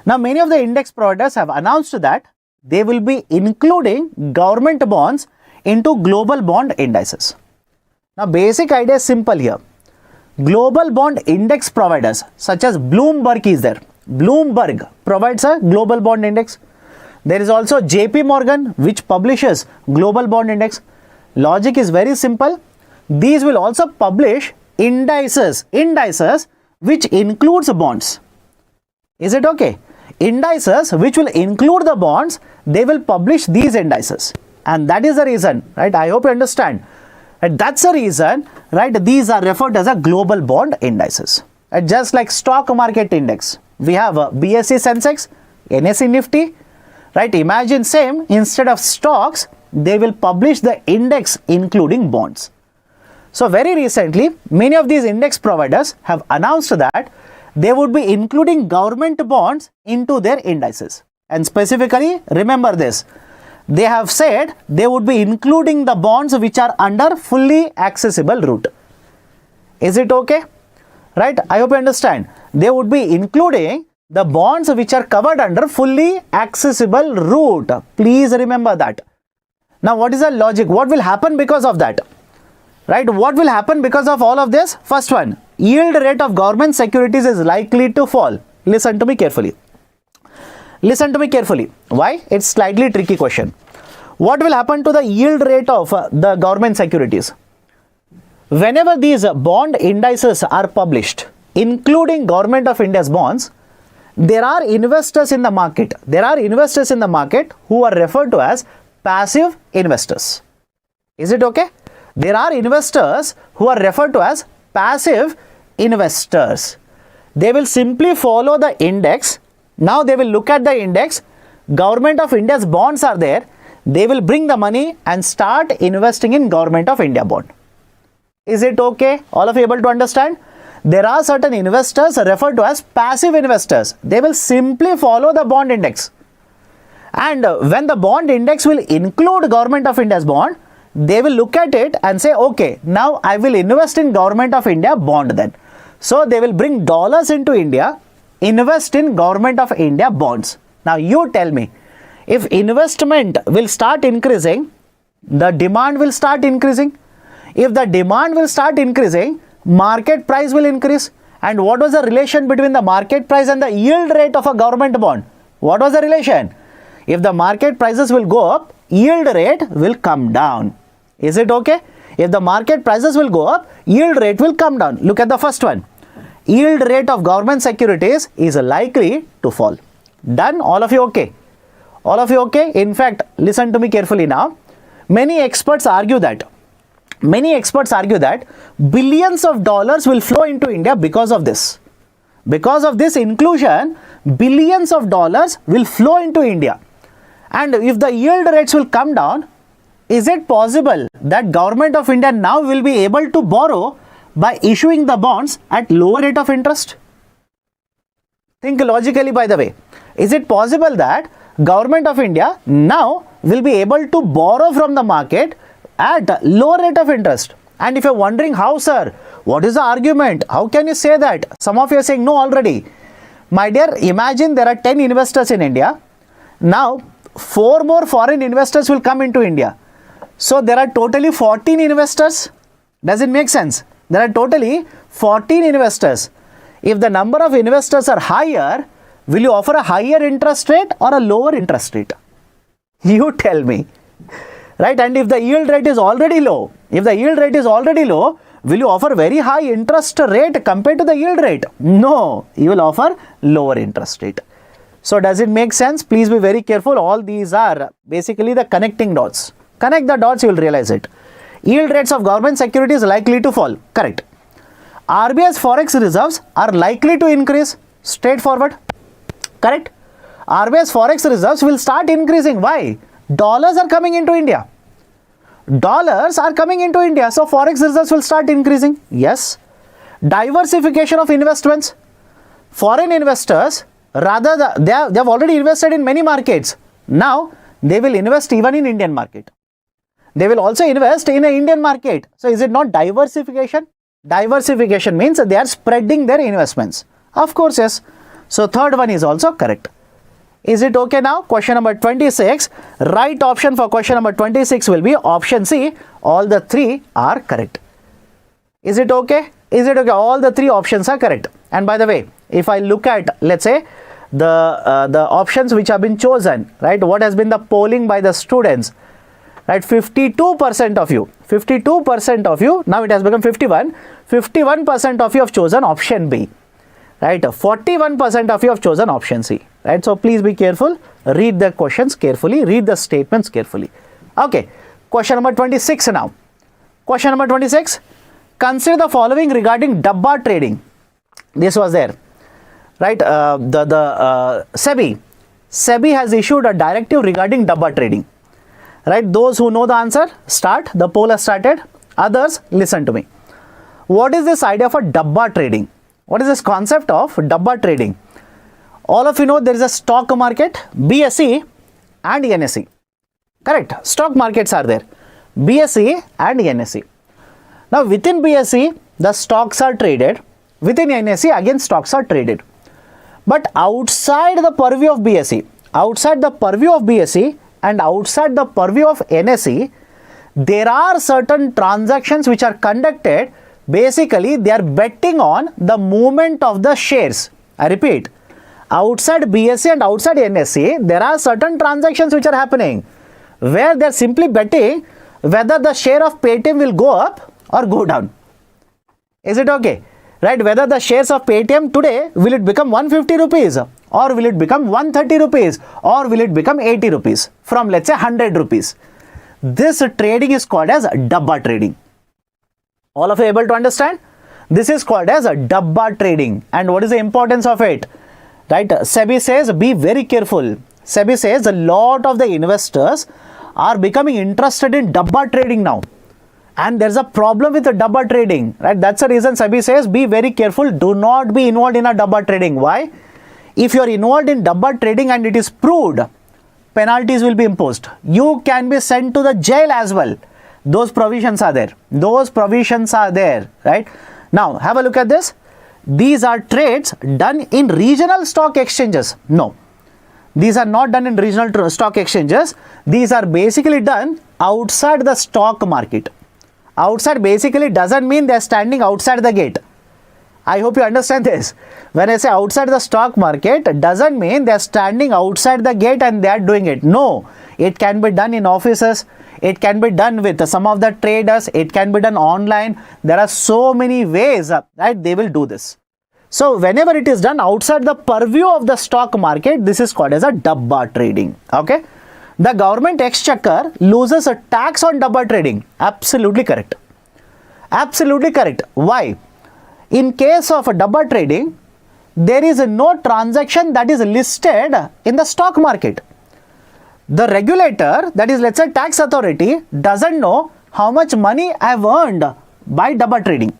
now many of the index providers have announced that they will be including government bonds into global bond indices. Now basic idea is simple here. Global bond index providers such as Bloomberg is there. Bloomberg provides a global bond index. There is also JP Morgan which publishes global bond index. Logic is very simple. These will also publish indices which includes bonds. Is it okay? Indices which will include the bonds, they will publish these indices, and that is the reason, right? I hope you understand. And that's the reason, right? These are referred as a global bond indices. Just like stock market index, we have a BSE Sensex, NSE Nifty, right? Imagine same, instead of stocks, they will publish the index including bonds. So very recently, many of these index providers have announced that they would be including government bonds into their indices. And specifically, remember this, they have said they would be including the bonds which are under fully accessible route. Is it okay? Right? I hope you understand. They would be including the bonds which are covered under fully accessible route. Please remember that. Now, what is the logic? What will happen because of that? Right? What will happen because of all of this? First one, yield rate of government securities is likely to fall. Listen to me carefully. Listen to me carefully. Why? It's slightly tricky question. What will happen to the yield rate of the government securities? Whenever these bond indices are published, including Government of India's bonds, there are investors in the market. There are investors in the market who are referred to as passive investors. Is it okay? There are investors who are referred to as passive investors. They will simply follow the index. Now they will look at the index. Government of India's bonds are there. They will bring the money and start investing in Government of India bond. Is it okay? All of you able to understand? There are certain investors referred to as passive investors. They will simply follow the bond index. And when the bond index will include Government of India's bond, they will look at it and say, okay, now I will invest in Government of India bond then. So they will bring dollars into India, invest in Government of India bonds. Now you tell me, if investment will start increasing, the demand will start increasing. If the demand will start increasing, market price will increase. And what was the relation between the market price and the yield rate of a government bond? What was the relation? If the market prices will go up, yield rate will come down. Is it okay? If the market prices will go up, yield rate will come down. Look at the first one. Yield rate of government securities is likely to fall. Done? All of you okay? All of you okay? In fact, listen to me carefully now. Many experts argue that billions of dollars will flow into India because of this. Because of this inclusion, billions of dollars will flow into India. And if the yield rates will come down, is it possible that Government of India now will be able to borrow by issuing the bonds at lower rate of interest? Think logically, by the way. Is it possible that Government of India now will be able to borrow from the market at lower rate of interest? And if you're wondering how, sir, what is the argument? How can you say that? Some of you are saying no already. My dear, imagine there are 10 investors in India. Now, 4 more foreign investors will come into India. So there are totally 14 investors. Does it make sense? There are totally 14 investors. If the number of investors are higher, will you offer a higher interest rate or a lower interest rate? You tell me. Right? And if the yield rate is already low, will you offer very high interest rate compared to the yield rate? No, you will offer lower interest rate. So does it make sense? Please be very careful. All these are basically the connecting dots. Connect the dots, you will realize it. Yield rates of government securities likely to fall. Correct. RBI's Forex reserves are likely to increase. Straightforward. Correct. RBI's Forex reserves will start increasing. Why? Dollars are coming into India. Dollars are coming into India. So Forex reserves will start increasing. Yes. Diversification of investments. Foreign investors, rather they have already invested in many markets. Now they will invest even in Indian market. They will also invest in an Indian market. So is it not diversification? Diversification means they are spreading their investments. Of course, yes. So third one is also correct. Is it okay now? Question number 26. Right option for question number 26 will be option C. All the 3 are correct. Is it okay? Is it okay? All the 3 options are correct. And by the way, if I look at, let's say, the options which have been chosen, right? What has been the polling by the students? Right, 52% of you, now it has become 51% of you have chosen option B, right? 41% of you have chosen option C, right? So please be careful, read the questions carefully, read the statements carefully. Okay, question number 26 now. Question number 26, consider the following regarding Dabba Trading. This was there, right? SEBI has issued a directive regarding Dabba Trading. Right, those who know the answer, start. The poll has started. Others, listen to me. What is this idea for Dabba Trading? What is this concept of Dabba Trading? All of you know there is a stock market, BSE and NSE. Correct. Stock markets are there, BSE and NSE. Now within BSE, the stocks are traded. Within NSE, again stocks are traded. But outside the purview of BSE, and outside the purview of NSE, there are certain transactions which are conducted. Basically, they are betting on the movement of the shares. I repeat, outside BSE and outside NSE, there are certain transactions which are happening where they are simply betting whether the share of Paytm will go up or go down. Is it okay? Right? Whether the shares of Paytm today, will it become 150 rupees? Or will it become 130 rupees? Or will it become 80 rupees from, let's say, 100 rupees? This trading is called as Dabba Trading. All of you able to understand? This is called as a Dabba Trading. And what is the importance of it? Right? SEBI says be very careful. SEBI says a lot of the investors are becoming interested in Dabba Trading now. And there's a problem with the Dabba Trading. Right? That's the reason SEBI says be very careful. Do not be involved in a Dabba Trading. Why? If you are involved in Dabba Trading and it is proved, penalties will be imposed. You can be sent to the jail as well. Those provisions are there. Those provisions are there, right? Now, have a look at this. These are trades done in regional stock exchanges. No, these are not done in regional stock exchanges. These are basically done outside the stock market. Outside basically doesn't mean they are standing outside the gate. I hope you understand this. When I say outside the stock market, it doesn't mean they are standing outside the gate and they are doing it. No, it can be done in offices. It can be done with some of the traders. It can be done online. There are so many ways that they will do this. So whenever it is done outside the purview of the stock market, this is called as a Dabba Trading. Okay. The government exchequer loses a tax on Dabba Trading. Absolutely correct. Absolutely correct. Why? In case of a Dabba Trading, there is no transaction that is listed in the stock market. The regulator, that is let's say tax authority, doesn't know how much money I have earned by Dabba Trading.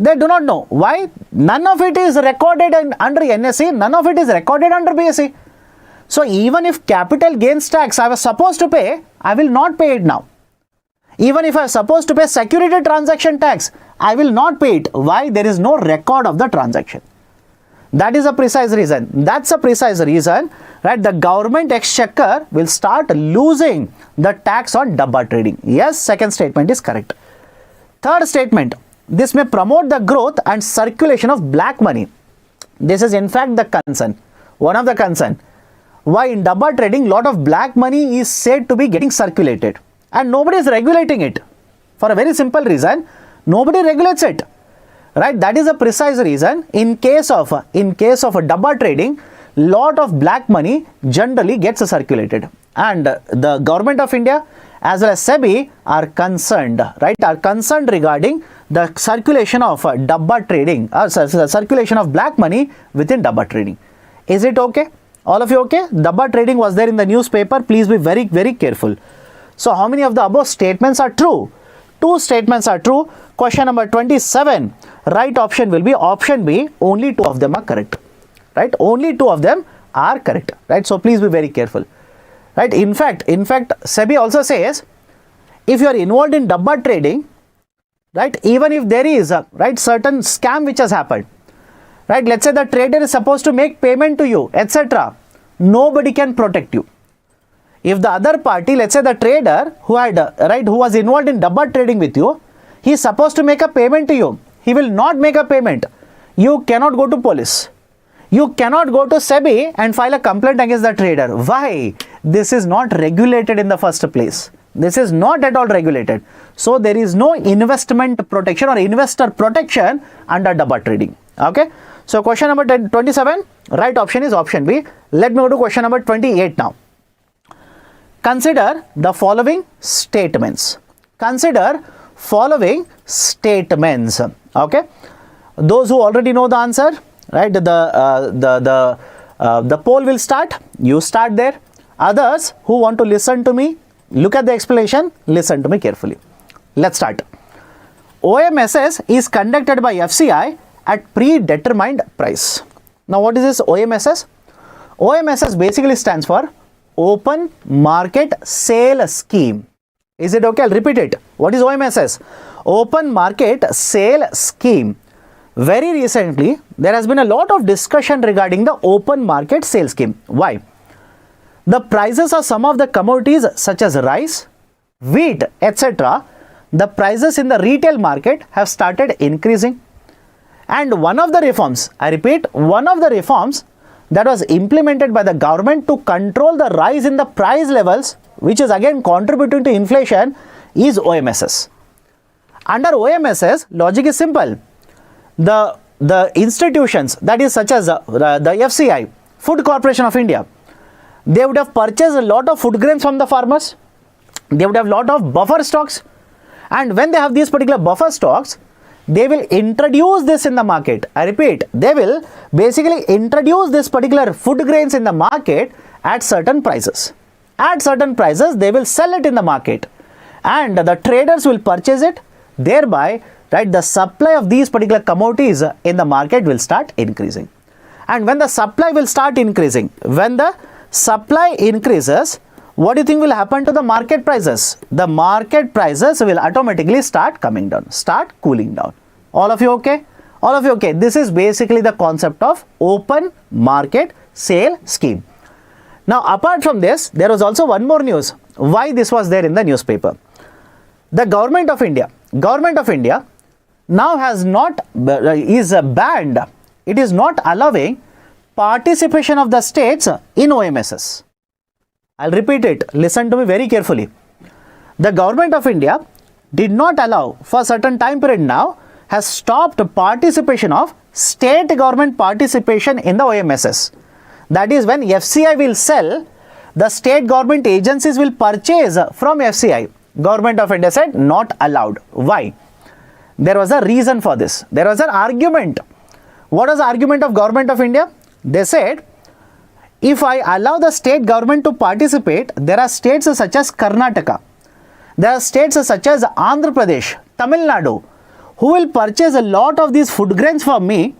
They do not know. Why? None of it is recorded under NSE, none of it is recorded under BSE. So even if capital gains tax I was supposed to pay, I will not pay it now. Even if I was supposed to pay security transaction tax, I will not pay it. Why? There is no record of the transaction. That is a precise reason. That's a precise reason, right? The government exchequer will start losing the tax on Dabba Trading. Yes, second statement is correct. Third statement, this may promote the growth and circulation of black money. This is in fact the concern, one of the concern. Why in Dabba Trading, lot of black money is said to be getting circulated and nobody is regulating it. For a very simple reason, nobody regulates it. Right, that is a precise reason. In case of a Dabba Trading, lot of black money generally gets circulated, and the government of India as well as SEBI are concerned, right? Are concerned regarding the circulation of Dabba Trading, circulation of black money within Dabba Trading. Is it okay? All of you okay? Dabba Trading was there in the newspaper. Please be very, very careful. So, how many of the above statements are true? Two statements are true. Question number 27, right option will be option B. Only two of them are correct. Right? Only two of them are correct. Right? So please be very careful. Right? In fact, SEBI also says, if you are involved in Dabba Trading, right? Even if there is a certain scam which has happened, right? Let's say the trader is supposed to make payment to you, etc. Nobody can protect you. If the other party, let's say the trader who was involved in Dabba Trading with you, he is supposed to make a payment to you. He will not make a payment. You cannot go to police. You cannot go to SEBI and file a complaint against the trader. Why? This is not regulated in the first place. This is not at all regulated. So there is no investment protection or investor protection under Dabba Trading. Okay. So question number 27, right option is option B. Let me go to question number 28 now. Consider the following statements. Consider following statements. Okay. Those who already know the answer, right? The poll will start. You start there. Others who want to listen to me, look at the explanation. Listen to me carefully. Let's start. OMSS is conducted by FCI at predetermined price. Now, what is this OMSS? OMSS basically stands for Open Market Sale Scheme. Is it okay? I'll repeat it. What is OMSS? Open Market Sale Scheme. Very recently, there has been a lot of discussion regarding the Open Market Sale Scheme. Why? The prices of some of the commodities such as rice, wheat, etc., the prices in the retail market have started increasing. And one of the reforms, I repeat, one of the reforms that was implemented by the government to control the rise in the price levels, which is again contributing to inflation, is OMSS. Under OMSS, logic is simple. The institutions, that is such as the FCI, Food Corporation of India, they would have purchased a lot of food grains from the farmers. They would have a lot of buffer stocks. And when they have these particular buffer stocks, they will introduce this in the market. I repeat, they will basically introduce this particular food grains in the market at certain prices. At certain prices, they will sell it in the market and the traders will purchase it. Thereby, right, the supply of these particular commodities in the market will start increasing. And when the supply will start increasing, when the supply increases, what do you think will happen to the market prices? The market prices will automatically start coming down, start cooling down. All of you okay? All of you okay? This is basically the concept of open market sale scheme. Now, apart from this, there was also one more news. Why this was there in the newspaper? The government of India now has not, is banned. It is not allowing participation of the states in OMSs. I'll repeat it. Listen to me very carefully. The government of India did not allow for certain time period now, has stopped participation of state government participation in the OMSs. That is, when FCI will sell, the state government agencies will purchase from FCI. Government of India said not allowed. Why? There was a reason for this. There was an argument. What was the argument of government of India? They said, if I allow the state government to participate, there are states such as Karnataka, there are states such as Andhra Pradesh, Tamil Nadu, who will purchase a lot of these food grains for me,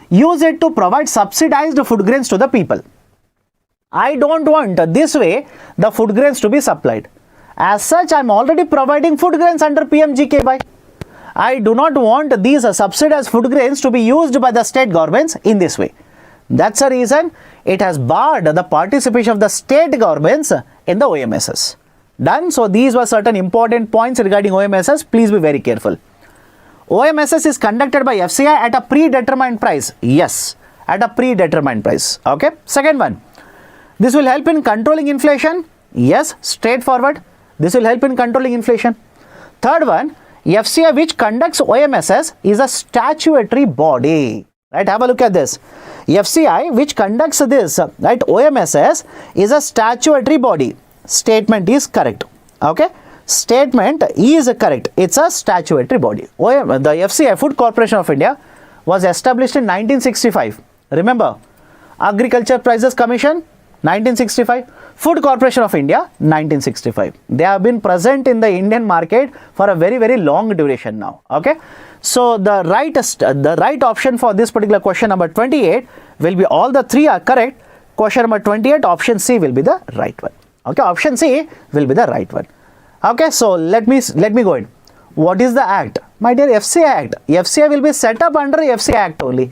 use it to provide subsidized food grains to the people. I don't want this way the food grains to be supplied. As such, I am already providing food grains under PMGKY. I do not want these subsidized food grains to be used by the state governments in this way. That's the reason it has barred the participation of the state governments in the OMSs. Done? So, these were certain important points regarding OMSs. Please be very careful. OMSs is conducted by FCI at a predetermined price. Yes, at a predetermined price. Okay. Second one, this will help in controlling inflation. Yes, straightforward. This will help in controlling inflation. Third one, FCI which conducts OMSs is a statutory body. Right, have a look at this. FCI which conducts this, right, OMSs is a statutory body. Statement is correct. Okay, statement is correct. It's a statutory body. The FCI, Food Corporation of India, was established in 1965. Remember, Agriculture Prices Commission, 1965. Food Corporation of India, 1965. They have been present in the Indian market for a very, very long duration now. Okay. So, the right option for this particular question number 28 will be, all the three are correct. Question number 28, option C will be the right one. Okay, option C will be the right one. Okay, so let me go in. What is the act? My dear, FCI Act. FCI will be set up under FCI Act only.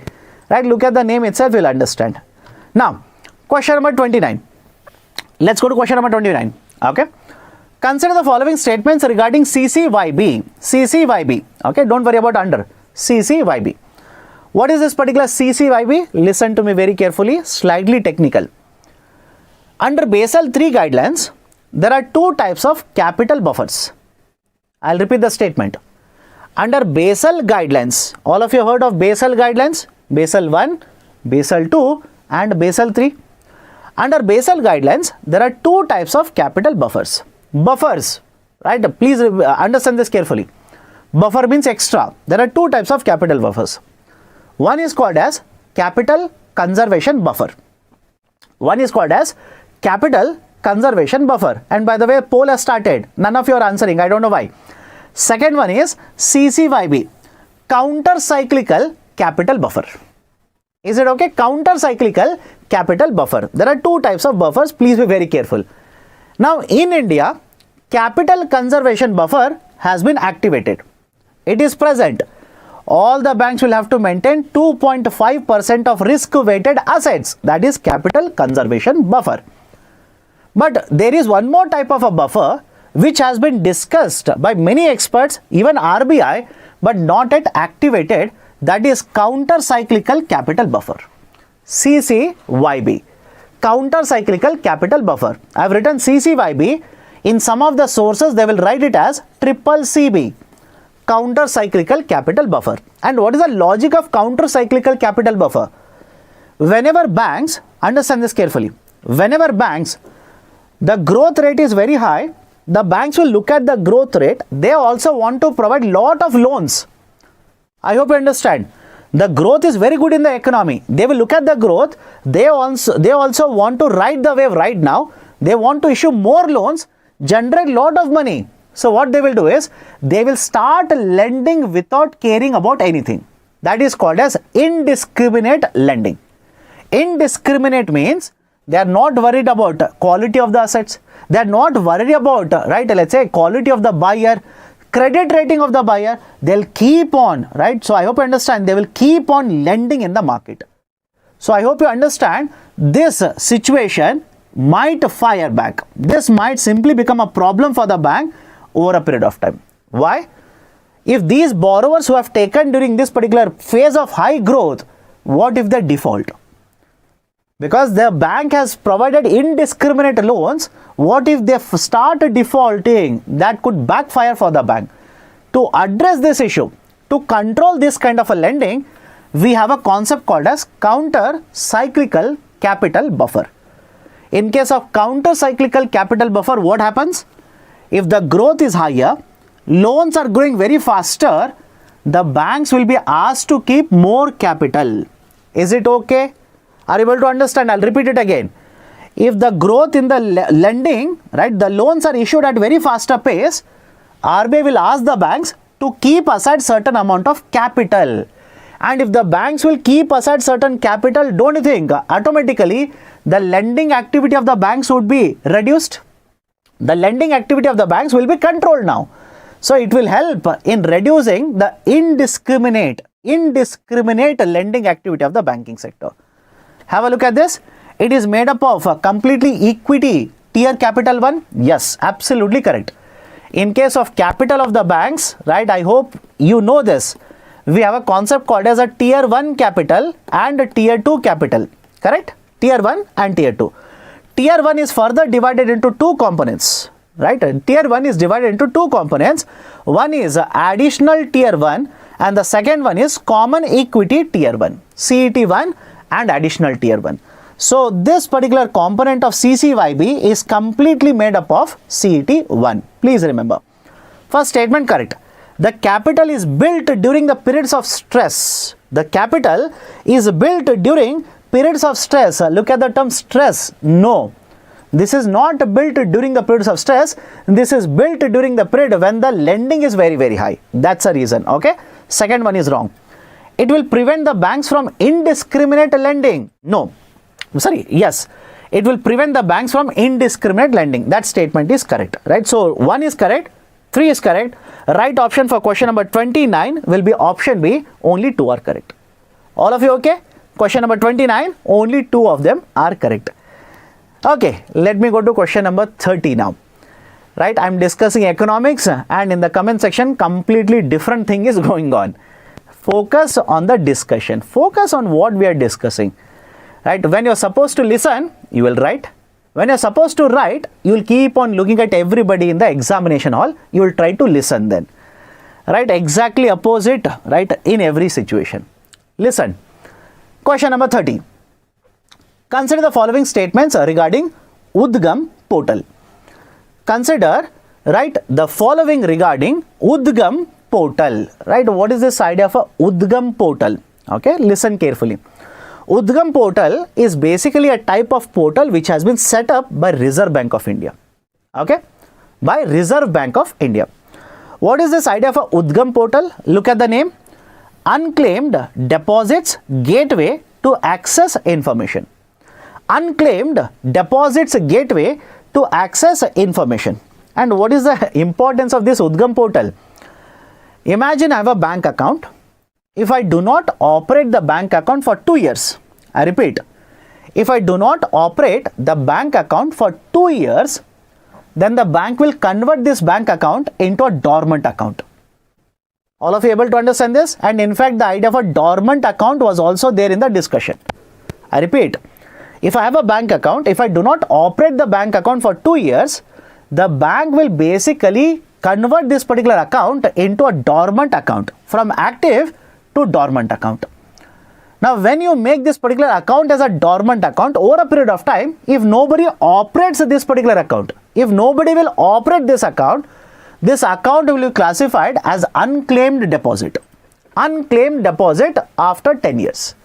Right, look at the name itself, you'll understand. Now, question number 29. Let's go to question number 29. Okay. Consider the following statements regarding CCYB. CCYB. Okay, don't worry about under. CCYB. What is this particular CCYB? Listen to me very carefully, slightly technical. Under Basel III guidelines, there are two types of capital buffers. I'll repeat the statement. Under Basel guidelines, all of you heard of Basel guidelines? Basel 1, Basel 2 and Basel 3. Under Basel guidelines, there are two types of capital buffers. Buffers, right? Please understand this carefully. Buffer means extra. There are two types of capital buffers. One is called as capital conservation buffer. One is called as capital conservation buffer. And by the way, poll has started. None of you are answering. I don't know why. Second one is CCYB, counter cyclical capital buffer. Is it okay? Counter cyclical capital buffer. There are two types of buffers. Please be very careful. Now, in India, capital conservation buffer has been activated. It is present. All the banks will have to maintain 2.5% of risk-weighted assets. That is capital conservation buffer. But there is one more type of a buffer which has been discussed by many experts, even RBI, but not yet activated. That is counter cyclical capital buffer. CCYB. Counter cyclical capital buffer. I have written CCYB. In some of the sources, they will write it as CCCB. Counter cyclical capital buffer. And what is the logic of counter cyclical capital buffer? Whenever banks, understand this carefully, whenever banks, the growth rate is very high, the banks will look at the growth rate. They also want to provide lot of loans. I hope you understand. The growth is very good in the economy. They will look at the growth. They also want to ride the wave right now. They want to issue more loans, generate lot of money. So what they will do is, they will start lending without caring about anything. That is called as indiscriminate lending. Indiscriminate means they are not worried about quality of the assets. They are not worried about, right, let's say quality of the buyer, credit rating of the buyer. They'll keep on, right? So I hope you understand, they will keep on lending in the market. So I hope you understand, this situation might fire back. This might simply become a problem for the bank over a period of time. Why? If these borrowers who have taken during this particular phase of high growth, what if they default? Because the bank has provided indiscriminate loans, what if they start defaulting? That could backfire for the bank. To address this issue, to control this kind of a lending, we have a concept called as counter-cyclical capital buffer. In case of counter-cyclical capital buffer, what happens? If the growth is higher, loans are growing very faster, the banks will be asked to keep more capital. Is it okay? Are you able to understand? I'll repeat it again. If the growth in the lending, right, the loans are issued at very faster pace, RBI will ask the banks to keep aside certain amount of capital. And if the banks will keep aside certain capital, don't you think automatically the lending activity of the banks would be reduced? The lending activity of the banks will be controlled now. So it will help in reducing the indiscriminate lending activity of the banking sector. Have a look at this. It is made up of a completely equity tier capital 1. Yes, absolutely correct. In case of capital of the banks, right, I hope you know this. We have a concept called as a tier 1 capital and a tier 2 capital. Correct? Tier 1 and tier 2. Tier 1 is further divided into two components. Right? Tier 1 is divided into two components. One is additional tier 1 and the second one is common equity tier 1. CET1 and additional tier 1. So this particular component of CCYB is completely made up of CET1. Please remember. First statement correct. The capital is built during the periods of stress. The capital is built during periods of stress. Look at the term stress. No. This is not built during the periods of stress. This is built during the period when the lending is very, very high. That's a reason. Okay. Second one is wrong. It will prevent the banks from indiscriminate lending. No. Sorry. Yes. It will prevent the banks from indiscriminate lending. That statement is correct. Right. So 1 is correct. 3 is correct. Right option for question number 29 will be option B. Only 2 are correct. All of you okay? Question number 29, only 2 of them are correct. Okay, let me go to question number 30 now. Right, I am discussing economics and in the comment section, completely different thing is going on. Focus on the discussion. Focus on what we are discussing. Right, when you are supposed to listen, you will write. When you are supposed to write, you will keep on looking at everybody in the examination hall. You will try to listen then. Right, exactly opposite, right, in every situation. Listen. Question number 30. Consider the following statements regarding UDGAM Portal. Consider, right, the following regarding UDGAM Portal. Right, what is this idea of a UDGAM Portal? Okay, listen carefully. UDGAM Portal is basically a type of portal which has been set up by Reserve Bank of India. Okay, by Reserve Bank of India. What is this idea of a UDGAM Portal? Look at the name. Unclaimed Deposits Gateway to Access Information. Unclaimed Deposits Gateway to Access Information. And what is the importance of this UDGAM Portal? Imagine I have a bank account. If I do not operate the bank account for 2 years, I repeat, if I do not operate the bank account for 2 years, then the bank will convert this bank account into a dormant account. All of you able to understand this? And in fact, the idea of a dormant account was also there in the discussion. I repeat, if I have a bank account, if I do not operate the bank account for 2 years, the bank will basically convert this particular account into a dormant account, from active to dormant account. Now, when you make this particular account as a dormant account over a period of time, if nobody operates this particular account, if nobody will operate this account will be classified as unclaimed deposit. Unclaimed deposit after 10 years.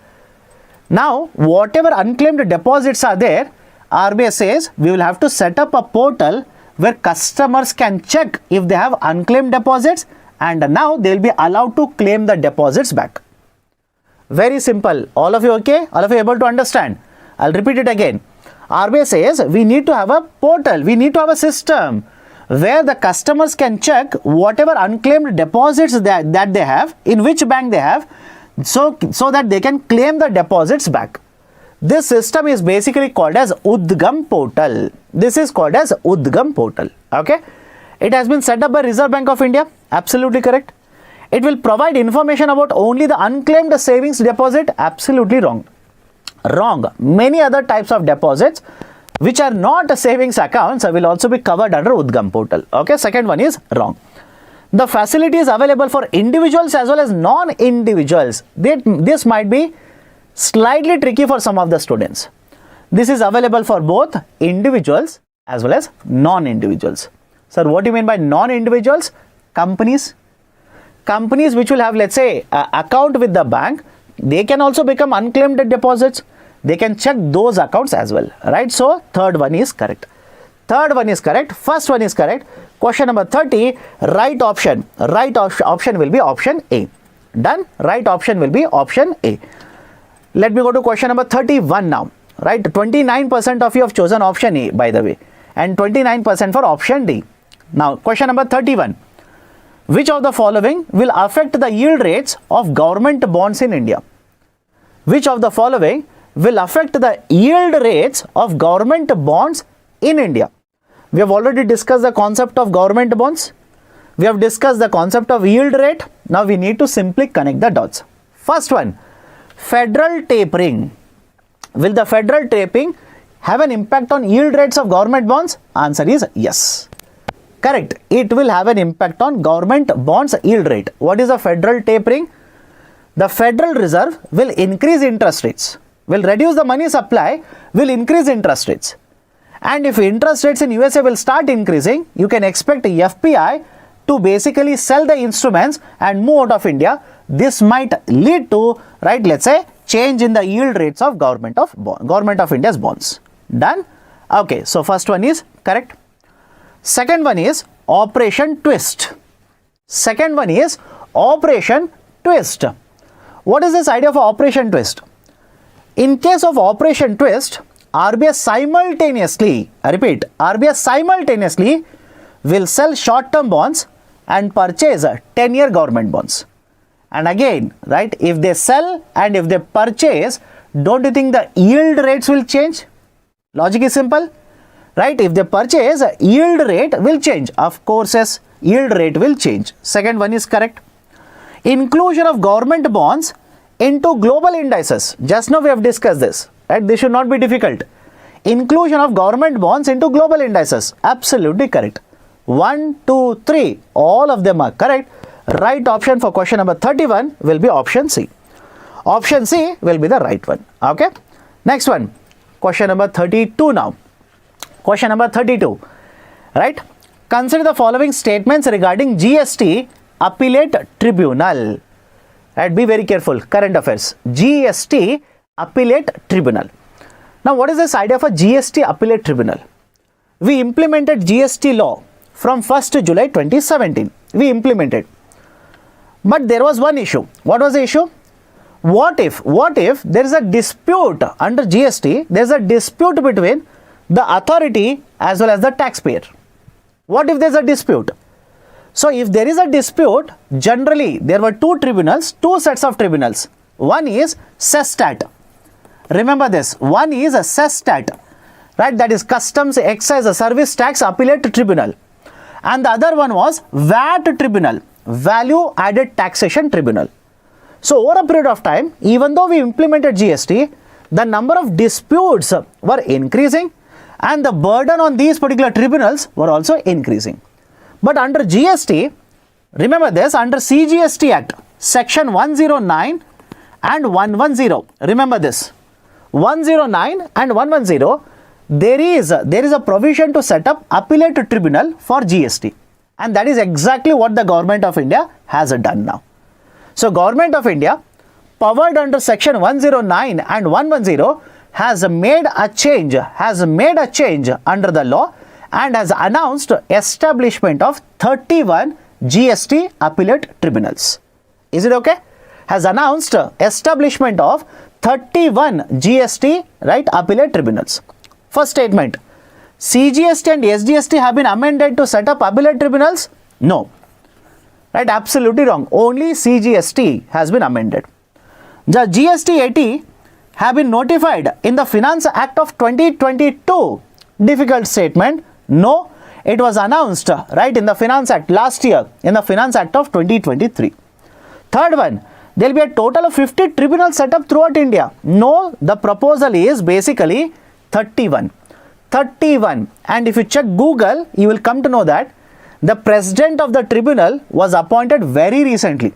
Now, whatever unclaimed deposits are there, RBI says we will have to set up a portal where customers can check if they have unclaimed deposits, and now they will be allowed to claim the deposits back. Very simple. All of you okay? All of you able to understand? I'll repeat it again. RBI says we need to have a portal, we need to have a system where the customers can check whatever unclaimed deposits that they have, in which bank they have, so that they can claim the deposits back. This system is basically called as UDGAM Portal. This is called as UDGAM Portal. Okay. It has been set up by Reserve Bank of India. Absolutely correct. It will provide information about only the unclaimed savings deposit. Absolutely wrong. Wrong. Many other types of deposits which are not savings accounts will also be covered under UDGAM Portal. Okay. Second one is wrong. The facility is available for individuals as well as non-individuals. This might be slightly tricky for some of the students. This is available for both individuals as well as non-individuals. Sir, what do you mean by non-individuals? Companies. Companies which will have, let's say, an account with the bank, they can also become unclaimed deposits. They can check those accounts as well, right? So, third one is correct. Third one is correct. First one is correct. Question number 30, right option. Right option will be option A. Done? Right option will be option A. Let me go to question number 31 now. Right? 29% of you have chosen option A, by the way, and 29% for option D. Now, question number 31. Which of the following will affect the yield rates of government bonds in India? Which of the following will affect the yield rates of government bonds in India? We have already discussed the concept of government bonds. We have discussed the concept of yield rate. Now we need to simply connect the dots. First one, federal tapering. Will the federal tapering have an impact on yield rates of government bonds? Answer is yes. Correct. It will have an impact on government bonds yield rate. What is the federal tapering? The Federal Reserve will increase interest rates, will reduce the money supply, will increase interest rates. And if interest rates in USA will start increasing, you can expect FPI to basically sell the instruments and move out of India. This might lead to, right, let's say, change in the yield rates of Government of India's bonds. Done? Okay, so first one is correct. Second one is Operation Twist. Second one is Operation Twist. What is this idea of Operation Twist? In case of Operation Twist, RBI simultaneously, I repeat, RBI simultaneously will sell short-term bonds and purchase 10-year government bonds. And again, right, if they sell and if they purchase, don't you think the yield rates will change? Logic is simple, right? If they purchase, yield rate will change. Of course, yes, yield rate will change. Second one is correct. Inclusion of government bonds into global indices. Just now we have discussed this, right? This should not be difficult. Inclusion of government bonds into global indices. Absolutely correct. 1, 2, 3, all of them are correct. Right option for question number 31 will be option C. Option C will be the right one. Okay. Next one, question number 32 now. Question number 32, right? Consider the following statements regarding GST Appellate Tribunal. Right, be very careful. Current affairs. GST Appellate Tribunal. Now, what is this idea of a GST Appellate Tribunal? We implemented GST law from 1st July 2017. We implemented. But there was one issue. What was the issue? What if there is a dispute under GST, there is a dispute between the authority as well as the taxpayer? What if there is a dispute? So, if there is a dispute, generally there were two tribunals, two sets of tribunals. One is CESTAT. Remember this, one is a CESTAT, right? That is Customs Excise Service Tax Appellate Tribunal. And the other one was VAT Tribunal, Value Added Taxation Tribunal. So, over a period of time, even though we implemented GST, the number of disputes were increasing and the burden on these particular tribunals were also increasing. But under GST, remember this, under CGST Act, Section 109 and 110. Remember this. 109 and 110, there is a provision to set up appellate tribunal for GST, and that is exactly what the Government of India has done now. So Government of India, powered under section 109 and 110, has made a change under the law and has announced establishment of 31 GST Appellate Tribunals. Is it okay? Has announced establishment of 31 GST, right, Appellate Tribunals. First statement, CGST and SGST have been amended to set up appellate tribunals? No. Right, absolutely wrong. Only CGST has been amended. The GST 80 have been notified in the Finance Act of 2022. Difficult statement. No, it was announced, right, in the Finance Act last year, in the Finance Act of 2023. Third one, there will be a total of 50 tribunals set up throughout India. No, the proposal is basically 31. 31. And if you check Google, you will come to know that the president of the tribunal was appointed very recently.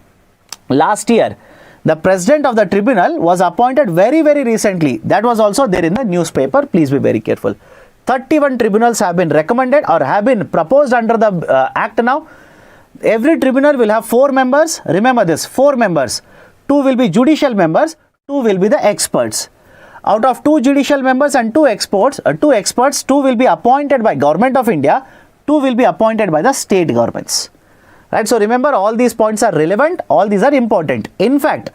Last year, the president of the tribunal was appointed very recently. That was also there in the newspaper. Please be very careful. 31 tribunals have been recommended or have been proposed under the Act now. Every tribunal will have 4 members. Remember this, 4 members. 2 will be judicial members, 2 will be the experts. Out of 2 judicial members and 2 experts, 2 will be appointed by Government of India, 2 will be appointed by the state governments. Right, so remember, all these points are relevant, all these are important. In fact,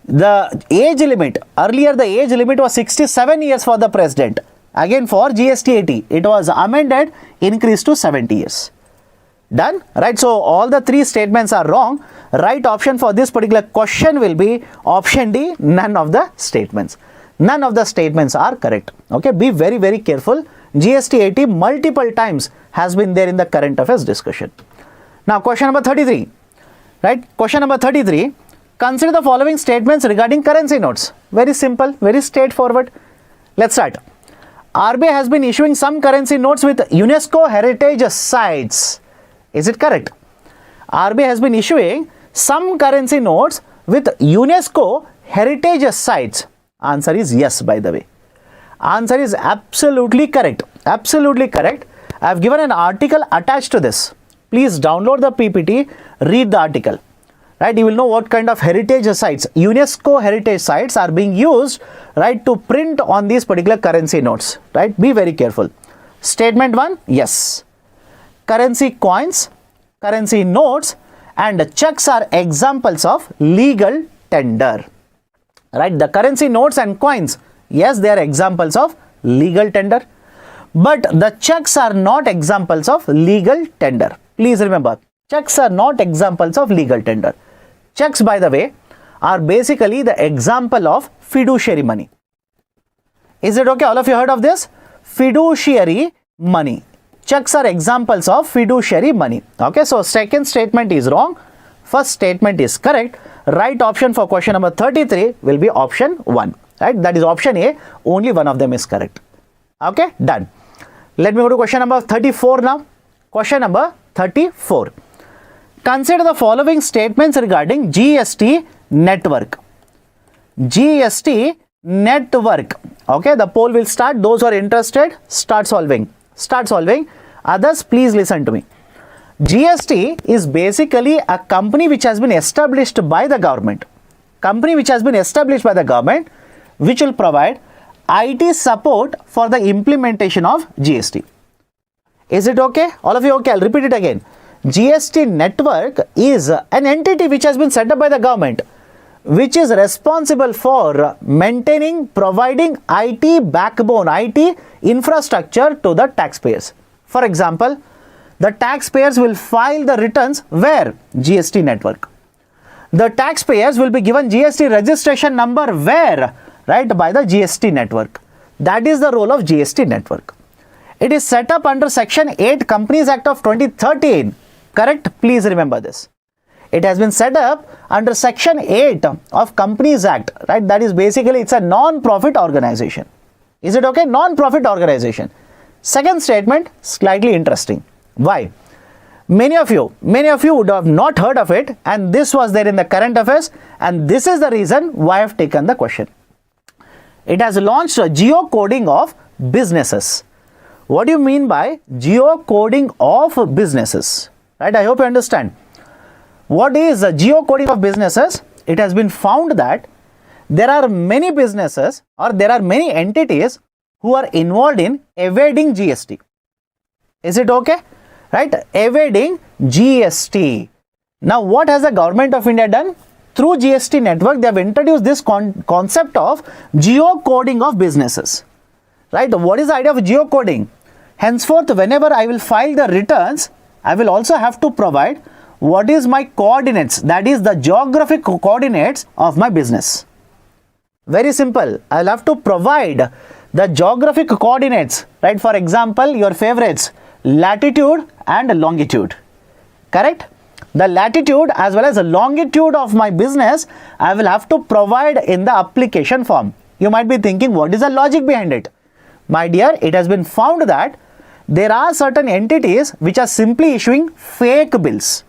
the age limit, earlier the age limit was 67 years for the president. Again for GST 80, it was amended, increased to 70 years. Done? Right, so all the 3 statements are wrong. Right option for this particular question will be option D, none of the statements. None of the statements are correct. Okay, be very careful. GST 80 multiple times has been there in the current affairs discussion. Now question number 33. Right, question number 33. Consider the following statements regarding currency notes. Very simple, very straightforward. Let's start. RBI has been issuing some currency notes with UNESCO heritage sites. Is it correct? RBI has been issuing some currency notes with UNESCO heritage sites. Answer is yes, by the way. Answer is absolutely correct. Absolutely correct. I have given an article attached to this. Please download the PPT, read the article. Right, you will know what kind of heritage sites, UNESCO heritage sites are being used, right, to print on these particular currency notes. Right, be very careful. Statement 1, yes. Currency coins, currency notes and checks are examples of legal tender. Right, the currency notes and coins, yes, they are examples of legal tender, but the checks are not examples of legal tender. Please remember, checks are not examples of legal tender. Checks, by the way, are basically the example of fiduciary money. Is it okay? All of you heard of this? Fiduciary money. Checks are examples of fiduciary money. Okay, so second statement is wrong. First statement is correct. Right option for question number 33 will be option 1. Right, that is option A. Only one of them is correct. Okay, done. Let me go to question number 34 now. Question number 34. Consider the following statements regarding GST network. GST network. Okay, the poll will start. Those who are interested, start solving. Start solving. Others, please listen to me. GST is basically a company which has been established by the government. Company which has been established by the government, which will provide IT support for the implementation of GST. Is it okay? All of you okay? I'll repeat it again. GST network is an entity which has been set up by the government, which is responsible for maintaining, providing IT backbone, IT infrastructure to the taxpayers. For example, the taxpayers will file the returns where? GST network. The taxpayers will be given GST registration number where? Right, by the GST network. That is the role of GST network. It is set up under Section 8 Companies Act of 2013. Correct? Please remember this. It has been set up under Section 8 of Companies Act. Right? That is basically, it's a non-profit organization. Is it okay? Non-profit organization. Second statement, slightly interesting. Why? Many of you would have not heard of it, and this was there in the current affairs, and this is the reason why I have taken the question. It has launched geocoding of businesses. What do you mean by geocoding of businesses? Right? I hope you understand. What is geocoding of businesses? It has been found that there are many businesses or there are many entities who are involved in evading GST. Is it okay? Right? Evading GST. Now, what has the government of India done? Through GST network, they have introduced this concept of geocoding of businesses. Right? What is the idea of geocoding? Henceforth, whenever I will file the returns, I will also have to provide what is my coordinates, that is the geographic coordinates of my business. Very simple. I will have to provide the geographic coordinates, right? For example, your favorites, latitude and longitude. Correct? The latitude as well as the longitude of my business, I will have to provide in the application form. You might be thinking, what is the logic behind it? My dear, it has been found that there are certain entities which are simply issuing fake bills.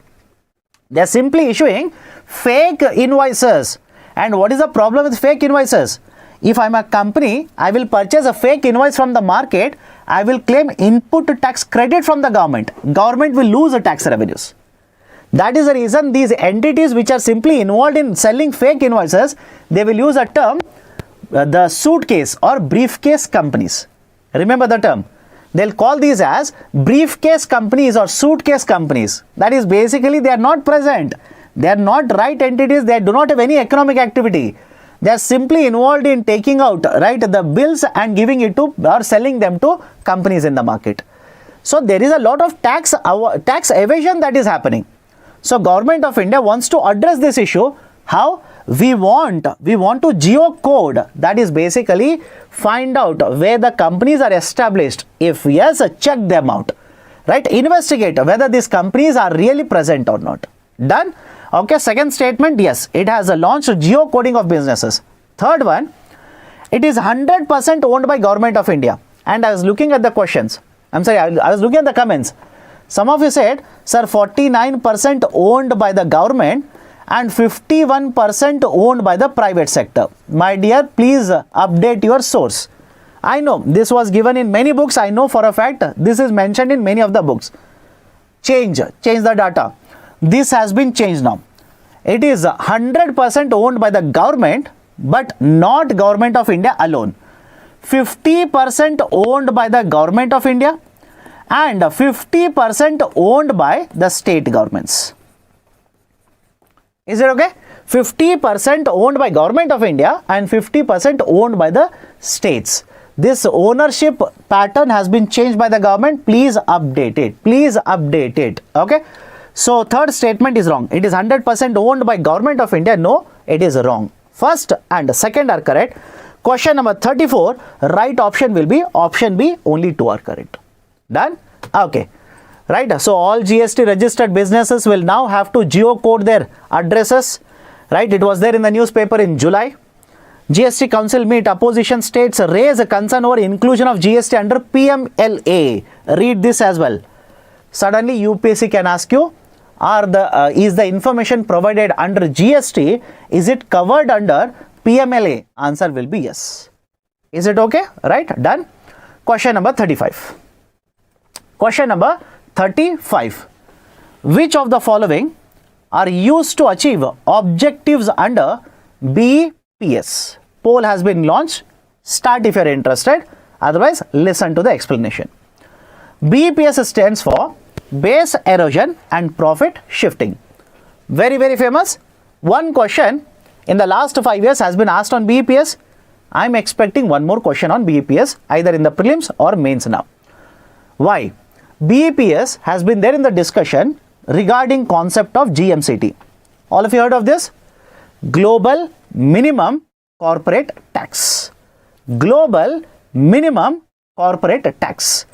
They are simply issuing fake invoices. And what is the problem with fake invoices? If I am a company, I will purchase a fake invoice from the market, I will claim input tax credit from the government. Government will lose the tax revenues. That is the reason these entities which are simply involved in selling fake invoices, they will use a term, the suitcase or briefcase companies. Remember the term. They'll call these as briefcase companies or suitcase companies. That is basically they are not present. They are not right entities. They do not have any economic activity. They are simply involved in taking out the bills and giving it to or selling them to companies in the market. So there is a lot of tax evasion that is happening. So government of India wants to address this issue. How? We want to geocode, that is basically find out where the companies are established. If yes, check them out. Right? Investigate whether these companies are really present or not. Done? Okay, second statement, yes, it has launched geocoding of businesses. Third one, it is 100% owned by government of India. And I was looking at the questions. I was looking at the comments. Some of you said, sir, 49% owned by the government and 51% owned by the private sector. My dear, please update your source. I know this was given in many books. I know for a fact this is mentioned in many of the books. Change the data. This has been changed now. It is 100% owned by the government, but not government of India alone. 50% owned by the government of India and 50% owned by the state governments. Is it okay? 50% owned by government of India and 50% owned by the states. This ownership pattern has been changed by the government. Please update it. Please update it. Okay. So third statement is wrong. It is 100% owned by government of India. No, it is wrong. First and second are correct. Question number 34, right option will be option B. Only two are correct. Done? Okay. Right, so all GST registered businesses will now have to geocode their addresses. Right, it was there in the newspaper in July. GST Council meet, opposition states raise a concern over inclusion of GST under PMLA. Read this as well. Suddenly UPSC can ask you, is the information provided under GST, is it covered under PMLA? Answer will be yes. Is it okay? Right, done. Question number 35. Question number 35. Which of the following are used to achieve objectives under BPS? Poll has been launched. Start if you are interested. Otherwise, listen to the explanation. BPS stands for Base Erosion and Profit Shifting. Very, very famous. One question in the last 5 years has been asked on BPS. I am expecting one more question on BPS either in the prelims or mains now. Why? BPS has been there in the discussion regarding concept of GMCT. All of you heard of this? Global Minimum Corporate Tax. Global Minimum Corporate Tax.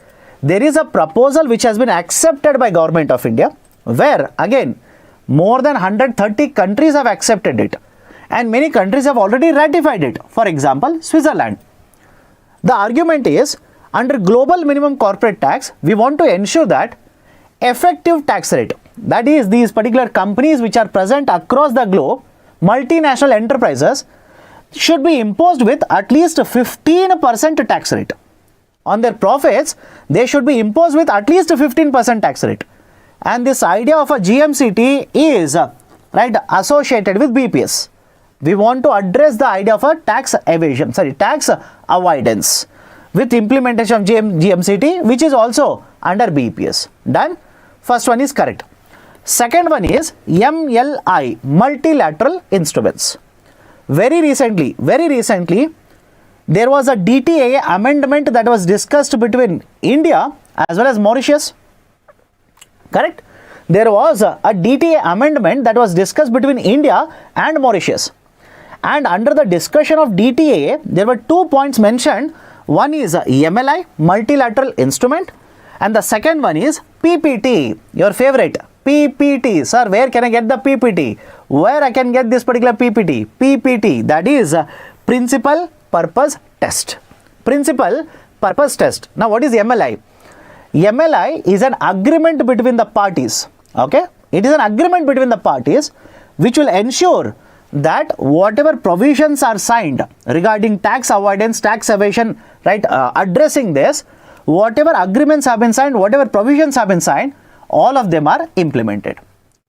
There is a proposal which has been accepted by Government of India, where again more than 130 countries have accepted it and many countries have already ratified it. For example, Switzerland. The argument is, under global minimum corporate tax, we want to ensure that effective tax rate, that is these particular companies which are present across the globe, multinational enterprises, should be imposed with at least 15% tax rate. On their profits, they should be imposed with at least 15% tax rate. And this idea of a GMCT is associated with BPS. We want to address the idea of a tax avoidance with implementation of GMCT, which is also under BPS. Done? First one is correct. Second one is MLI, multilateral instruments. Very recently, there was a DTA amendment that was discussed between India as well as Mauritius. Correct? There was a DTA amendment that was discussed between India and Mauritius. And under the discussion of DTA, there were 2 points mentioned. One is MLI, multilateral instrument, and the second one is PPT, your favorite, PPT. Sir, where can I get the PPT? Where I can get this particular PPT? PPT, that is Principal Purpose Test. Principal Purpose Test. Now, what is MLI? MLI is an agreement between the parties. Okay? It is an agreement between the parties which will ensure that whatever provisions are signed regarding tax avoidance, tax evasion, addressing this, whatever agreements have been signed, whatever provisions have been signed, all of them are implemented.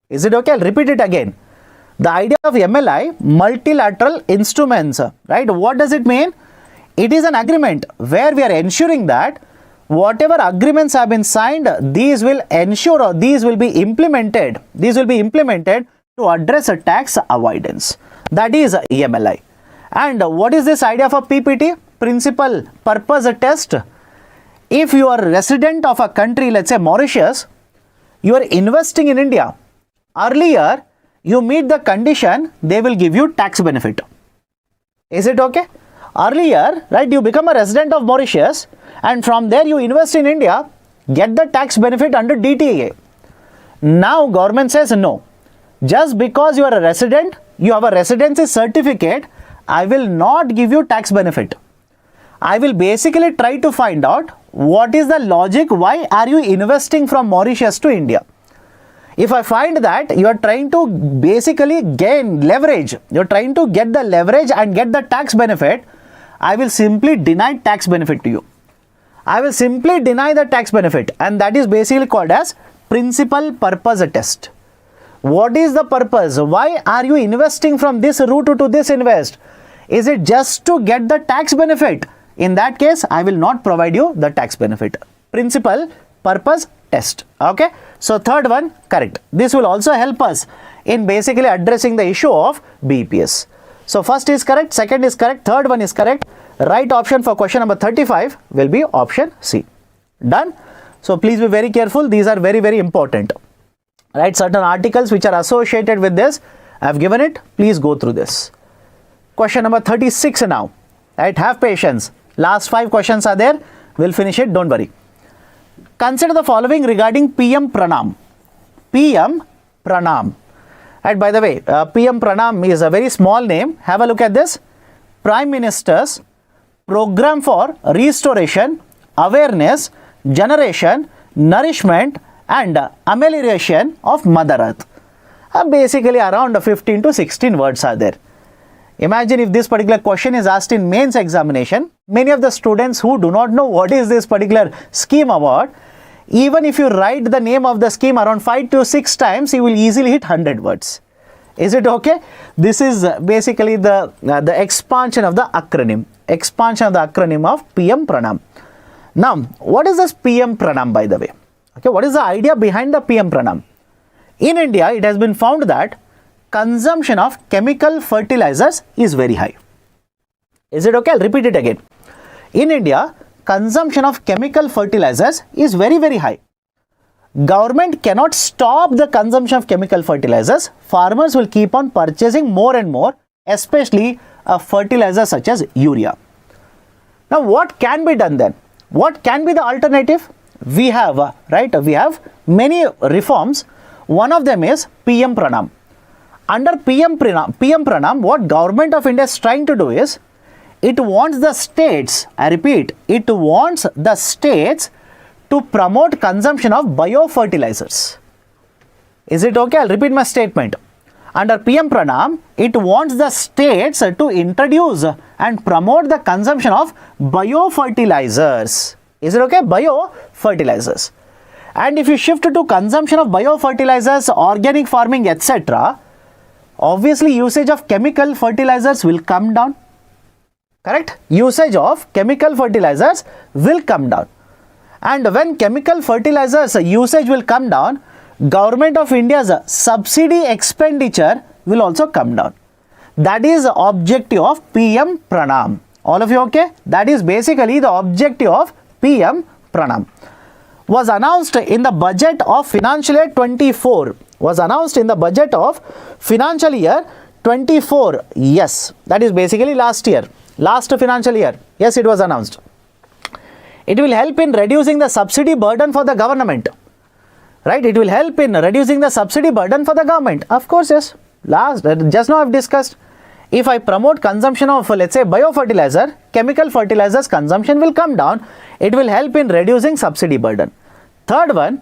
Is it okay? I'll repeat it again. The idea of MLI, multilateral instruments, right? What does it mean? It is an agreement where we are ensuring that whatever agreements have been signed, these will ensure or these will be implemented. These will be implemented to address a tax avoidance. That is MLI. And what is this idea of a PPT? Principal Purpose Test. If you are a resident of a country, let's say Mauritius, you are investing in India. Earlier, you meet the condition, they will give you tax benefit. Is it okay? Earlier, you become a resident of Mauritius and from there you invest in India, get the tax benefit under DTA. Now, government says no. Just because you are a resident, you have a residency certificate, I will not give you tax benefit. I will basically try to find out what is the logic, why are you investing from Mauritius to India. If I find that you are trying to basically gain leverage, you are trying to get the leverage and get the tax benefit, I will simply deny tax benefit to you. I will simply deny the tax benefit, and that is basically called as Principal Purpose Test. What is the purpose? Why are you investing from this route to this invest? Is it just to get the tax benefit? In that case, I will not provide you the tax benefit. Principal Purpose Test. Okay. So, third one, correct. This will also help us in basically addressing the issue of BPS. So, first is correct, second is correct, third one is correct. Right option for question number 35 will be option C. Done. So, please be very careful. These are very, very important. Right, certain articles which are associated with this, I have given it. Please go through this. Question number 36 now. Right, have patience. Last 5 questions are there. We'll finish it. Don't worry. Consider the following regarding PM Pranam. PM Pranam. Right, by the way, PM Pranam is a very small name. Have a look at this. Prime Minister's Program for Restoration, Awareness, Generation, Nourishment and Amelioration of Mother Earth. Basically around 15 to 16 words are there. Imagine if this particular question is asked in mains examination, many of the students who do not know what is this particular scheme about, even if you write the name of the scheme around 5 to 6 times, you will easily hit 100 words. Is it okay? This is basically the expansion of the acronym. Expansion of the acronym of PM Pranam. Now, what is this PM Pranam, by the way? Okay, what is the idea behind the PM Pranam? In India, it has been found that consumption of chemical fertilizers is very high. Is it okay? I'll repeat it again. In India, consumption of chemical fertilizers is very, very high. Government cannot stop the consumption of chemical fertilizers. Farmers will keep on purchasing more and more, especially fertilizers such as urea. Now, what can be done then? What can be the alternative? We have, we have many reforms. One of them is PM Pranam. Under PM Pranam, what Government of India is trying to do is, it wants the states, I repeat, it wants the states to promote consumption of biofertilizers. Is it okay? I'll repeat my statement. Under PM Pranam, it wants the states to introduce and promote the consumption of biofertilizers. Is it okay? Biofertilizers. And if you shift to consumption of biofertilizers, organic farming, etc., obviously usage of chemical fertilizers will come down. Correct? Usage of chemical fertilizers will come down. And when chemical fertilizers usage will come down, Government of India's subsidy expenditure will also come down. That is the objective of PM Pranam. All of you okay? That is basically the objective of PM Pranam. Was announced in the budget of financial year 24. Was announced in the budget of financial year 24. Yes, that is basically last year. Last financial year. Yes, it was announced. It will help in reducing the subsidy burden for the government. Right? It will help in reducing the subsidy burden for the government. Of course, yes. Just now I have discussed. If I promote consumption of, let's say, biofertilizer, chemical fertilizers consumption will come down. It will help in reducing subsidy burden. Third one,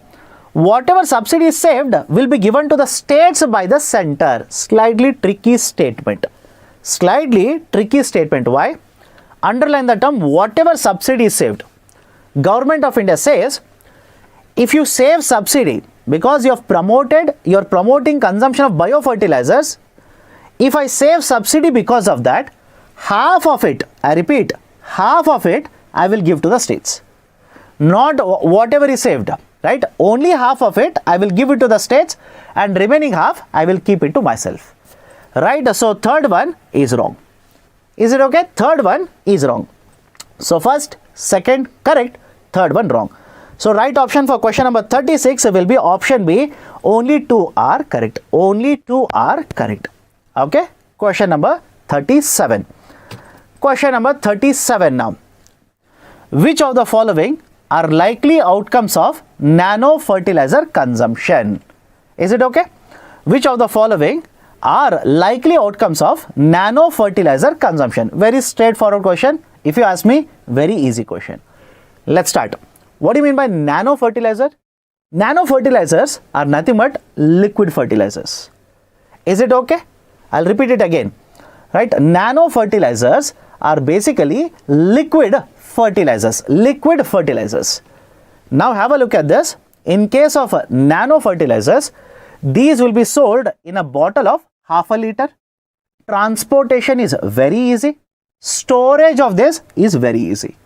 whatever subsidy is saved will be given to the states by the center. Slightly tricky statement. Slightly tricky statement. Why? Underline the term whatever subsidy is saved. Government of India says, if you save subsidy because you're promoting consumption of biofertilizers, if I save subsidy because of that, half of it, I repeat, half of it I will give to the states. Not whatever is saved, right? Only half of it I will give it to the states and remaining half I will keep it to myself. Right? So third one is wrong. Is it okay? Third one is wrong. So first, second correct, third one wrong. So right option for question number 36 will be option B. Only 2 are correct. Only 2 are correct. Okay. Question number 37. Question number 37 now. Which of the following are likely outcomes of nano fertilizer consumption? Is it okay? Which of the following are likely outcomes of nano fertilizer consumption? Very straightforward question. If you ask me, very easy question. Let's start. What do you mean by nano fertilizer? Nano fertilizers are nothing but liquid fertilizers. Is it okay? I'll repeat it again. Right? Nano fertilizers are basically liquid fertilizers. Liquid fertilizers. Now have a look at this. In case of nano fertilizers, these will be sold in a bottle of half a liter. Transportation is very easy. Storage of this is very easy.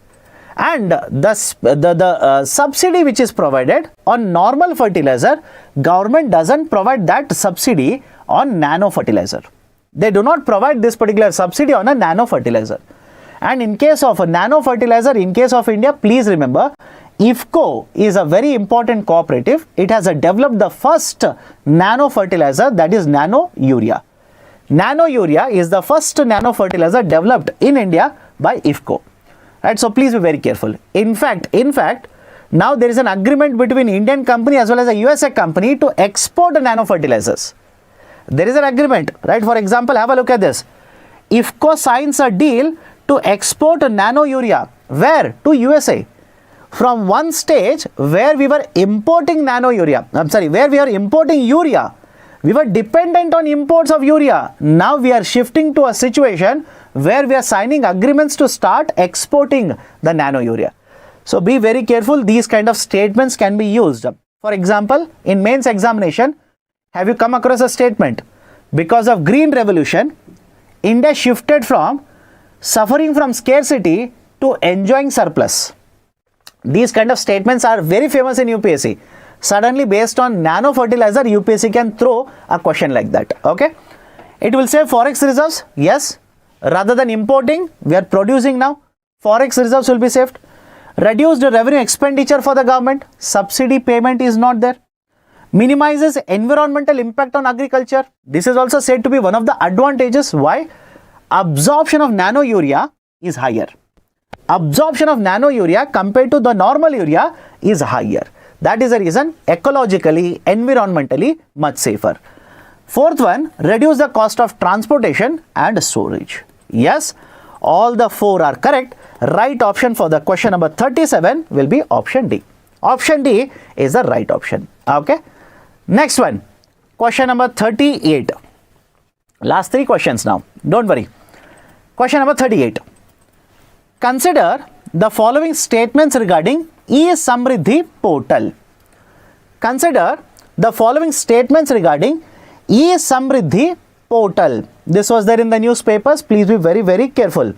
And the subsidy which is provided on normal fertilizer, government doesn't provide that subsidy on nano fertilizer. They do not provide this particular subsidy on a nano fertilizer. And in case of a nano fertilizer, in case of India, please remember, IFFCO is a very important cooperative. It has developed the first nano fertilizer, that is nano urea. Nano urea is the first nano fertilizer developed in India by IFFCO. Right, so please be very careful. In fact, now there is an agreement between Indian company as well as a USA company to export nano fertilizers. There is an agreement, right? For example, have a look at this. IFFCO signs a deal to export nano urea. Where? To USA. From one stage where we were importing nano urea, where we are importing urea. We were dependent on imports of urea. Now we are shifting to a situation where we are signing agreements to start exporting the nano urea. So be very careful. These kind of statements can be used. For example, in mains examination, have you come across a statement? Because of green revolution, India shifted from suffering from scarcity to enjoying surplus. These kind of statements are very famous in UPSC. Suddenly, based on nano fertilizer, UPSC can throw a question like that. Okay. It will say Forex reserves. Yes. Rather than importing, we are producing now. Forex reserves will be saved. Reduced revenue expenditure for the government. Subsidy payment is not there. Minimizes environmental impact on agriculture. This is also said to be one of the advantages. Why? Absorption of nano urea is higher. Absorption of nano urea compared to the normal urea is higher. That is the reason ecologically, environmentally much safer. Fourth one, reduce the cost of transportation and storage. Yes, all the four are correct. Right option for the question number 37 will be option D. Option D is the right option. Okay. Next one, question number 38. Last 3 questions now. Don't worry. Question number 38. Consider the following statements regarding e-Samridhi portal. Consider the following statements regarding e-Samridhi portal. This was there in the newspapers. Please be very, very careful.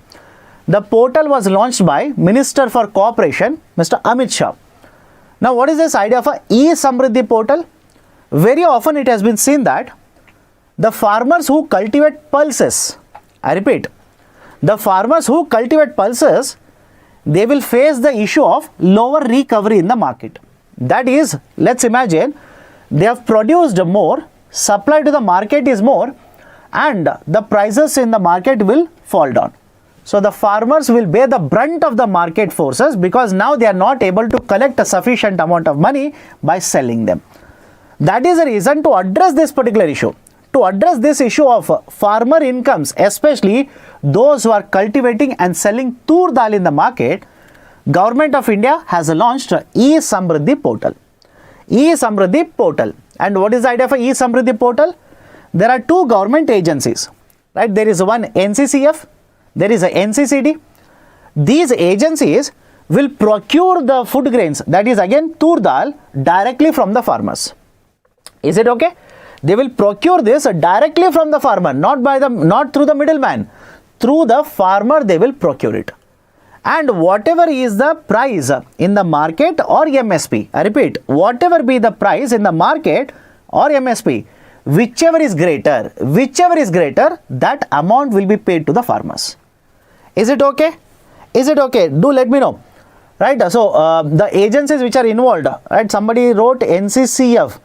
The portal was launched by Minister for Cooperation, Mr. Amit Shah. Now, what is this idea of a e-Samridhi portal? Very often it has been seen that the farmers who cultivate pulses, I repeat, the farmers who cultivate pulses, they will face the issue of lower recovery in the market. That is, let's imagine they have produced more, supply to the market is more, and the prices in the market will fall down. So the farmers will bear the brunt of the market forces because now they are not able to collect a sufficient amount of money by selling them. That is the reason to address this particular issue. To address this issue of farmer incomes, especially those who are cultivating and selling tur dal in the market, Government of India has launched e-Samridhi portal. E-Samridhi portal. And what is the idea of e-Samridhi portal? There are 2 government agencies, right? There is one NCCF, there is a NCCD. These agencies will procure the food grains, that is again tur dal, directly from the farmers. Is it okay? They will procure this directly from the farmer, not through the middleman. Through the farmer they will procure it. And whatever is the price in the market or MSP, I repeat, whatever be the price in the market or MSP, whichever is greater, that amount will be paid to the farmers. Is it okay? Is it okay? Do let me know. Right? So, the agencies which are involved, right? Somebody wrote NCCF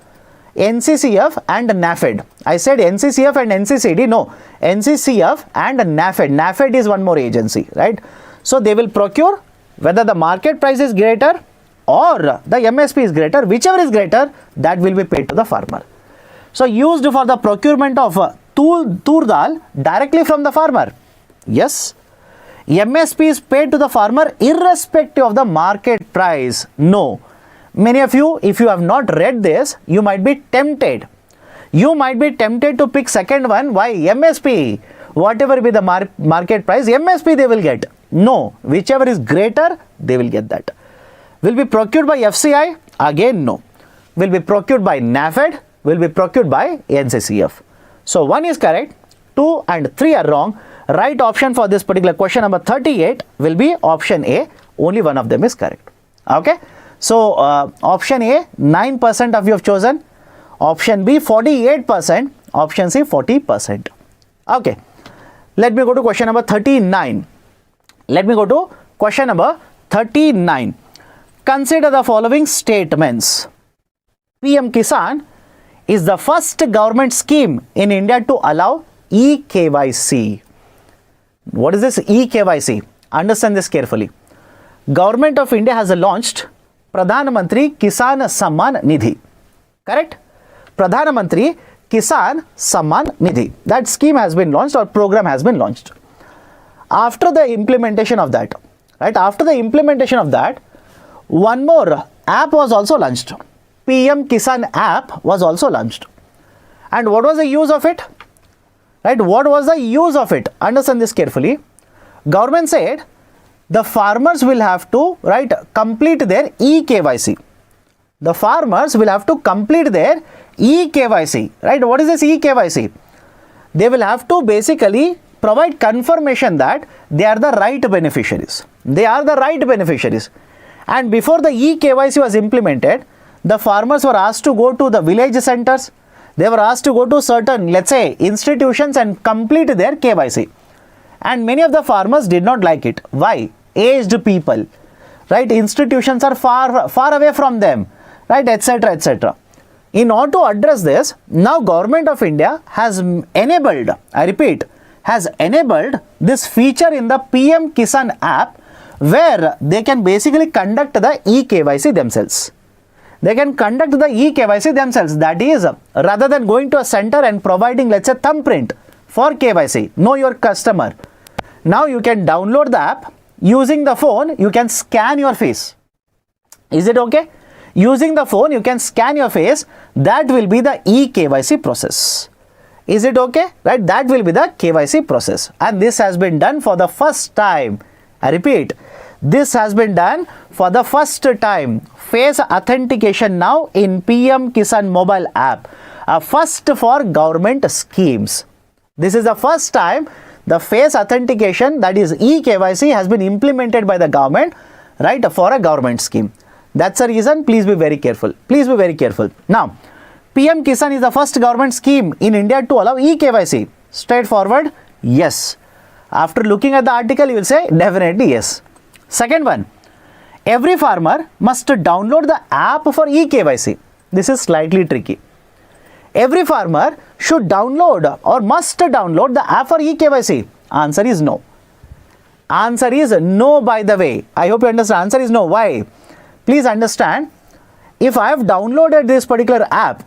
and NAFED. I said NCCF and NCCD. No, NCCF and NAFED. NAFED is one more agency, right? So they will procure whether the market price is greater or the MSP is greater, whichever is greater, that will be paid to the farmer. So used for the procurement of tur dal directly from the farmer. Yes. MSP is paid to the farmer irrespective of the market price. No. Many of you, if you have not read this, you might be tempted. You might be tempted to pick second one. Why? MSP. Whatever be the market price, MSP they will get. No. Whichever is greater, they will get that. Will be procured by FCI? Again, no. Will be procured by NAFED? Will be procured by NCCF. So 1 is correct, 2 and 3 are wrong. Right option for this particular question number 38 will be option A. Only one of them is correct. Okay. So option A, 9% of you have chosen. Option B, 48%. Option C, 40%. Okay. Let me go to question number 39. Let me go to question number 39. Consider the following statements. PM Kisan is the first government scheme in India to allow e-KYC. What is this e-KYC? Understand this carefully. Government of India has launched Pradhan Kisan Samman Nidhi. Correct? Pradhan Mantri Kisan Samman Nidhi. That scheme has been launched or program has been launched. After the implementation of that, right? After the implementation of that, one more app was also launched. PM Kisan app was also launched. And what was the use of it? Right? What was the use of it? Understand this carefully. Government said the farmers will have to, right, complete their e-KYC. The farmers will have to complete their e-KYC. Right? What is this e-KYC? They will have to basically provide confirmation that they are the right beneficiaries. They are the right beneficiaries. And before the e-KYC was implemented, the farmers were asked to go to the village centers. They were asked to go to certain, let's say, institutions and complete their KYC. And many of the farmers did not like it. Why? Aged people, right? Institutions are far away from them, right? Etc. etc. In order to address this, now Government of India has enabled, I repeat, has enabled this feature in the PM Kisan app where they can basically conduct the e-KYC themselves. They can conduct the e-KYC themselves. That is, rather than going to a center and providing, let's say, thumbprint for KYC, know your customer. Now you can download the app. Using the phone, you can scan your face. Is it okay? Using the phone, you can scan your face. That will be the e-KYC process. Is it okay? Right? That will be the KYC process. And this has been done for the first time. I repeat, this has been done for the first time. Face authentication now in PM Kisan mobile app. A first for government schemes. This is the first time the face authentication, that is e-KYC, has been implemented by the government, right, for a government scheme. That's the reason. Please be very careful. Please be very careful. Now, PM Kisan is the first government scheme in India to allow e-KYC. Straightforward, yes. After looking at the article, you will say definitely yes. Second one, every farmer must download the app for e-KYC. This is slightly tricky. Every farmer should download or must download the app for e-KYC. Answer is no. Answer is no, by the way. I hope you understand. Answer is no. Why? Please understand, if I have downloaded this particular app,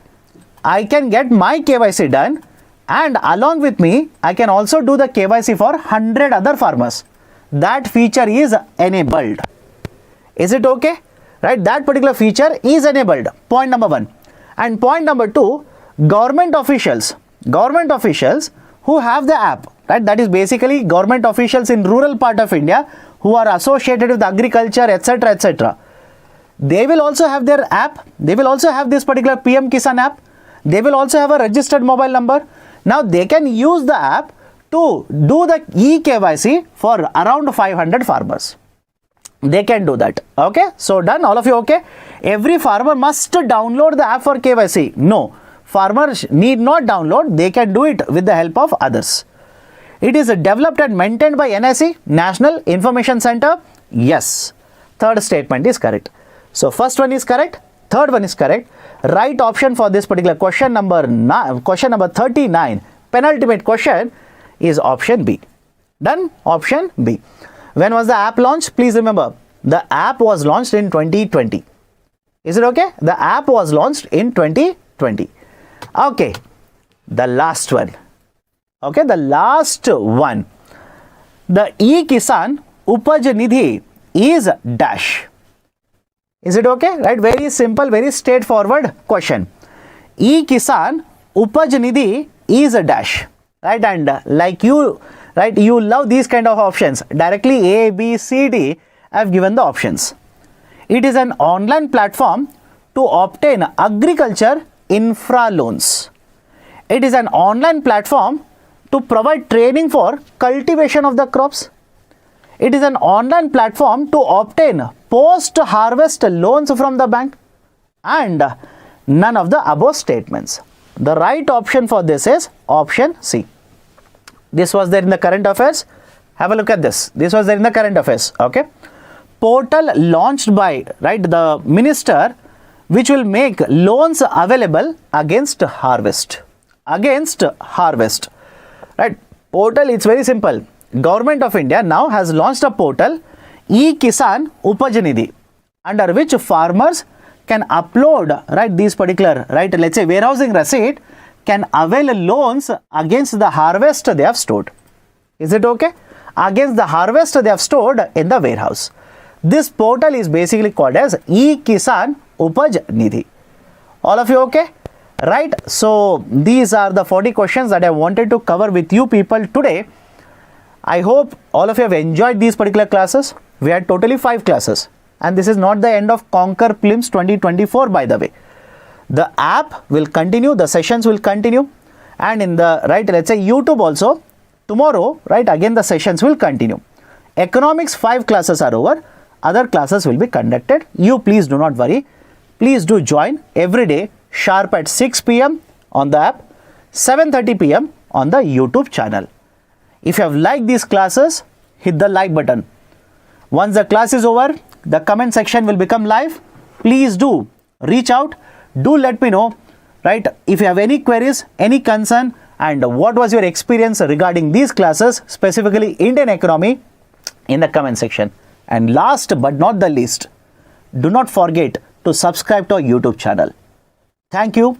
I can get my KYC done, and along with me, I can also do the KYC for 100 other farmers. That feature is enabled. Is it okay? Right? That particular feature is enabled. Point number one. And point number two, government officials who have the app, right? That is basically government officials in rural part of India who are associated with agriculture, etc., etc. They will also have their app. They will also have this particular PM Kisan app. They will also have a registered mobile number. Now they can use the app to do the e-KYC for around 500 farmers. They can do that. Okay. So done. All of you okay? Every farmer must download the app for KYC. No. Farmers need not download. They can do it with the help of others. It is developed and maintained by NIC, National Information Center. Yes. Third statement is correct. So first one is correct. Third one is correct. Right option for this particular question number 39, penultimate question, is option B. Done? Option B. When was the app launched? Please remember, the app was launched in 2020. Is it okay? The app was launched in 2020. Okay. The last one. Okay, the last one. The e-Kisan Upaj Nidhi is dash. Is it okay? Right? Very simple, very straightforward question. e-Kisan Upaj Nidhi is a dash. Right? And like you, right, you love these kind of options. Directly A, B, C, D, I have given the options. It is an online platform to obtain agriculture infra loans. It is an online platform to provide training for cultivation of the crops. It is an online platform to obtain post-harvest loans from the bank, and none of the above statements. The right option for this is option C. This was there in the current affairs. Have a look at this. This was there in the current affairs. Okay. Portal launched by, right, the minister, which will make loans available against harvest. Against harvest. Right. Portal, it's very simple. Government of India now has launched a portal, e-Kisan Upaj Nidhi, under which farmers can upload, right, these particular, right, let's say warehousing receipt, can avail loans against the harvest they have stored. Is it okay? Against the harvest they have stored in the warehouse. This portal is basically called as e-Kisan Upaj Nidhi. All of you okay? Right. So these are the 40 questions that I wanted to cover with you people today. I hope all of you have enjoyed these particular classes. We had totally 5 classes, and this is not the end of Conquer Prelims 2024, by the way. The app will continue, the sessions will continue, and in the, right, let's say YouTube also, tomorrow, right, again the sessions will continue. Economics 5 classes are over, other classes will be conducted. You please do not worry. Please do join every day sharp at 6 p.m. on the app, 7:30 p.m. on the YouTube channel. If you have liked these classes, hit the like button. Once the class is over, the comment section will become live. Please do reach out. Do let me know, right, if you have any queries, any concern, and what was your experience regarding these classes, specifically Indian economy, in the comment section. And last but not the least, do not forget to subscribe to our YouTube channel. Thank you.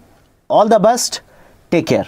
All the best. Take care.